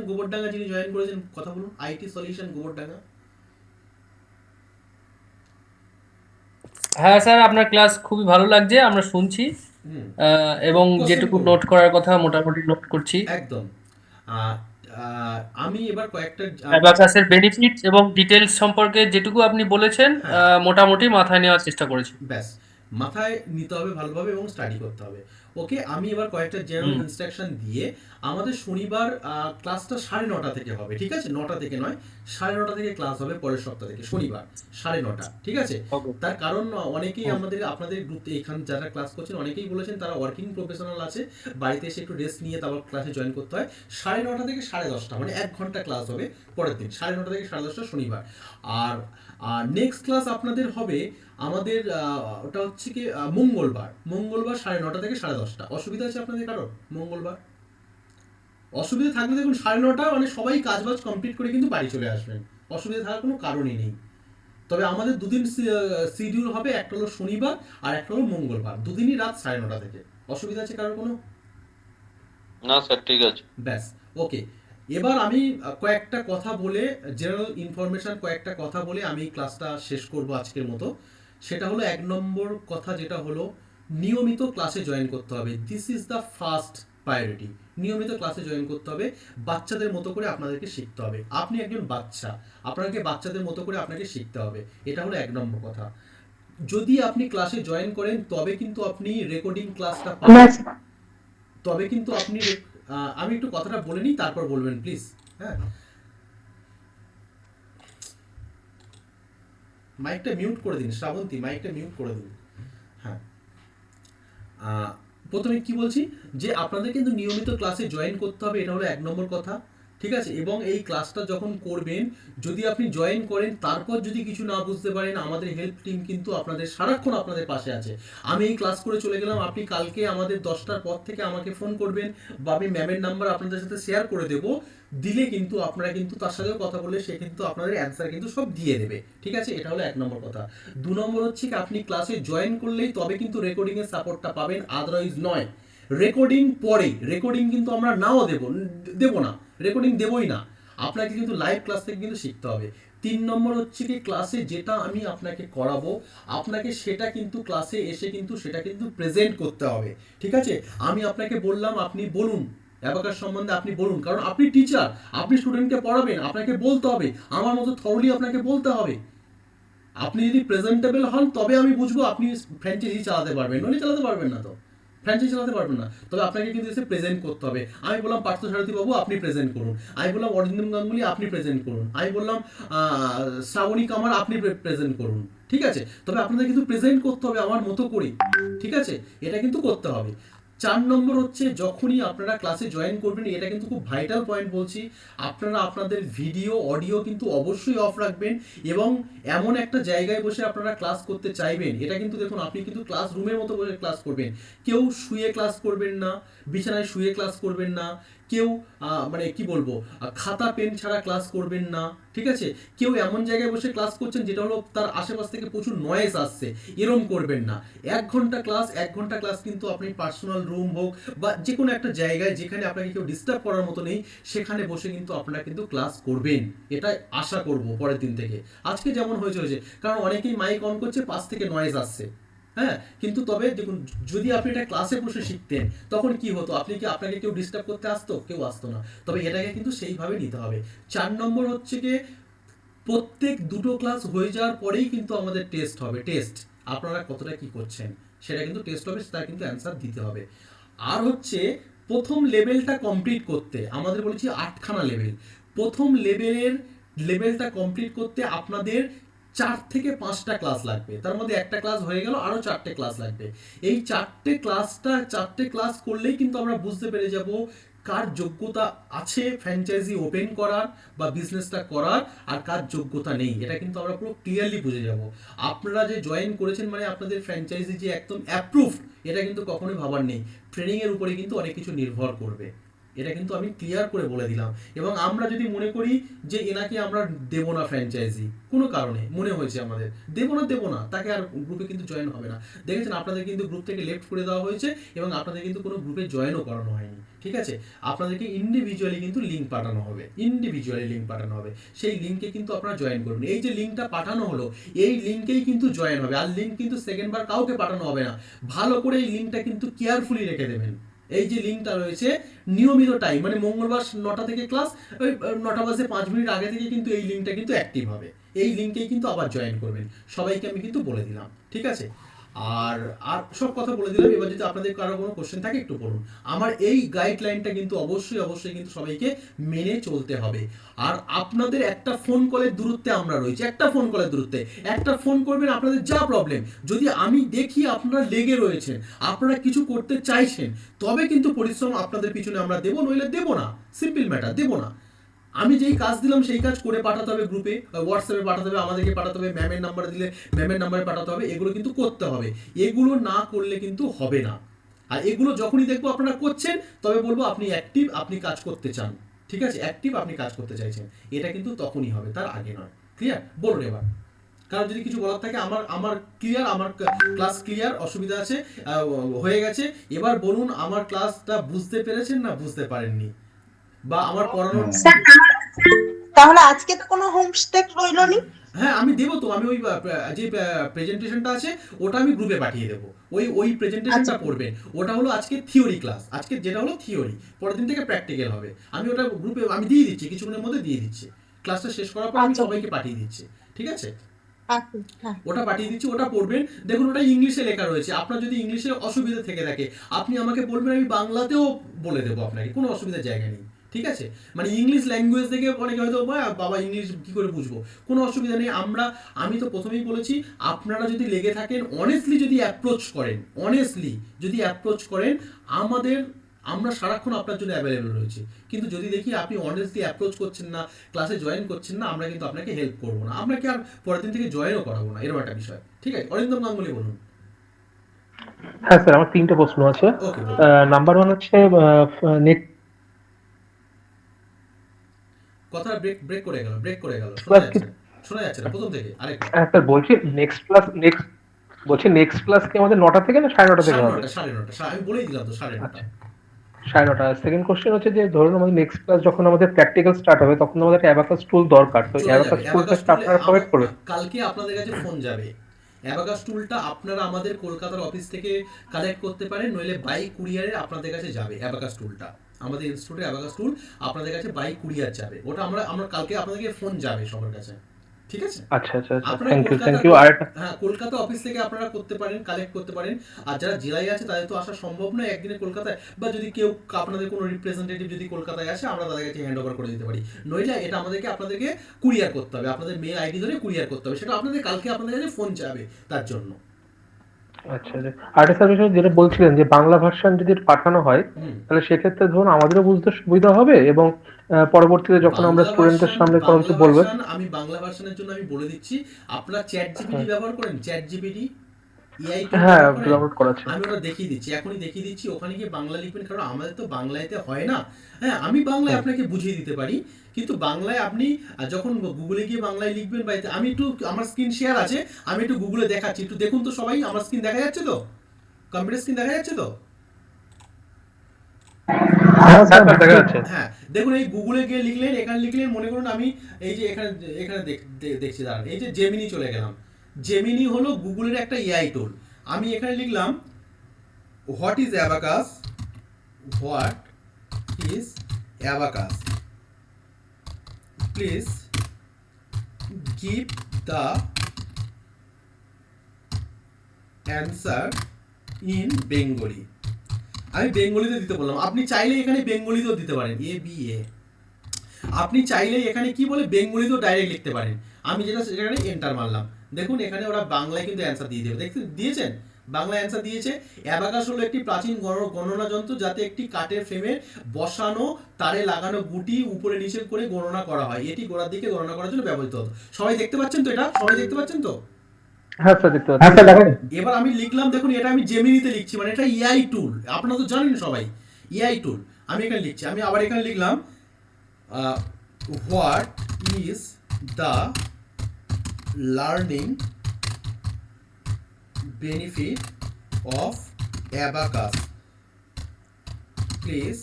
গোবরডাঙ্গা যিনি জয়েন করেছেন, কথা বলুন। IT solution Gobardanga. হ্যাঁ স্যার, আপনার ক্লাস খুবই ভালো লাগছে, আমরা শুনছি এবং যেটুকু নোট করার কথা মোটামুটি নোট করছি। একদম। আমি এবার কয়েকটা অ্যাবাকাসের বেনিফিট এবং ডিটেইলস সম্পর্কে যেটুকু আপনি বলেছেন মোটামুটি মাথায় নেওয়ার চেষ্টা করেছি। ব্যাস, মাথায় নিতে হবে ভালোভাবে এবং স্টাডি করতে হবে। ওকে, আমি এবার কয়েকটা জেনারেল ইনস্ট্রাকশন দিয়ে আমাদের শনিবার ক্লাসটা 9:30 থেকে হবে। ঠিক আছে, 9টা থেকে নয়, 9:30 থেকে ক্লাস হবে পরের সপ্তাহ থেকে, শনিবার 9:30। ঠিক আছে, তার কারণ অনেকেই আপনাদের গ্রুপে এখানে যারা ক্লাস করছেন অনেকেই বলেছেন তারা ওয়ার্কিং প্রফেশনাল আছে, বাড়িতে এসে একটু রেস্ট নিয়ে তারপর ক্লাসে জয়েন করতে হয়। 9:30 থেকে 10:30, মানে 1 ঘন্টা ক্লাস হবে পরের দিন, 9:30 থেকে 10:30 শনিবার। আর নেক্সট ক্লাস আপনাদের হবে আমাদের ওটা হচ্ছে কি মঙ্গলবার 9:30 থেকে 10:30। অসুবিধা আছে আপনাদের কারোর? মঙ্গলবার অসুবিধা থাকলে দেখুন 9:30, মানে সবাই কাজবাজ কমপ্লিট করে কিন্তু বাড়ি চলে আসবেন, অসুবিধা থাকার কোনো কারণই নেই। তবে আমাদের দুদিন শিডিউল হবে, একটা হলো শনিবার আর একটা হলো মঙ্গলবার, দুদিনই রাত 9:30 থেকে। অসুবিধা আছে কারোর কোনো? না স্যার, ঠিক আছে। ব্যাস, ওকে। এবার আমি কয়েকটা কথা বলে, জেনারেল ইনফরমেশন কয়েকটা কথা বলে আমি ক্লাসটা শেষ করব আজকের মতো। সেটা হলো 1 নম্বর কথা, যেটা হলো নিয়মিত ক্লাসে জয়েন করতে হবে। This is the first priority. নিয়মিত ক্লাসে জয়েন করতে হবে, বাচ্চাদের মতো করে আপনাদেরকে শিখতে হবে। আপনি একজন বাচ্চা, আপনাকে বাচ্চাদের মতো করে আপনাকে শিখতে হবে, এটা হলো 1 নম্বর কথা। যদি আপনি ক্লাসে জয়েন করেন তবে কিন্তু আপনি রেকর্ডিং ক্লাসটা পাবেন, তবে কিন্তু আপনি আমি একটু কথাটা বলে নিই, তারপর বলবেন প্লিজ। হ্যাঁ, মাইকটা মিউট করে দিন, শ্রাবন্তী মাইকটা মিউট করে দিন। হ্যাঁ, প্রথমে কি বলছি যে আপনাদের কিন্তু নিয়মিত ক্লাসে জয়েন করতে হবে, এটা হলো 1 নম্বর কথা। ঠিক আছে, এবং এই ক্লাসটা যখন করবেন, যদি আপনি জয়েন করেন তারপর যদি কিছু না বুঝতে পারেন, আমাদের হেল্প টিম কিন্তু আপনাদের সারাক্ষণ আপনাদের পাশে আছে। আমি এই ক্লাস করে চলে গেলাম, আপনি কালকে আমাদের 10টার পর থেকে আমাকে ফোন করবেন বা আমি ম্যামের নাম্বার আপনাদের সাথে শেয়ার করে দেবো, দিলে কিন্তু আপনারা কিন্তু তার সাথেও কথা বলে সে কিন্তু আপনাদের অ্যান্সার কিন্তু সব দিয়ে দেবে। ঠিক আছে, এটা হলো 1 নম্বর কথা। 2 নম্বর হচ্ছে কি, আপনি ক্লাসে জয়েন করলেই তবে কিন্তু রেকর্ডিং এর সাপোর্টটা পাবেন, আদারওয়াইজ নয়। রেকর্ডিং পরে, রেকর্ডিং কিন্তু আমরা নাও দেবো না, রেকর্ডিং দেবই না, আপনাকে কিন্তু লাইভ ক্লাস থেকে কিন্তু শিখতে হবে। 3 নম্বর হচ্ছে কি, ক্লাসে যেটা আমি আপনাকে করাবো, আপনাকে সেটা কিন্তু ক্লাসে এসে কিন্তু সেটা কিন্তু প্রেজেন্ট করতে হবে। ঠিক আছে, আমি আপনাকে বললাম, আপনি বলুন অ্যাবাকাস সম্বন্ধে, আপনি বলুন, কারণ আপনি টিচার, আপনি স্টুডেন্টকে পড়াবেন, আপনাকে বলতে হবে, আমার মতো থরলি আপনাকে বলতে হবে। আপনি যদি প্রেজেন্টেবল হন তবে আমি বুঝবো আপনি ফ্র্যাঞ্চাইজি চালাতে পারবেন, নইলে চালাতে পারবেন না, তো ফ্র্যাঞ্চাইজি চালাতে পারবেন না। তবে আপনাকে কিন্তু এসে প্রেজেন্ট করতে হবে। আমি বললাম পার্থসারথী বাবু আপনি প্রেজেন্ট করুন, আমি বললাম অরিন্দম গাঙ্গুলি আপনি প্রেজেন্ট করুন, আমি বললাম শ্রাবণী কামার আপনি প্রেজেন্ট করুন, ঠিক আছে? তবে আপনাদের কিন্তু প্রেজেন্ট করতে হবে আমার মতো করে, ঠিক আছে? এটা কিন্তু করতে হবে। 4 নম্বর হচ্ছে যখনই আপনারা ক্লাসে জয়েন করবেন, এটা কিন্তু খুব ভাইটাল পয়েন্ট বলছি, আপনারা আপনাদের ভিডিও অডিও কিন্তু অবশ্যই অফ রাখবেন এবং এমন একটা জায়গায় বসে আপনারা ক্লাস করতে চাইবেন। এটা কিন্তু দেখুন আপনি কিন্তু ক্লাস রুমের মতো বসে ক্লাস করবেন, কেউ শুয়ে ক্লাস করবেন না, বিছানায় শুয়ে ক্লাস করবেন না, কেউ মানে কি বলবো খাতা পেন ছাড়া ক্লাস করবেন না, ঠিক আছে? কেউ এমন জায়গায় বসে ক্লাস করছেন যেটা হলো তার আশেপাশ থেকে প্রচুর নয়েজ আসছে, এরম করবেন না। 1 ঘন্টা ক্লাস কিন্তু আপনি পার্সোনাল রুম হোক বা যে কোনো একটা জায়গায় যেখানে আপনাকে কেউ ডিস্টার্ব করার মতো নেই, সেখানে বসে কিন্তু আপনারা কিন্তু ক্লাস করবেন, এটা আশা করব পরের দিন থেকে। আজকে যেমন হয়েছে, কারণ অনেকেই মাইক অন করছে, পাশ থেকে নয়েজ আসছে, হ্যাঁ। কিন্তু তবে দেখুন যদি আপনি এটা ক্লাসে বসে শিখতেন তখন কি হতো, আপনাকে কেউ ডিস্টার্ব করতে আসতো? কেউ আসতো না। তবে এটাকে কিন্তু সেইভাবে নিতে হবে। 4 নম্বর হচ্ছে কি প্রত্যেক 2টো ক্লাস হয়ে যাওয়ার পরেই কিন্তু আমাদের টেস্ট হবে। টেস্ট আপনারা কতটা কি করছেন সেটা কিন্তু টেস্ট হবে, সেটা কিন্তু অ্যান্সার দিতে হবে। আর হচ্ছে প্রথম লেভেলটা কমপ্লিট করতে আমাদের বলেছি 8খানা লেভেল। প্রথম লেভেলটা কমপ্লিট করতে আপনাদের 4 থেকে 5টা ক্লাস লাগবে, তার মধ্যে একটা ক্লাস হয়ে গেল, আরো 4টে ক্লাস লাগবে। এই 4টে ক্লাস করলেই কিন্তু আমরা বুঝতে পেরে যাব কার যোগ্যতা আছে ফ্র্যাঞ্চাইজি ওপেন করার বা বিজনেসটা করার, আর কার যোগ্যতা নেই। এটা কিন্তু আমরা পুরো ক্লিয়ারলি বুঝে যাব। আপনারা যে জয়েন করেছেন মানে আপনাদের ফ্র্যাঞ্চাইজি যে একদম অ্যাপ্রুভড, এটা কিন্তু কখনোই ভাবার নেই। ট্রেনিং এর উপরে কিন্তু অনেক কিছু নির্ভর করবে, এটা কিন্তু আমি ক্লিয়ার করে বলে দিলাম। এবং আমরা যদি মনে করি যে এনাকে আমরা দেবো না ফ্র্যাঞ্চাইজি, কোনো কারণে মনে হয়েছে আমাদের দেবো না, তাকে আর গ্রুপে কিন্তু জয়েন হবে না। দেখেছেন আপনাদের কিন্তু গ্রুপ থেকে লেফট করে দেওয়া হয়েছে এবং আপনাদের কিন্তু কোনো গ্রুপে জয়েনও করানো হয়নি, ঠিক আছে? আপনাদেরকে ইন্ডিভিজুয়ালি কিন্তু লিঙ্ক পাঠানো হবে, সেই লিঙ্কে কিন্তু আপনারা জয়েন করবেন। এই যে লিঙ্কটা পাঠানো হলো, এই লিঙ্কেই কিন্তু জয়েন হবে, আর লিঙ্ক কিন্তু সেকেন্ডবার কাউকে পাঠানো হবে না। ভালো করে এই লিঙ্কটা কিন্তু কেয়ারফুলি রেখে দেবেন। এই যে লিঙ্কটা রয়েছে নিয়মিত টাইম, মানে মঙ্গলবার 9টা থেকে ক্লাস, ওই 9টা বাজে 5 মিনিট আগে থেকে কিন্তু এই লিঙ্কটা কিন্তু অ্যাক্টিভ হবে। এই লিঙ্কেই কিন্তু আবার জয়েন করবেন। সবাইকে আমি কিন্তু বলে দিলাম, ঠিক আছে? আর সব কথা বলে দিলাম। এবার যদি আপনাদের কারো কোনো কোশ্চেন থাকে একটু বলুন। আমার এই গাইডলাইনটা কিন্তু অবশ্যই কিন্তু সবাইকে মেনে চলতে হবে। আর আপনাদের একটা ফোন কলের দূরত্বে আমরা রয়েছি, একটা ফোন করবেন, আপনাদের যা প্রবলেম যদি আমি দেখি আপনারা লেগে রয়েছেন, আপনারা কিছু করতে চাইছেন, তবে কিন্তু পরিশ্রম আপনাদের পিছনে আমরা দেবো, নইলে দেবো না। সিম্পল ম্যাটার, দেবো না। আমি যেই কাজ দিলাম সেই কাজ করে পাঠাতে হবে, গ্রুপে হোয়াটসঅ্যাপে পাঠাতে হবে, আমাদেরকে পাঠাতে হবে, ম্যামের নাম্বার দিলে ম্যামের নাম্বারে পাঠাতে হবে। এগুলো কিন্তু করতে হবে, এগুলো না করলে কিন্তু হবে না। আর এগুলো যখনই দেখবো আপনারা করছেন, তবে বলবো আপনি অ্যাক্টিভ, আপনি কাজ করতে চান, ঠিক আছে? অ্যাক্টিভ, আপনি কাজ করতে চাইছেন, এটা কিন্তু তখনই হবে, তার আগে নয়। ক্লিয়ার? বলুন এবার কারণ যদি কিছু বলার থাকে। আমার ক্লিয়ার, আমার ক্লাস ক্লিয়ার, অসুবিধা আছে হয়ে গেছে। এবার বলুন আমার ক্লাসটা বুঝতে পেরেছেন না বুঝতে পারেননি, বা আমার পড়ানোর। তাহলে আজকে তো কোনো হোমস্টেক রইলো নি। হ্যাঁ আমি দেবো তো, আমি ওই যে প্রেজেন্টেশনটা আছে ওটা আমি গ্রুপে পাঠিয়ে দেবো। ওই প্রেজেন্টেশনটা পড়বেন, ওটা হলো আজকে থিওরি ক্লাস, আজকে যেটা হলো থিওরি, পরের দিন থেকে প্র্যাকটিক্যাল হবে। আমি ওটা গ্রুপে আমি দিয়ে দিচ্ছি, কিছুক্ষণের মধ্যে দিয়ে দিচ্ছি। ক্লাসটা শেষ করার পর আমি সবাইকে পাঠিয়ে দিচ্ছি, ঠিক আছে? ওটা পাঠিয়ে দিচ্ছি, ওটা পড়বেন। দেখুন ওটা ইংলিশে লেখা রয়েছে, আপনার যদি ইংলিশে অসুবিধা থেকে থাকে আপনি আমাকে বলবেন, আমি বাংলাতেও বলে দেবো আপনাকে, কোনো অসুবিধার জায়গা নেই, ঠিক আছে? মানে ইংলিশ ল্যাঙ্গুয়েজ থেকে অনেকে হয়তো বাবা ইংলিশ কি করে বুঝবো, কোনো অসুবিধা নেই। আমি তো প্রথমেই বলেছি, আপনারা যদি লেগে থাকেন, অনেস্টলি যদি অ্যাপ্রোচ করেন আমরা সারাক্ষণ আপনার জন্য অ্যাভেলেবল রয়েছে। কিন্তু যদি দেখি আপনি অনেস্টলি অ্যাপ্রোচ করছেন না, ক্লাসে জয়েন করছেন না, আমরা কিন্তু আপনাকে হেল্প করবো না, আপনাকে আর পরের দিন থেকে জয়েনও করাবো না, এরকম একটা বিষয়, ঠিক আছে? অরিন্দম গাঙ্গুলি বলুন। হ্যাঁ স্যার, আমার 3টে প্রশ্ন আছে। নাম্বার 1 হচ্ছে কথা ব্রেক করে গেল, শোনা যাচ্ছে না প্রথম থেকে। আরেকটা স্যার বলছি নেক্সট ক্লাস কি আমাদের 9টা থেকে না 9:30 থেকে হবে? 9:30, আমি বলেই দিলাম তো 9:30। 9:30। সেকেন্ড কোশ্চেন হচ্ছে যে ধরুন আমাদের নেক্সট ক্লাস যখন আমাদের প্র্যাকটিক্যাল স্টার্ট হবে, তখন আমাদের অ্যাবাকাস টুল দরকার, তো অ্যাবাকাস টুলটা আপনারা প্রোভাইড করবেন? কালকে আপনাদের কাছে ফোন যাবে। অ্যাবাকাস টুলটা আপনারা আমাদের কলকাতার অফিস থেকে কালেক্ট করতে পারেন, নইলে বাই কুরিয়ারে আপনাদের কাছে যাবে। অ্যাবাকাস টুলটা আমাদের ইনস্টিটিউটে অ্যাবাকাস টুল আপনাদের কাছে বাই কুরিয়ার যাবে, ওটা আমরা কালকে আপনাদেরকে ফোন যাবে সবার কাছে, ঠিক আছে? আচ্ছা আচ্ছা আচ্ছা, আপনারা থ্যাংক কলকাতা ইউ। আর একটা হ্যাঁ, কলকাতা অফিস থেকে আপনারা করতে পারেন, কালেক্ট করতে পারেন। আর যারা জেলায় আছে তাদের তো আসা সম্ভব নয় একদিনে কলকাতায়, বা যদি কেউ আপনাদের কোনো রিপ্রেজেন্টেটিভ যদি কলকাতায় আসে, আমরা তাদের কাছে হ্যান্ড ওভার করে দিতে পারি। নইলে এটা আপনাদেরকে কুরিয়ার করতে হবে, আপনাদের মেল আইডি ধরে কুরিয়ার করতে হবে, সেটা আপনাদের কালকে আপনাদের কাছে ফোন যাবে তার জন্য। আচ্ছা আচ্ছা, আরেকটা স্যার বিষয় যেটা বলছিলেন যে বাংলা ভার্সন যদি পাঠানো হয়, তাহলে সেক্ষেত্রে ধরুন আমাদেরও বুঝতে সুবিধা হবে, এবং পরবর্তীতে যখন আমরা স্টুডেন্টদের সামনে কোনো কিছু বলবো। আমি বাংলা ভার্সনের জন্য আমি বলে দিচ্ছি, আপনারা চ্যাট জিপিটি ব্যবহার করেন, চ্যাট জিপিটি এআই টুল হ্যাঁ, ব্যবহার করেন? ডাউনলোড করা আছে। আমি ওটা দেখিয়ে দিচ্ছি, এখনই দেখিয়ে দিচ্ছি। ওখানে গিয়ে বাংলা লিখবেন, কারণ আমাদের তো বাংলাতে হয় না। হ্যাঁ, আমি বাংলায় আপনাকে বুঝিয়ে দিতে পারি, কিন্তু বাংলায় আপনি যখন গুগলে গিয়ে বাংলায় লিখবেন, বা আমি একটু, আমার স্ক্রিন শেয়ার আছে, আমি একটু গুগলে দেখাচ্ছি, একটু দেখুন তো সবাই। আমার স্ক্রিন দেখা যাচ্ছে তো? কম্পিউটার স্ক্রিন দেখা যাচ্ছে তো? হ্যাঁ, দেখুন এই গুগলে গিয়ে লিখলেন, এখানে লিখলেন, মনে করুন আমি এই যে এখানে এখানে দেখছি, দাঁড়ান, এই যে জেমিনি চলে গেলাম। জেমিনি হলো গুগলের একটা এআই টুল। আমি এখানে লিখলাম what is abacus, what is abacus, please give the answer in Bengali. আমি বেঙ্গলিতে দিতে বললাম, আপনি চাইলে এখানে বেঙ্গলিতেও দিতে পারেন, ABA। আপনি চাইলে এখানে কি বলে বেঙ্গলিতেও ডাইরেক্ট লিখতে পারেন। আমি যেটা সেখানে এন্টার মারলাম, দেখুন এখানে ওরা বাংলায় কিন্তু অ্যান্সার দিয়ে দেবে। দেখতে দিয়েছেন, বাংলা অ্যান্সার দিয়েছে। অ্যাবাকাস হলো একটি প্রাচীন গণনা যন্ত্র, যাতে একটি কাঠের ফ্রেমে বসানো তারে লাগানো গুটি উপরে নিচে করে গণনা করা হয়। এটি গোড়ার দিকে গণনা করার জন্য ব্যবহৃত হতো। সবাই দেখতে পাচ্ছেন তো? এটা সবাই দেখতে পাচ্ছেন তো? হ্যাঁ স্যার, দেখতে পাচ্ছি। এবার আমি লিখলাম, দেখুন এটা আমি জেমিনিতে লিখছি, মানে এটা এআই টুল, আপনারা তো জানেন সবাই এআই টুল। আমি এখানে লিখছি, আমি আবার এখানে লিখলাম what is the learning benefit of abacus, please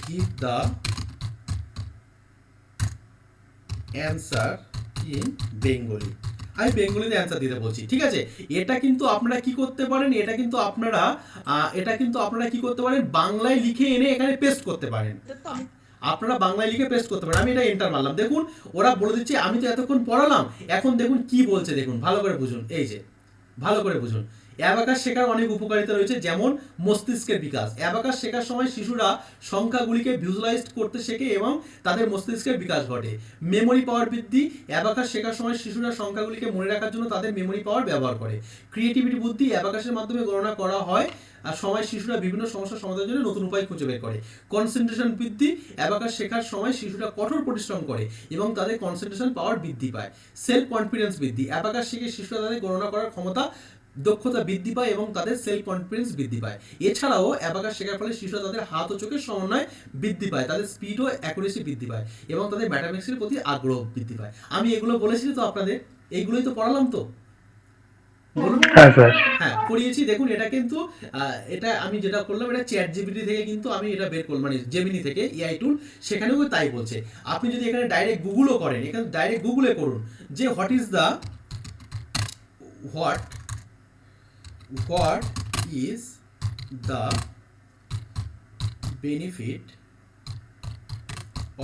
give the answer in Bengali. আমি বেঙ্গলিতে অ্যান্সার দিতে বলছি, ঠিক আছে? এটা কিন্তু আপনারা কি করতে পারেন, এটা কিন্তু আপনারা কি করতে পারেন, বাংলায় লিখে এনে এখানে পেস্ট করতে পারেন। আপনারা বাংলায় লিখে পেস্ট করতে পারেন। আমি এটা এন্টার মারলাম, দেখুন ওরা বলে দিচ্ছে। আমি তো এতক্ষণ পড়ালাম, এখন দেখুন কি বলছে, দেখুন ভালো করে বুঝুন। এই যে ভালো করে বুঝুন, অ্যাবাকাস শেখার অনেক উপকারিতা রয়েছে, যেমন মস্তিষ্কের বিকাশ। অ্যাবাকাস শেখার সময় শিশুরা সংখ্যাগুলিকে ভিজুয়ালাইজ করতে শেখে এবং তাদের মস্তিষ্কের বিকাশ ঘটে। মেমোরি পাওয়ার বৃদ্ধি। অ্যাবাকাস শেখার সময় শিশুরা সংখ্যাগুলিকে মনে রাখার জন্য তাদের মেমোরি পাওয়ার ব্যবহার করে। ক্রিয়েটিভিটি বুদ্ধি। অ্যাবাকাসের মাধ্যমে গণনা করা হয় আর সময় শিশুরা বিভিন্ন সমস্যার সমাধানের জন্য নতুন উপায় খুঁজে বের করে। কনসেন্ট্রেশন বৃদ্ধি। অ্যাবাকাস শেখার সময় শিশুরা কঠোর পরিশ্রম করে এবং তাদের কনসেন্ট্রেশন পাওয়ার বৃদ্ধি পায়। সেলফ কনফিডেন্স বৃদ্ধি। অ্যাবাকাস শিখে শিশুরা তাদের গণনা করার ক্ষমতা, দক্ষতা বৃদ্ধি পায় এবং তাদের সেলফ কনফিডেন্স বৃদ্ধি পায়। এছাড়াও অ্যাবাকাস শেখার ফলে শিশুরা তাদের হাত ও চোখের সমন্বয় বৃদ্ধি পায়, তাদের স্পিড ও অ্যাকুরেসি বৃদ্ধি পায় এবং তাদের ম্যাথামেটিক্সের প্রতি আগ্রহ বৃদ্ধি পায়। আমি এগুলো বলেছি তো আপনাদের, এইগুলোই তো পড়ালাম তো, বলুন। হ্যাঁ, পড়িয়েছি। দেখুন এটা কিন্তু এটা আমি যেটা করলাম, এটা চ্যাট জিপিটি থেকে কিন্তু আমি এটা বের করলাম, মানে জেমিনি থেকে এআই টুল, সেখানেও তাই বলছে। আপনি যদি এখানে ডাইরেক্ট গুগলও করেন, এখানে ডাইরেক্ট গুগলে করুন যে what is the what is the benefit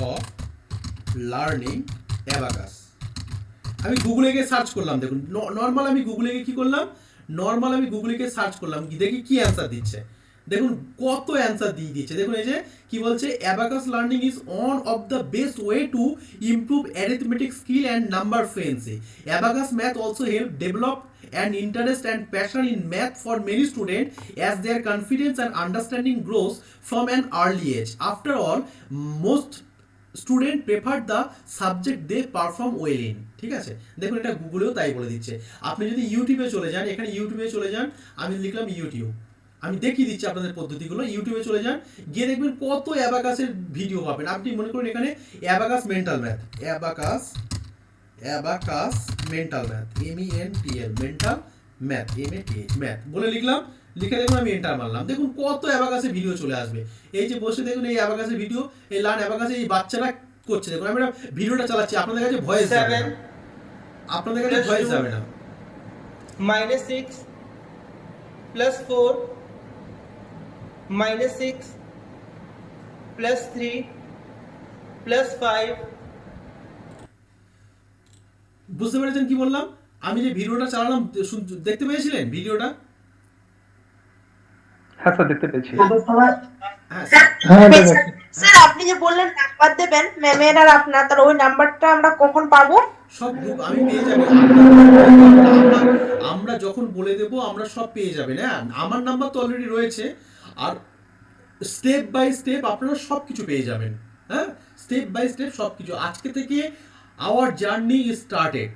of learning abacus? আমি গুগলে গিয়ে সার্চ করলাম, দেখুন নর্মাল আমি গুগলে গিয়ে কি করলাম, আমি গুগলে গিয়ে সার্চ করলাম, দেখি কি অ্যান্সার দিচ্ছে। দেখুন কত অ্যান্সার দিয়ে দিচ্ছে। দেখুন এই যে কি বলছে, abacus learning is one of the best way to improve arithmetic skill and number fluency. Abacus math also help develop an interest and passion in math for many students as their confidence and understanding grows from an early age. After all, most students prefer the subject they perform well in. ঠিক আছে, দেখুন এটা গুগলেও তাই বলে দিচ্ছে। আপনি যদি ইউটিউবে চলে যান, এখানে ইউটিউবে চলে যান, আমি লিখলাম ইউটিউব, আমি দেখিয়ে দিচ্ছি আপনাদের পদ্ধতিগুলো। ইউটিউবে চলে যান, গিয়ে দেখবেন কত অ্যাবাকাসের ভিডিও পাবেন। আপনি মনে করুন এখানে abacus mental math, abacus mental math, MENTL, mental math, MATH, math বলে লিখলাম, লিখে দেখুন আমি এন্টার মারলাম, দেখুন কত অ্যাবাকাসের ভিডিও চলে আসবে। এই যে বসে দেখুন এই অ্যাবাকাসের ভিডিও, এই লার্ন অ্যাবাকাসে এই বাচ্চারা করছে। দেখুন আমি ভিডিওটা চালাচ্ছি, আপনাদের কাছে ভয়েস যাবে না, আপনাদের কাছে ভয়েস যাবে না। -6 +4 -6 +3 +5 বুঝতে পেরেছেন কি বললাম? আমি যে ভিডিওটা চালালাম দেখতে পেয়েছিলেন ভিডিওটা? হ্যাঁ স্যার, দেখতে পেয়েছি। হ্যাঁ স্যার আপনি যে বললেন নাম্বার দেবেন ম্যামের আর আপনার, তার ওই নাম্বারটা আমরা কখন পাবো? সব গ্রুপ আমি পেয়ে যাবেন। আমরা যখন বলে দেব আমরা সব পেয়ে যাবেন। হ্যাঁ, আমার নাম্বার তো অলরেডি রয়েছে, আর স্টেপ বাই স্টেপ আপনারা সব কিছু পেয়ে যাবেন। হ্যাঁ, স্টেপ বাই স্টেপ সব কিছু। আজকে থেকে আওয়ার জার্নি ইজ স্টার্টেড।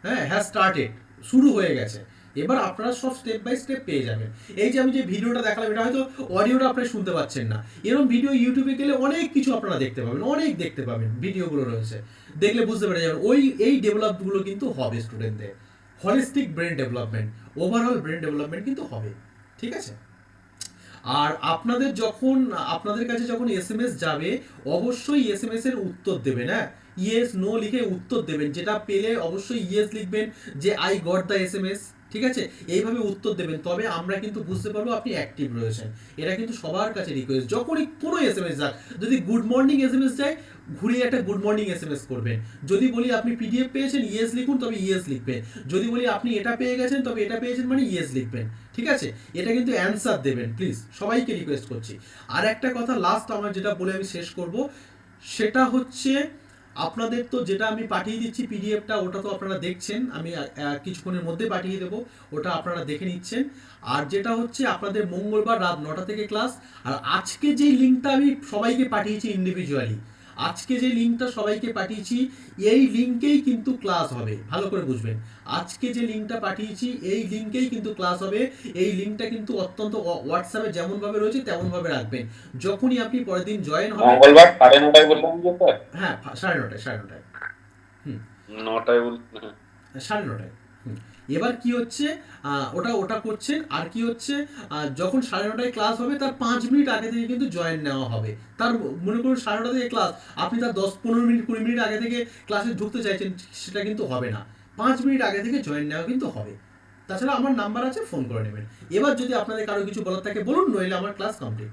হ্যাঁ স্টার্টেড, শুরু হয়ে গেছে। এবার আপনারা সব স্টেপ বাই স্টেপ পেয়ে যাবেন। এই যে আমি যে ভিডিওটা দেখালাম, এটা হয়তো অডিওটা আপনারা শুনতে পাচ্ছেন না, এরকম ভিডিও ইউটিউবে গেলে অনেক কিছু আপনারা দেখতে পাবেন, অনেক দেখতে পাবেন, ভিডিওগুলো রয়েছে, দেখলে বুঝতে পেরে যাবেন। এই ডেভেলপগুলো কিন্তু হবে স্টুডেন্টদের, holistic brain development, overall brain development কিন্তু হবে। ঠিক আছে? আর আপনাদের কাছে যখন এসএমএস যাবে, অবশ্যই এসএমএস এর উত্তর দেবেন। হ্যাঁ, ইয়েস নো লিখে উত্তর দেবেন। যেটা পেলে অবশ্যই ইয়েস লিখবেন যে আই গট দ্য এসএমএস। ঠিক আছে? এইভাবে উত্তর দেবেন, তবে আমরা কিন্তু বুঝতে পারবো আপনি অ্যাক্টিভ রয়েছেন। এটা কিন্তু সবার কাছে রিকোয়েস্ট। যখনই কোনো এসএমএস যাক, যদি গুড মর্নিং এসএমএস যায়, ঘুরিয়ে একটা গুড মর্নিং এসএমএস করবেন। যদি বলি আপনি পিডিএফ পেয়েছেন, ইয়েস লিখুন, তবে ইয়েস লিখবেন। যদি বলি আপনি এটা পেয়ে গেছেন, তবে এটা পেয়েছেন মানে ইয়েস লিখবেন। ঠিক আছে? এটা কিন্তু অ্যান্সার দেবেন প্লিজ, সবাইকে রিকোয়েস্ট করছি। আর একটা কথা লাস্ট আমার যেটা বলে আমি শেষ করব, সেটা হচ্ছে আপনাদের তো যেটা আমি পাঠিয়ে দিচ্ছি পিডিএফটা, ওটা তো আপনারা দেখছেন, আমি কিছুক্ষণের মধ্যে পাঠিয়ে দেবো, ওটা আপনারা দেখে নিচ্ছেন। আর যেটা হচ্ছে আপনাদের মঙ্গলবার রাত 9টা থেকে ক্লাস। আর আজকে যে লিঙ্কটা আমি সবাইকে পাঠিয়েছি ইন্ডিভিজুয়ালি, আজকে যে লিঙ্কটা সবাইকে পাঠিয়েছি, এই লিঙ্কেই কিন্তু ক্লাস হবে। ভালো করে বুঝবেন, আজকে যে লিঙ্কটা পাঠিয়েছি এই লিঙ্কেই কিন্তু ক্লাস হবে। এই লিঙ্কটা কিন্তু অত্যন্ত হোয়াটসঅ্যাপে যেমনভাবে রয়েছে তেমনভাবে রাখবেন। যখনই আপনি পরের দিন জয়েন হবেন, মঙ্গলবার 9:30 বললাম যে স্যার। হ্যাঁ 9:30 9টায় বল, 9:30। এবার কি হচ্ছে, ওটা করছেন। আর কি হচ্ছে, যখন 9:30 ক্লাস হবে তার 5 মিনিট আগে থেকে কিন্তু জয়েন নেওয়া হবে। তার মনে করুন 9:30 থেকে ক্লাস, আপনি তার 10-15 মিনিট 20 মিনিট আগে থেকে ক্লাসে ঢুকতে চাইছেন, সেটা কিন্তু হবে না। 5 মিনিট আগে থেকে জয়েন নেওয়া কিন্তু হবে। তাছাড়া আমার নাম্বার আছে, ফোন করে নেবেন। এবার যদি আপনাদের কারো কিছু বলার থাকে বলুন, নইলে আমার ক্লাস কমপ্লিট।